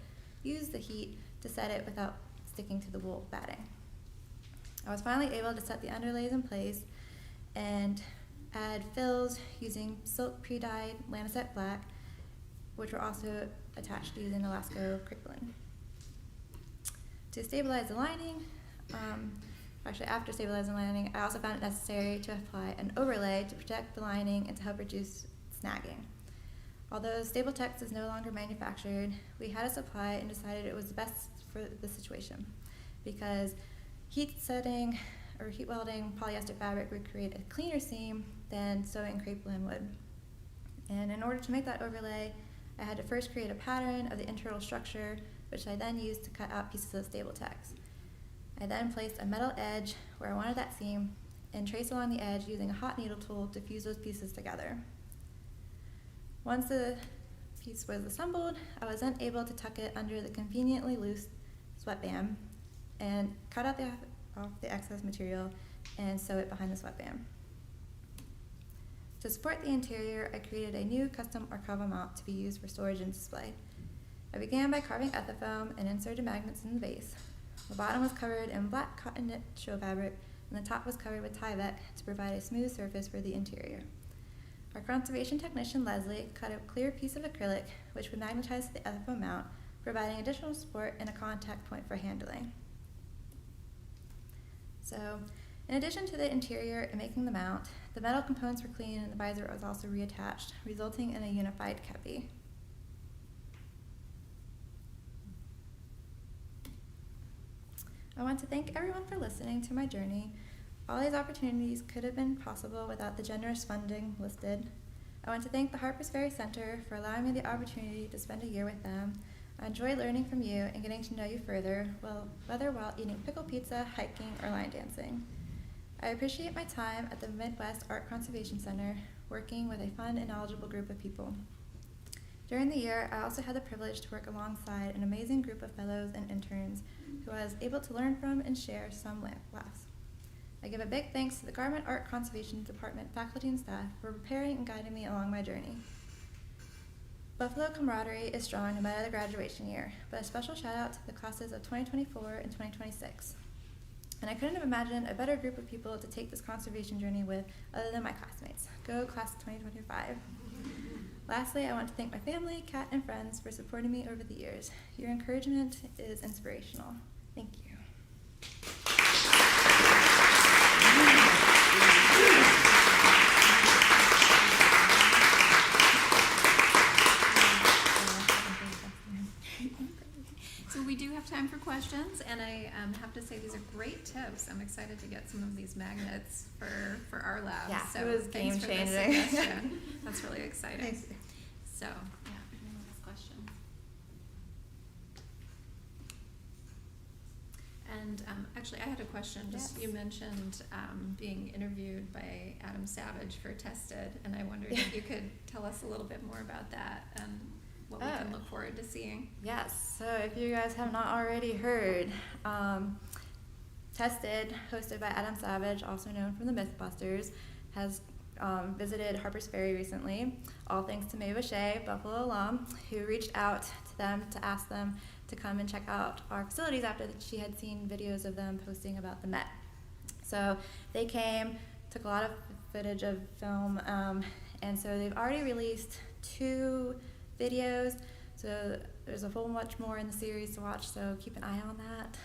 use the heat to set it without sticking to the wool batting. I was finally able to set the underlays in place and add fills using silk pre-dyed Lancet black, which were also attached using Lascaux crepelin. To stabilize the lining, after stabilizing the lining, I also found it necessary to apply an overlay to protect the lining and to help reduce snagging. Although Stapletex is no longer manufactured, we had a supply and decided it was the best for the situation because heat setting or heat welding polyester fabric would create a cleaner seam than sewing crepelin would. And in order to make that overlay, I had to first create a pattern of the internal structure, which I then used to cut out pieces of Stapletex. I then placed a metal edge where I wanted that seam and traced along the edge using a hot needle tool to fuse those pieces together. Once the piece was assembled, I was then able to tuck it under the conveniently loose sweatband and cut out off the excess material and sew it behind the sweatband. To support the interior, I created a new custom archival mount to be used for storage and display. I began by carving ethafoam and inserted magnets in the base. The bottom was covered in black cotton knit show fabric, and the top was covered with Tyvek to provide a smooth surface for the interior. Our conservation technician, Leslie, cut a clear piece of acrylic, which would magnetize the ethafoam mount, providing additional support and a contact point for handling. So, in addition to the interior and making the mount, the metal components were cleaned and the visor was also reattached, resulting in a unified kepi. I want to thank everyone for listening to my journey. All these opportunities could have been possible without the generous funding listed. I want to thank the Harpers Ferry Center for allowing me the opportunity to spend a year with them. I enjoy learning from you and getting to know you further, whether while eating pickle pizza, hiking, or line dancing. I appreciate my time at the Midwest Art Conservation Center, working with a fun and knowledgeable group of people. During the year, I also had the privilege to work alongside an amazing group of fellows and interns who I was able to learn from and share some laughs. I give a big thanks to the Garman Art Conservation Department faculty and staff for preparing and guiding me along my journey. Buffalo camaraderie is strong no matter the graduation year, but a special shout out to the classes of 2024 and 2026. And I couldn't have imagined a better group of people to take this conservation journey with other than my classmates. Go class of 2025. Lastly, I want to thank my family, Kat, and friends for supporting me over the years. Your encouragement is inspirational. Thank you. So we do have time for questions, and I have to say these are great tips. I'm excited to get some of these magnets for our lab. Yeah, so it was thanks for game this changing. suggestion. That's really exciting. Thanks. So, yeah, anyone has questions? And actually, I had a question. Just Yes. you mentioned being interviewed by Adam Savage for Tested, and I wondered if you could tell us a little bit more about that and what we can look forward to seeing. Yes, so if you guys have not already heard, Tested, hosted by Adam Savage, also known from the Mythbusters, has visited Harpers Ferry recently, all thanks to Mae Vache, Buffalo alum, who reached out to them to ask them to come and check out our facilities after that she had seen videos of them posting about the Met. So they came, took a lot of footage of film, and so they've already released 2 videos. So there's a whole much more in the series to watch, so keep an eye on that.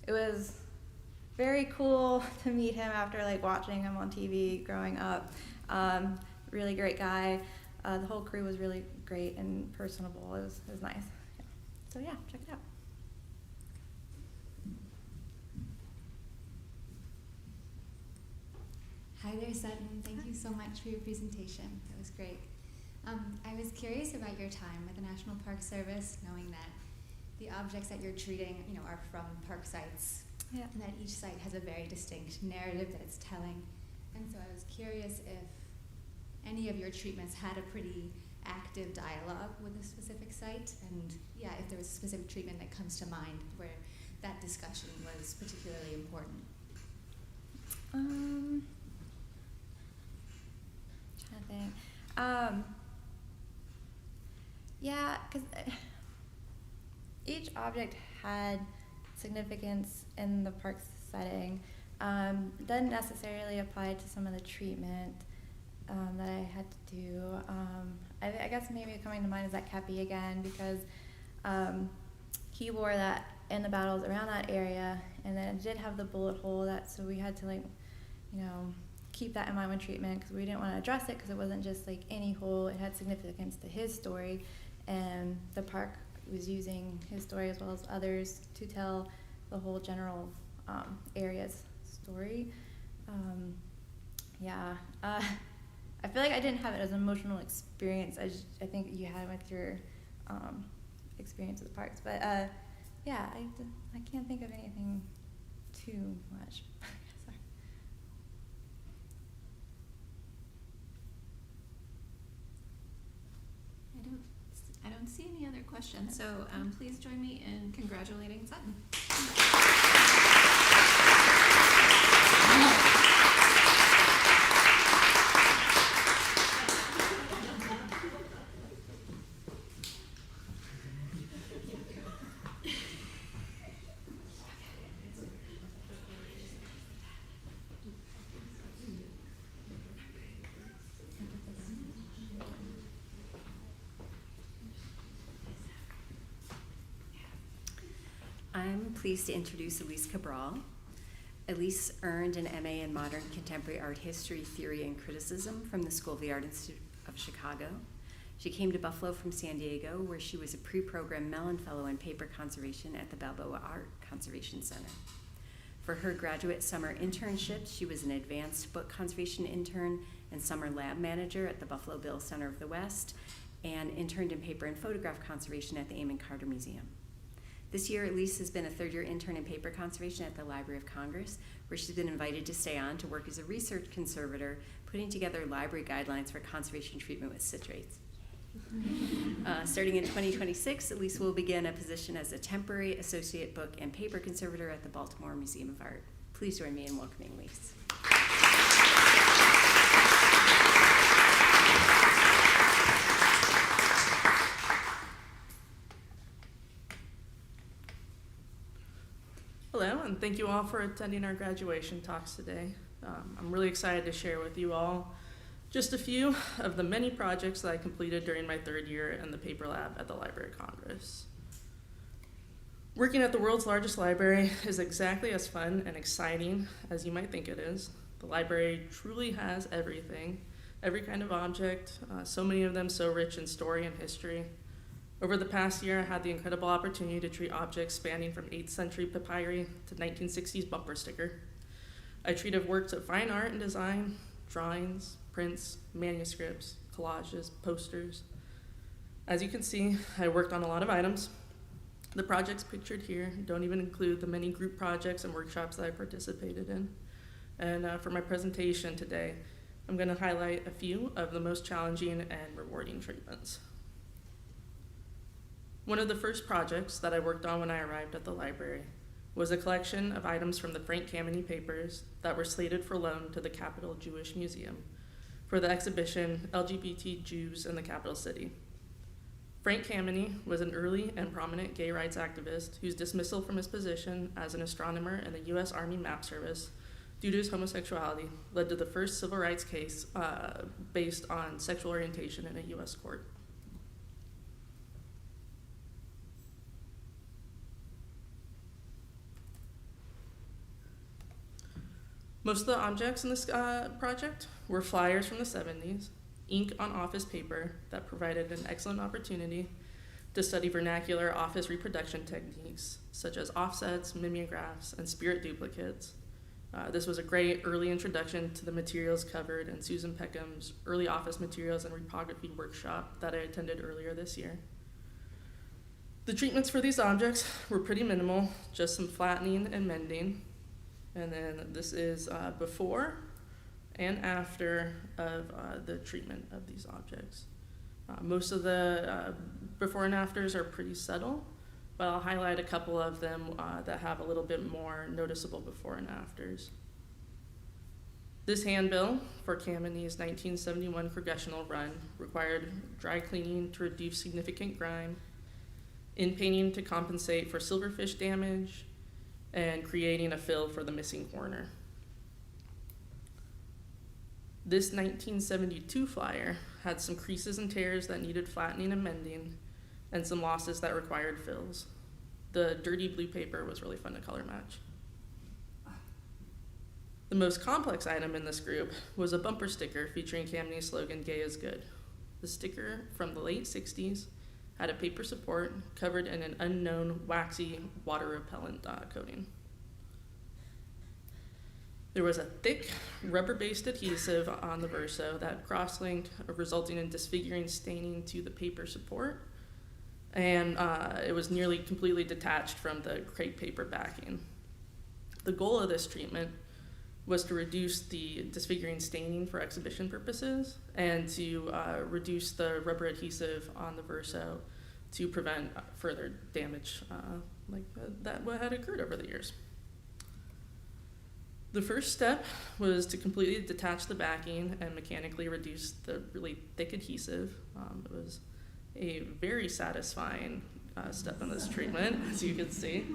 It was very cool to meet him after like watching him on TV growing up. Really great guy. The whole crew was really great and personable. It was nice. Yeah. So yeah, check it out. Hi there, Sutton. Thank you so much for your presentation. That was great. I was curious about your time with the National Park Service, knowing that the objects that you're treating, are from park sites, Yeah. and that each site has a very distinct narrative that it's telling. And so I was curious if any of your treatments had a pretty active dialogue with a specific site, and if there was a specific treatment that comes to mind where that discussion was particularly important. Trying to think. Yeah, because each object had significance in the park setting. Doesn't necessarily apply to some of the treatment that I had to do. I guess maybe coming to mind is that kepi again, because he wore that in the battles around that area, and then it did have the bullet hole so we had to keep that in mind when treatment, because we didn't want to address it because it wasn't just like any hole. It had significance to his story, and the park was using his story as well as others to tell the whole general area's story. I feel like I didn't have it as an emotional experience. I think you had with your experience with the parks, but I can't think of anything too much. Sorry. I don't see any other questions, so please join me in congratulating Sutton. I'm pleased to introduce Elise Cabral. Elise earned an MA in Modern Contemporary Art History, Theory, and Criticism from the School of the Art Institute of Chicago. She came to Buffalo from San Diego, where she was a pre-program Mellon Fellow in Paper Conservation at the Balboa Art Conservation Center. For her graduate summer internship, she was an advanced book conservation intern and summer lab manager at the Buffalo Bill Center of the West, and interned in paper and photograph conservation at the Amon Carter Museum. This year, Elise has been a third-year intern in paper conservation at the Library of Congress, where she's been invited to stay on to work as a research conservator, putting together library guidelines for conservation treatment with citrates. Starting in 2026, Elise will begin a position as a temporary associate book and paper conservator at the Baltimore Museum of Art. Please join me in welcoming Elise. Hello, and thank you all for attending our graduation talks today. I'm really excited to share with you all just a few of the many projects that I completed during my third year in the paper lab at the Library of Congress. Working at the world's largest library is exactly as fun and exciting as you might think it is. The library truly has everything, every kind of object, so many of them so rich in story and history. Over the past year, I had the incredible opportunity to treat objects spanning from 8th century papyri to 1960s bumper sticker. I treated works of fine art and design, drawings, prints, manuscripts, collages, posters. As you can see, I worked on a lot of items. The projects pictured here don't even include the many group projects and workshops that I participated in. And for my presentation today, I'm going to highlight a few of the most challenging and rewarding treatments. One of the first projects that I worked on when I arrived at the library was a collection of items from the Frank Kameny papers that were slated for loan to the Capital Jewish Museum for the exhibition LGBT Jews in the Capital City. Frank Kameny was an early and prominent gay rights activist whose dismissal from his position as an astronomer in the U.S. Army Map Service due to his homosexuality led to the first civil rights case based on sexual orientation in a U.S. court. Most of the objects in this project were flyers from the 70s, ink on office paper that provided an excellent opportunity to study vernacular office reproduction techniques such as offsets, mimeographs, and spirit duplicates. This was a great early introduction to the materials covered in Susan Peckham's early office materials and reprography workshop that I attended earlier this year. The treatments for these objects were pretty minimal, just some flattening and mending. And then this is before and after of the treatment of these objects. Most of the before and afters are pretty subtle, but I'll highlight a couple of them that have a little bit more noticeable before and afters. This handbill for Kameny's 1971 congressional run required dry cleaning to reduce significant grime, in-painting to compensate for silverfish damage, and creating a fill for the missing corner. This 1972 flyer had some creases and tears that needed flattening and mending, and some losses that required fills. The dirty blue paper was really fun to color match. The most complex item in this group was a bumper sticker featuring Kameny's slogan, "Gay is Good." The sticker from the late 60s had a paper support covered in an unknown waxy water repellent coating. There was a thick rubber-based adhesive on the verso that cross-linked, resulting in disfiguring staining to the paper support, and it was nearly completely detached from the crepe paper backing. The goal of this treatment was to reduce the disfiguring staining for exhibition purposes and to reduce the rubber adhesive on the verso to prevent further damage that had occurred over the years. The first step was to completely detach the backing and mechanically reduce the really thick adhesive. It was a very satisfying step in this treatment, as you can see.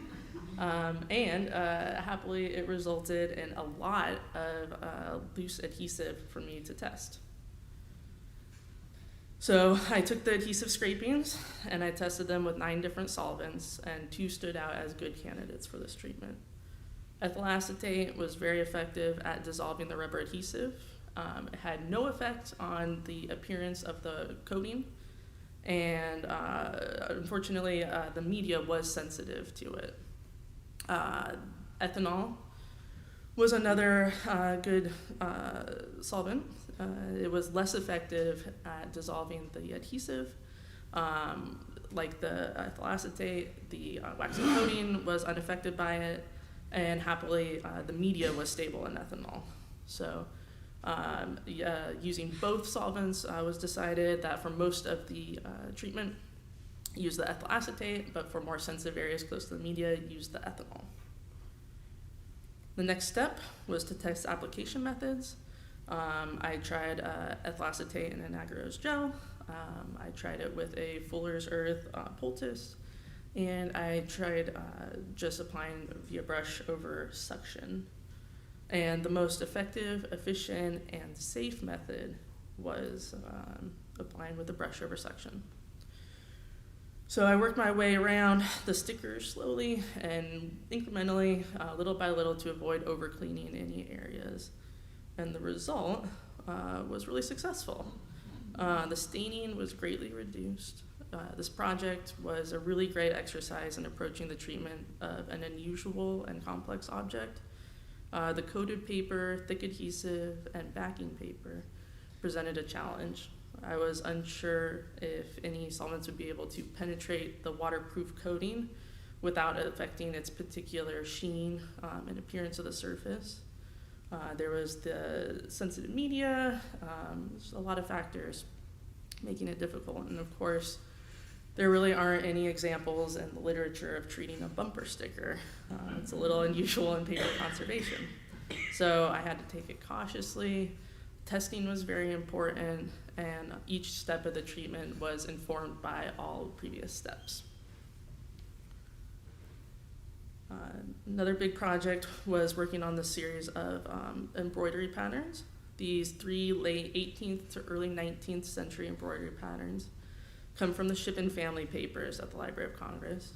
And happily, it resulted in a lot of loose adhesive for me to test. So I took the adhesive scrapings and I tested them with 9 different solvents, and 2 stood out as good candidates for this treatment. Ethyl acetate was very effective at dissolving the rubber adhesive. It had no effect on the appearance of the coating, and unfortunately, the media was sensitive to it. Ethanol was another good solvent. It was less effective at dissolving the adhesive. Like the ethyl acetate, the waxy coating was unaffected by it, and happily the media was stable in ethanol. So using both solvents was decided that for most of the treatment, use the ethyl acetate, but for more sensitive areas close to the media, use the ethanol. The next step was to test application methods. I tried ethyl acetate in an agarose gel. I tried it with a Fuller's Earth poultice, and I tried just applying via brush over suction. And the most effective, efficient, and safe method was applying with a brush over suction. So I worked my way around the stickers slowly and incrementally, little by little, to avoid over-cleaning any areas. And the result was really successful. The staining was greatly reduced. This project was a really great exercise in approaching the treatment of an unusual and complex object. The coated paper, thick adhesive, and backing paper presented a challenge. I was unsure if any solvents would be able to penetrate the waterproof coating without affecting its particular sheen and appearance of the surface. There was the sensitive media, there's a lot of factors making it difficult. And of course, there really aren't any examples in the literature of treating a bumper sticker. It's a little unusual in paper conservation. So I had to take it cautiously, Testing was very important, and each step of the treatment was informed by all previous steps. Another big project was working on the series of embroidery patterns. These 3 late 18th to early 19th century embroidery patterns come from the Ship and Family Papers at the Library of Congress,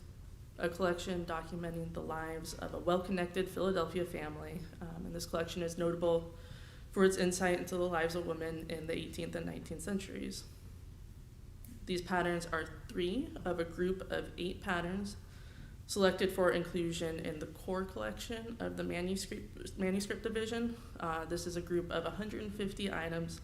a collection documenting the lives of a well-connected Philadelphia family. And this collection is notable for its insight into the lives of women in the 18th and 19th centuries. These patterns are 3 of a group of 8 patterns selected for inclusion in the core collection of the manuscript division. This is a group of 150 items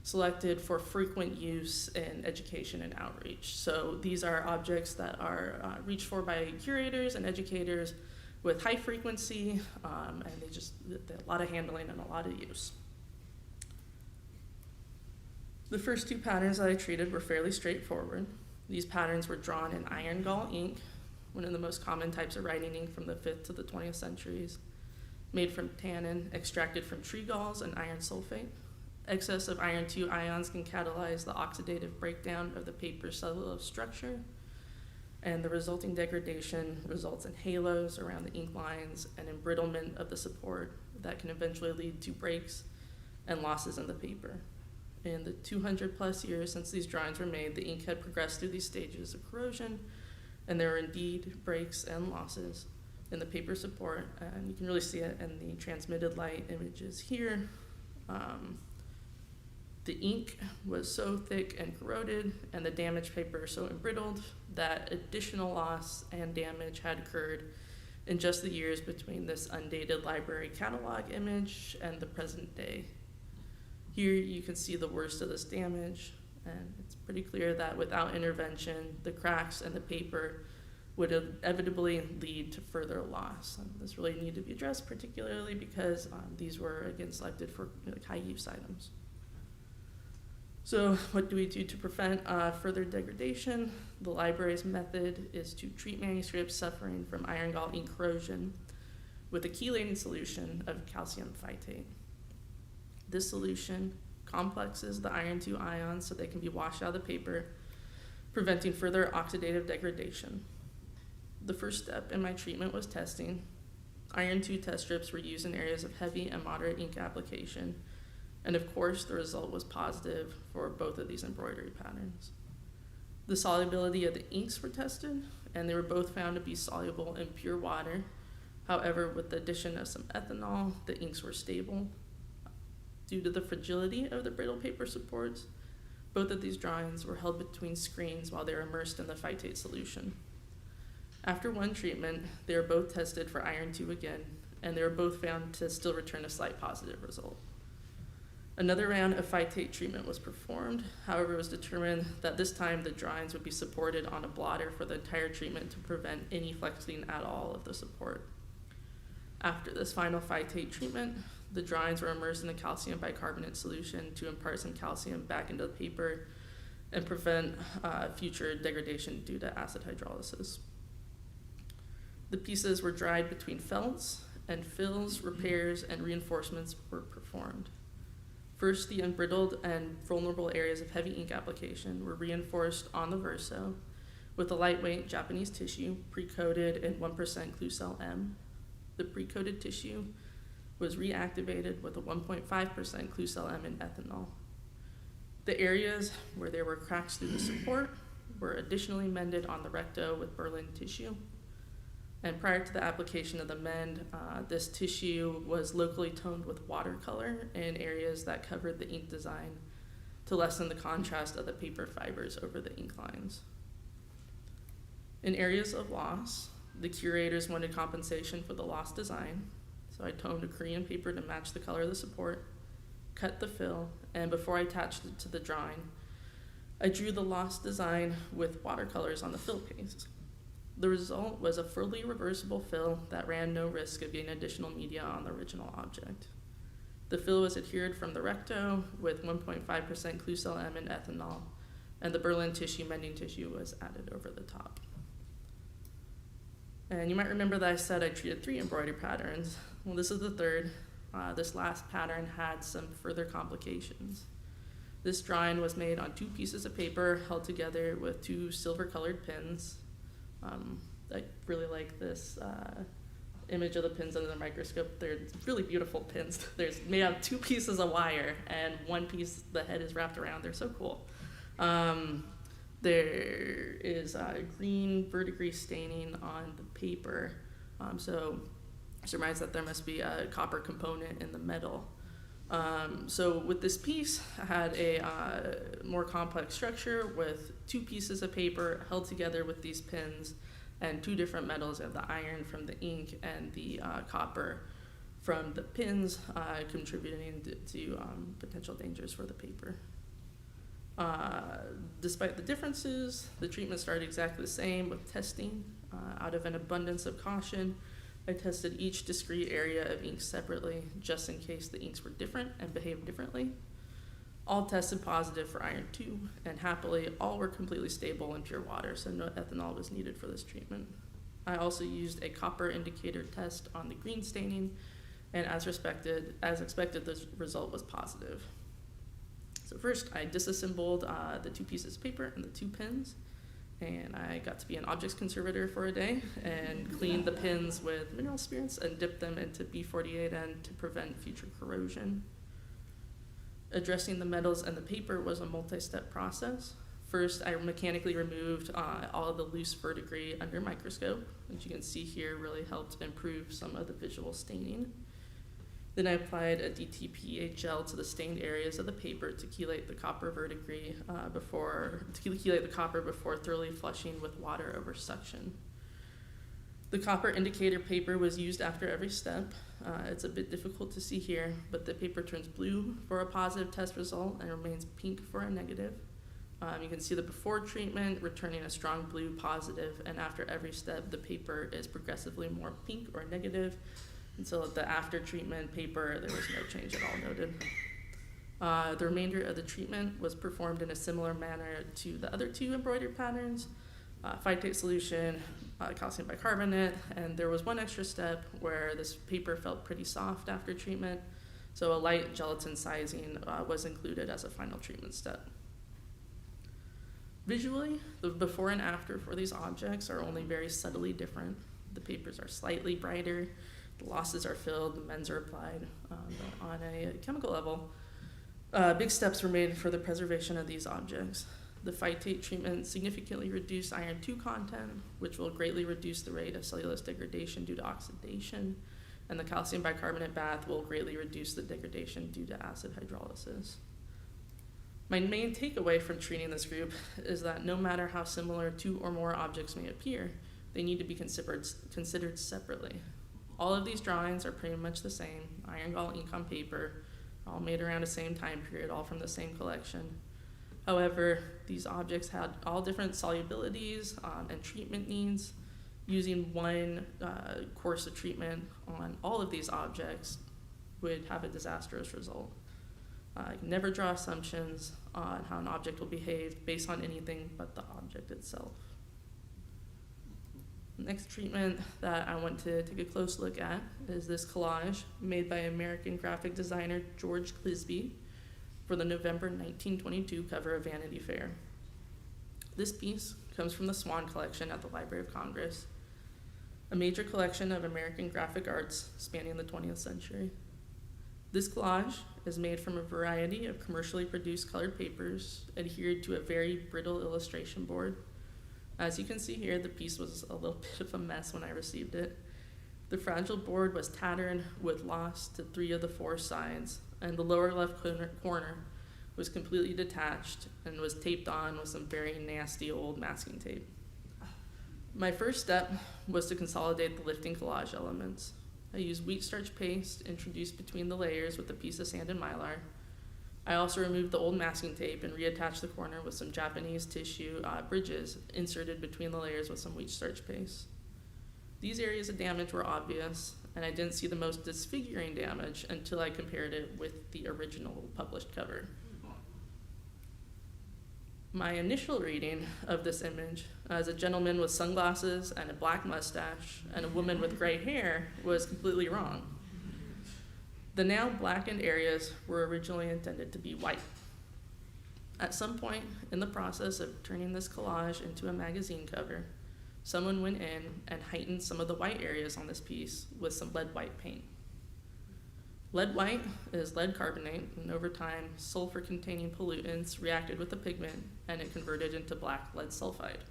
selected for frequent use in education and outreach. So these are objects that are reached for by curators and educators with high frequency, and they're a lot of handling and a lot of use. The first 2 patterns that I treated were fairly straightforward. These patterns were drawn in iron gall ink, one of the most common types of writing ink from the 5th to the 20th centuries, made from tannin extracted from tree galls and iron sulfate. Excess of iron 2 ions can catalyze the oxidative breakdown of the paper's cellulose structure, and the resulting degradation results in halos around the ink lines and embrittlement of the support that can eventually lead to breaks and losses in the paper. In the 200 plus years since these drawings were made, the ink had progressed through these stages of corrosion, and there were indeed breaks and losses in the paper support, and you can really see it in the transmitted light images here. The ink was so thick and corroded, and the damaged paper so embrittled that additional loss and damage had occurred in just the years between this undated library catalog image and the present day. Here you can see the worst of this damage, and it's pretty clear that without intervention, the cracks in the paper would inevitably lead to further loss. And this really needed to be addressed, particularly because these were, again, selected for high-use items. So what do we do to prevent further degradation? The library's method is to treat manuscripts suffering from iron gall ink corrosion with a chelating solution of calcium phytate. This solution complexes the iron 2 ions so they can be washed out of the paper, preventing further oxidative degradation. The first step in my treatment was testing. Iron 2 test strips were used in areas of heavy and moderate ink application, and of course the result was positive for both of these embroidery patterns. The solubility of the inks were tested, and they were both found to be soluble in pure water. However, with the addition of some ethanol, the inks were stable. Due to the fragility of the brittle paper supports, both of these drawings were held between screens while they were immersed in the phytate solution. After one treatment, they were both tested for iron 2 again, and they were both found to still return a slight positive result. Another round of phytate treatment was performed. However, it was determined that this time the drawings would be supported on a blotter for the entire treatment to prevent any flexing at all of the support. After this final phytate treatment, the drawings were immersed in a calcium bicarbonate solution to impart some calcium back into the paper and prevent future degradation due to acid hydrolysis. The pieces were dried between felts, and fills, repairs, and reinforcements were performed. First, the embrittled and vulnerable areas of heavy ink application were reinforced on the verso with a lightweight Japanese tissue pre-coated in 1% Klucel M. The pre-coated tissue was reactivated with a 1.5% Klucel M in ethanol. The areas where there were cracks through the support were additionally mended on the recto with Berlin tissue. And prior to the application of the mend, this tissue was locally toned with watercolor in areas that covered the ink design to lessen the contrast of the paper fibers over the ink lines. In areas of loss, the curators wanted compensation for the lost design, so I toned a Korean paper to match the color of the support, cut the fill, and before I attached it to the drawing, I drew the lost design with watercolors on the fill paste. The result was a fully reversible fill that ran no risk of getting additional media on the original object. The fill was adhered from the recto with 1.5% Klucel M and ethanol, and the Berlin tissue mending tissue was added over the top. And you might remember that I said I treated 3 embroidery patterns. Well, this is the third. This last pattern had some further complications. This drawing was made on 2 pieces of paper held together with 2 silver-colored pins. I really like this image of the pins under the microscope. They're really beautiful pins. There's made out of 2 pieces of wire, and 1 piece the head is wrapped around. They're so cool. There is green verdigris staining on the paper, so it surmises that there must be a copper component in the metal. So with this piece, I had a more complex structure with 2 pieces of paper held together with these pins and 2 different metals of the iron from the ink and the copper from the pins, contributing to potential dangers for the paper. Despite the differences, the treatment started exactly the same with testing. Out of an abundance of caution, I tested each discrete area of ink separately, just in case the inks were different and behaved differently. All tested positive for iron 2, and happily, all were completely stable in pure water, so no ethanol was needed for this treatment. I also used a copper indicator test on the green staining, and as expected, the result was positive. So first, I disassembled the 2 pieces of paper and the 2 pins, and I got to be an objects conservator for a day and cleaned the pins with mineral spirits and dipped them into B48N to prevent future corrosion. Addressing the metals and the paper was a multi-step process. First, I mechanically removed all of the loose verdigris under microscope, which you can see here really helped improve some of the visual staining. Then I applied a DTPA gel to the stained areas of the paper to chelate the copper verdigris before thoroughly flushing with water over suction. The copper indicator paper was used after every step. It's a bit difficult to see here, but the paper turns blue for a positive test result and remains pink for a negative. You can see the before treatment returning a strong blue positive, and after every step, the paper is progressively more pink or negative, until at the after treatment paper, there was no change at all noted. The remainder of the treatment was performed in a similar manner to the other 2 embroidered patterns, phytate solution, calcium bicarbonate, and there was 1 extra step where this paper felt pretty soft after treatment, so a light gelatin sizing was included as a final treatment step. Visually, the before and after for these objects are only very subtly different. The papers are slightly brighter, the losses are filled, the mends are applied. On a chemical level, big steps were made for the preservation of these objects. The phytate treatment significantly reduced iron 2 content, which will greatly reduce the rate of cellulose degradation due to oxidation, and the calcium bicarbonate bath will greatly reduce the degradation due to acid hydrolysis. My main takeaway from treating this group is that no matter how similar 2 or more objects may appear, they need to be considered separately. All of these drawings are pretty much the same, iron gall ink on paper, all made around the same time period, all from the same collection. However, these objects had all different solubilities and treatment needs. Using 1 course of treatment on all of these objects would have a disastrous result. Never draw assumptions on how an object will behave based on anything but the object itself. Next treatment that I want to take a close look at is this collage made by American graphic designer George Clisby for the November 1922 cover of Vanity Fair. This piece comes from the Swan collection at the Library of Congress, a major collection of American graphic arts spanning the 20th century. This collage is made from a variety of commercially produced colored papers adhered to a very brittle illustration board. As you can see here, the piece was a little bit of a mess when I received it. The fragile board was tattered with loss to 3 of the 4 sides, and the lower left corner was completely detached and was taped on with some very nasty old masking tape. My first step was to consolidate the lifting collage elements. I used wheat starch paste introduced between the layers with a piece of sand and mylar. I also removed the old masking tape and reattached the corner with some Japanese tissue bridges inserted between the layers with some wheat starch paste. These areas of damage were obvious, and I didn't see the most disfiguring damage until I compared it with the original published cover. My initial reading of this image as a gentleman with sunglasses and a black mustache and a woman with gray hair was completely wrong. The now blackened areas were originally intended to be white. At some point in the process of turning this collage into a magazine cover, someone went in and heightened some of the white areas on this piece with some lead white paint. Lead white is lead carbonate, and over time, sulfur-containing pollutants reacted with the pigment, and it converted into black lead sulfide.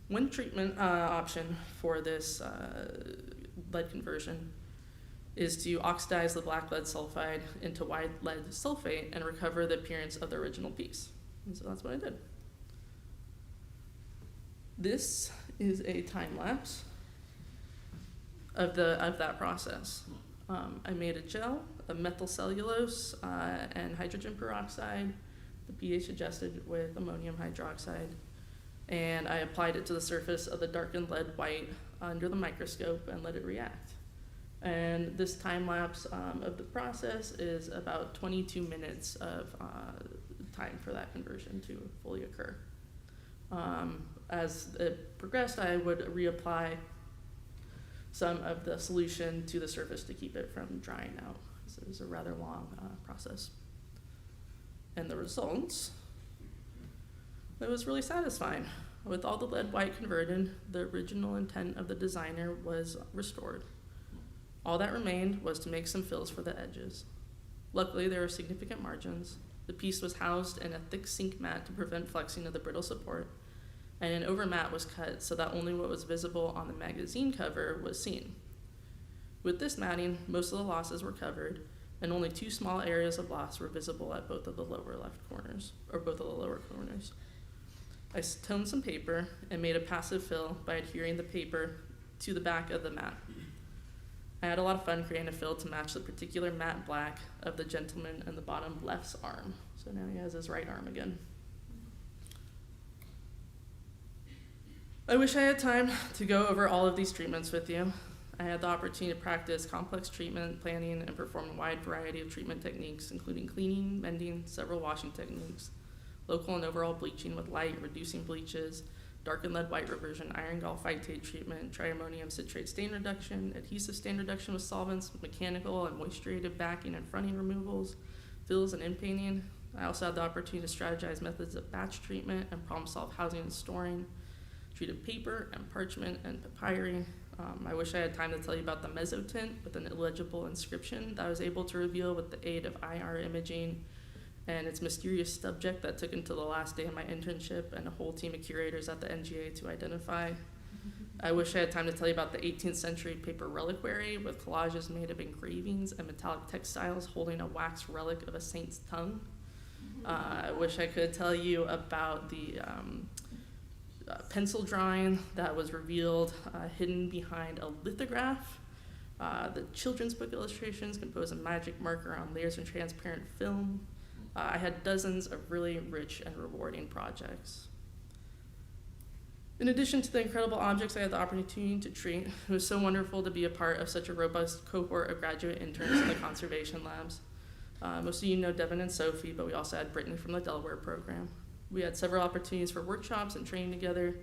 One treatment option for this lead conversion is to oxidize the black lead sulfide into white lead sulfate and recover the appearance of the original piece. And so that's what I did. This is a time lapse of that process. I made a gel of methyl cellulose and hydrogen peroxide, the pH adjusted with ammonium hydroxide, and I applied it to the surface of the darkened lead white under the microscope and let it react. And this time lapse of the process is about 22 minutes of time for that conversion to fully occur. As it progressed, I would reapply some of the solution to the surface to keep it from drying out. So it was a rather long process. And the results, it was really satisfying. With all the lead white converted, the original intent of the designer was restored. All that remained was to make some fills for the edges. Luckily, there were significant margins. The piece was housed in a thick sink mat to prevent flexing of the brittle support, and an overmat was cut so that only what was visible on the magazine cover was seen. With this matting, most of the losses were covered, and only 2 small areas of loss were visible at both of the lower corners. I toned some paper and made a passive fill by adhering the paper to the back of the mat. I had a lot of fun creating a fill to match the particular matte black of the gentleman in the bottom left's arm. So now he has his right arm again. I wish I had time to go over all of these treatments with you. I had the opportunity to practice complex treatment planning and perform a wide variety of treatment techniques, including cleaning, mending, several washing techniques, local and overall bleaching with light, reducing bleaches, darkened lead white reversion, iron gall phytate treatment, triammonium citrate stain reduction, adhesive stain reduction with solvents, mechanical and moisturated backing and fronting removals, fills and inpainting. I also had the opportunity to strategize methods of batch treatment and problem solve housing and storing, treated paper and parchment and papyri. I wish I had time to tell you about the mezzotint with an illegible inscription that I was able to reveal with the aid of IR imaging and its mysterious subject that took until the last day of my internship and a whole team of curators at the NGA to identify. I wish I had time to tell you about the 18th century paper reliquary with collages made of engravings and metallic textiles holding a wax relic of a saint's tongue. I wish I could tell you about the pencil drawing that was revealed hidden behind a lithograph. The children's book illustrations composed of magic marker on layers of transparent film. I had dozens of really rich and rewarding projects. In addition to the incredible objects I had the opportunity to treat, it was so wonderful to be a part of such a robust cohort of graduate interns in the conservation labs. Most of you know Devon and Sophie, but we also had Brittany from the Delaware program. We had several opportunities for workshops and training together,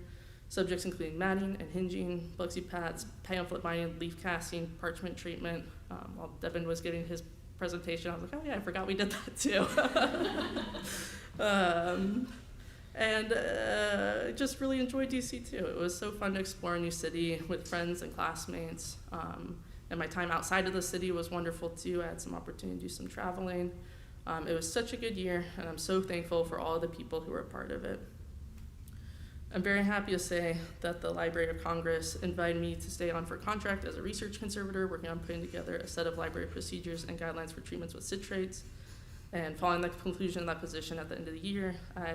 subjects including matting and hinging, plexi pads, pamphlet binding, leaf casting, parchment treatment. While Devon was giving his presentation, I was like, oh yeah, I forgot we did that too. I just really enjoyed DC too. It was so fun to explore a new city with friends and classmates. And my time outside of the city was wonderful too. I had some opportunity to do some traveling. It was such a good year, and I'm so thankful for all the people who were a part of it. I'm very happy to say that the Library of Congress invited me to stay on for contract as a research conservator, working on putting together a set of library procedures and guidelines for treatments with citrates. And following the conclusion of that position at the end of the year, I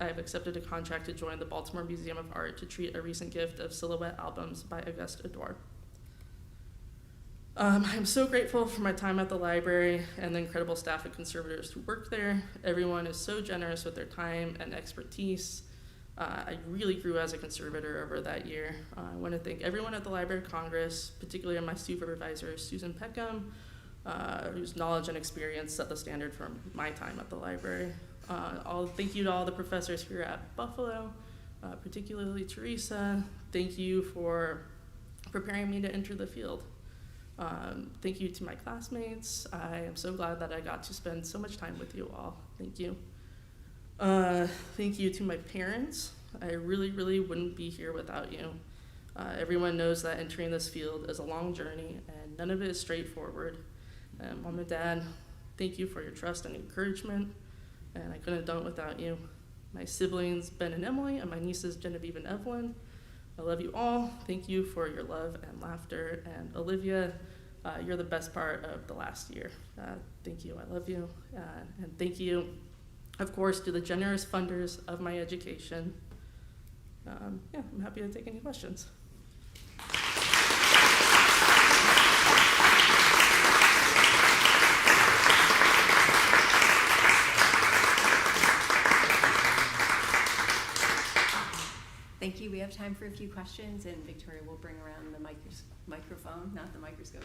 have accepted a contract to join the Baltimore Museum of Art to treat a recent gift of silhouette albums by Auguste Edouard. I'm so grateful for my time at the library and the incredible staff and conservators who work there. Everyone is so generous with their time and expertise. I really grew as a conservator over that year. I want to thank everyone at the Library of Congress, particularly my supervisor, Susan Peckham, whose knowledge and experience set the standard for my time at the library. Thank you to all the professors here at Buffalo, particularly Teresa. Thank you for preparing me to enter the field. Thank you to my classmates. I am so glad that I got to spend so much time with you all. Thank you. Thank you to my parents. I really, really wouldn't be here without you. Everyone knows that entering this field is a long journey and none of it is straightforward. Mom and Dad, thank you for your trust and encouragement, and I couldn't have done it without you. My siblings, Ben and Emily, and my nieces, Genevieve and Evelyn, I love you all. Thank you for your love and laughter. And Olivia, you're the best part of the last year. Thank you, I love you. And thank you, of course, to the generous funders of my education. Yeah, I'm happy to take any questions. Thank you. We have time for a few questions, and Victoria will bring around the microphone, not the microscope.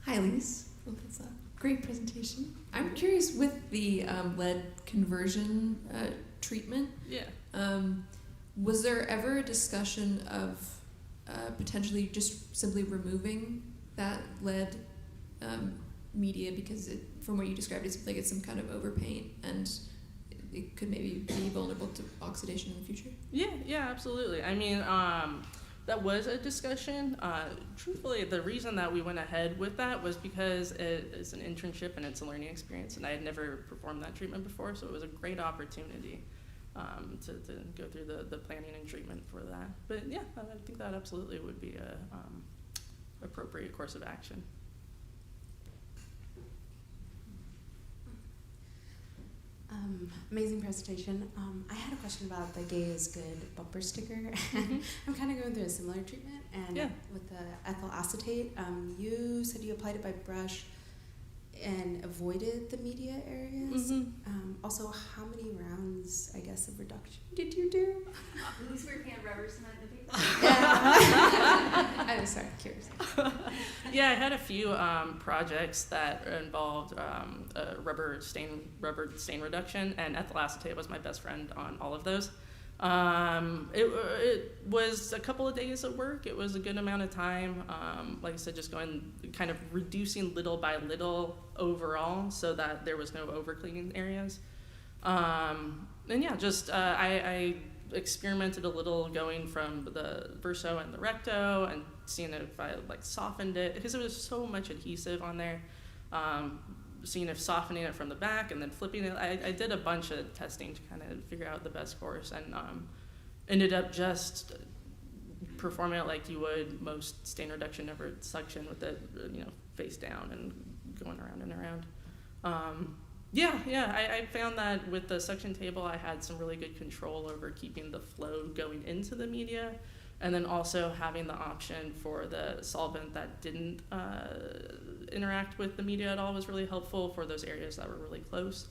Hi, Elise. Well, that's a great presentation. I'm curious with the lead conversion treatment. Yeah. Was there ever a discussion of potentially just simply removing that lead media, because from what you described, it seems like it's some kind of overpaint and it could maybe be vulnerable to oxidation in the future? Yeah, absolutely. I mean, that was a discussion. Truthfully, the reason that we went ahead with that was because it is an internship and it's a learning experience, and I had never performed that treatment before, so it was a great opportunity to go through the planning and treatment for that. But yeah, I think that absolutely would be a appropriate course of action. Amazing presentation. I had a question about the Gay is Good bumper sticker. Mm-hmm. I'm kind of going through a similar treatment, and Yeah. with the ethyl acetate, you said you applied it by brush and avoided the media areas. Mm-hmm. Also, how many rounds, I guess, of reduction did you do? Who's working on rubber cement in the paper? I was sorry, curious. Yeah, I had a few projects that involved rubber stain reduction, and ethyl acetate was my best friend on all of those. It was a couple of days of work. It was a good amount of time. Like I said, just going kind of reducing little by little overall so that there was no over cleaning areas. And yeah, just I experimented a little going from the verso and the recto and seeing if I like softened it, because there was so much adhesive on there. Seeing if softening it from the back and then flipping it. I did a bunch of testing to kind of figure out the best course, and ended up just performing it like you would most stain reduction over suction, with it, face down and going around and around. I found that with the suction table, I had some really good control over keeping the flow going into the media, and then also having the option for the solvent that didn't interact with the media at all was really helpful for those areas that were really close.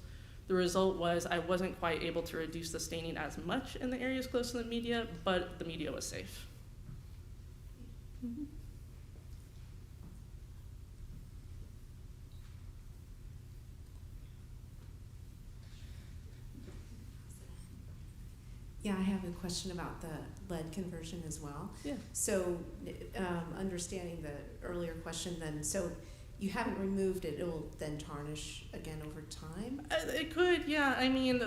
The result was I wasn't quite able to reduce the staining as much in the areas close to the media, but the media was safe. Mm-hmm. Yeah, I have a question about the lead conversion as well. Yeah. So, understanding the earlier question then, so you haven't removed it, it will then tarnish again over time? It could, yeah. I mean,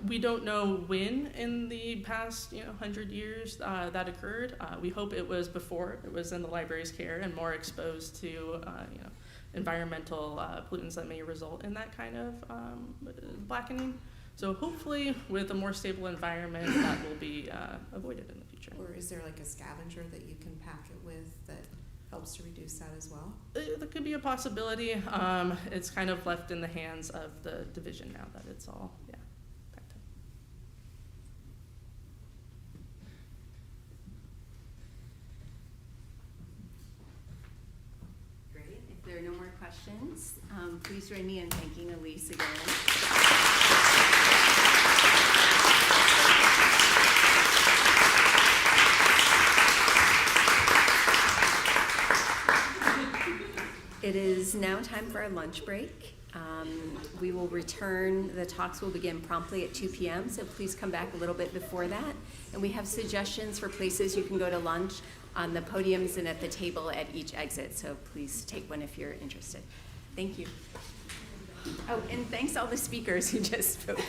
we don't know when in the past 100 years that occurred. We hope it was before it was in the library's care and more exposed to environmental pollutants that may result in that kind of blackening. So hopefully with a more stable environment that will be avoided in the future. Or is there like a scavenger that you can pack it with that helps to reduce that as well? That could be a possibility. It's kind of left in the hands of the division now that it's all, packed up. Great. If there are no more questions, please join me in thanking Elise again. It is now time for our lunch break. We will return, the talks will begin promptly at 2 p.m., so please come back a little bit before that. And we have suggestions for places you can go to lunch on the podiums and at the table at each exit, so please take one if you're interested. Thank you. Oh, and thanks all the speakers who just spoke.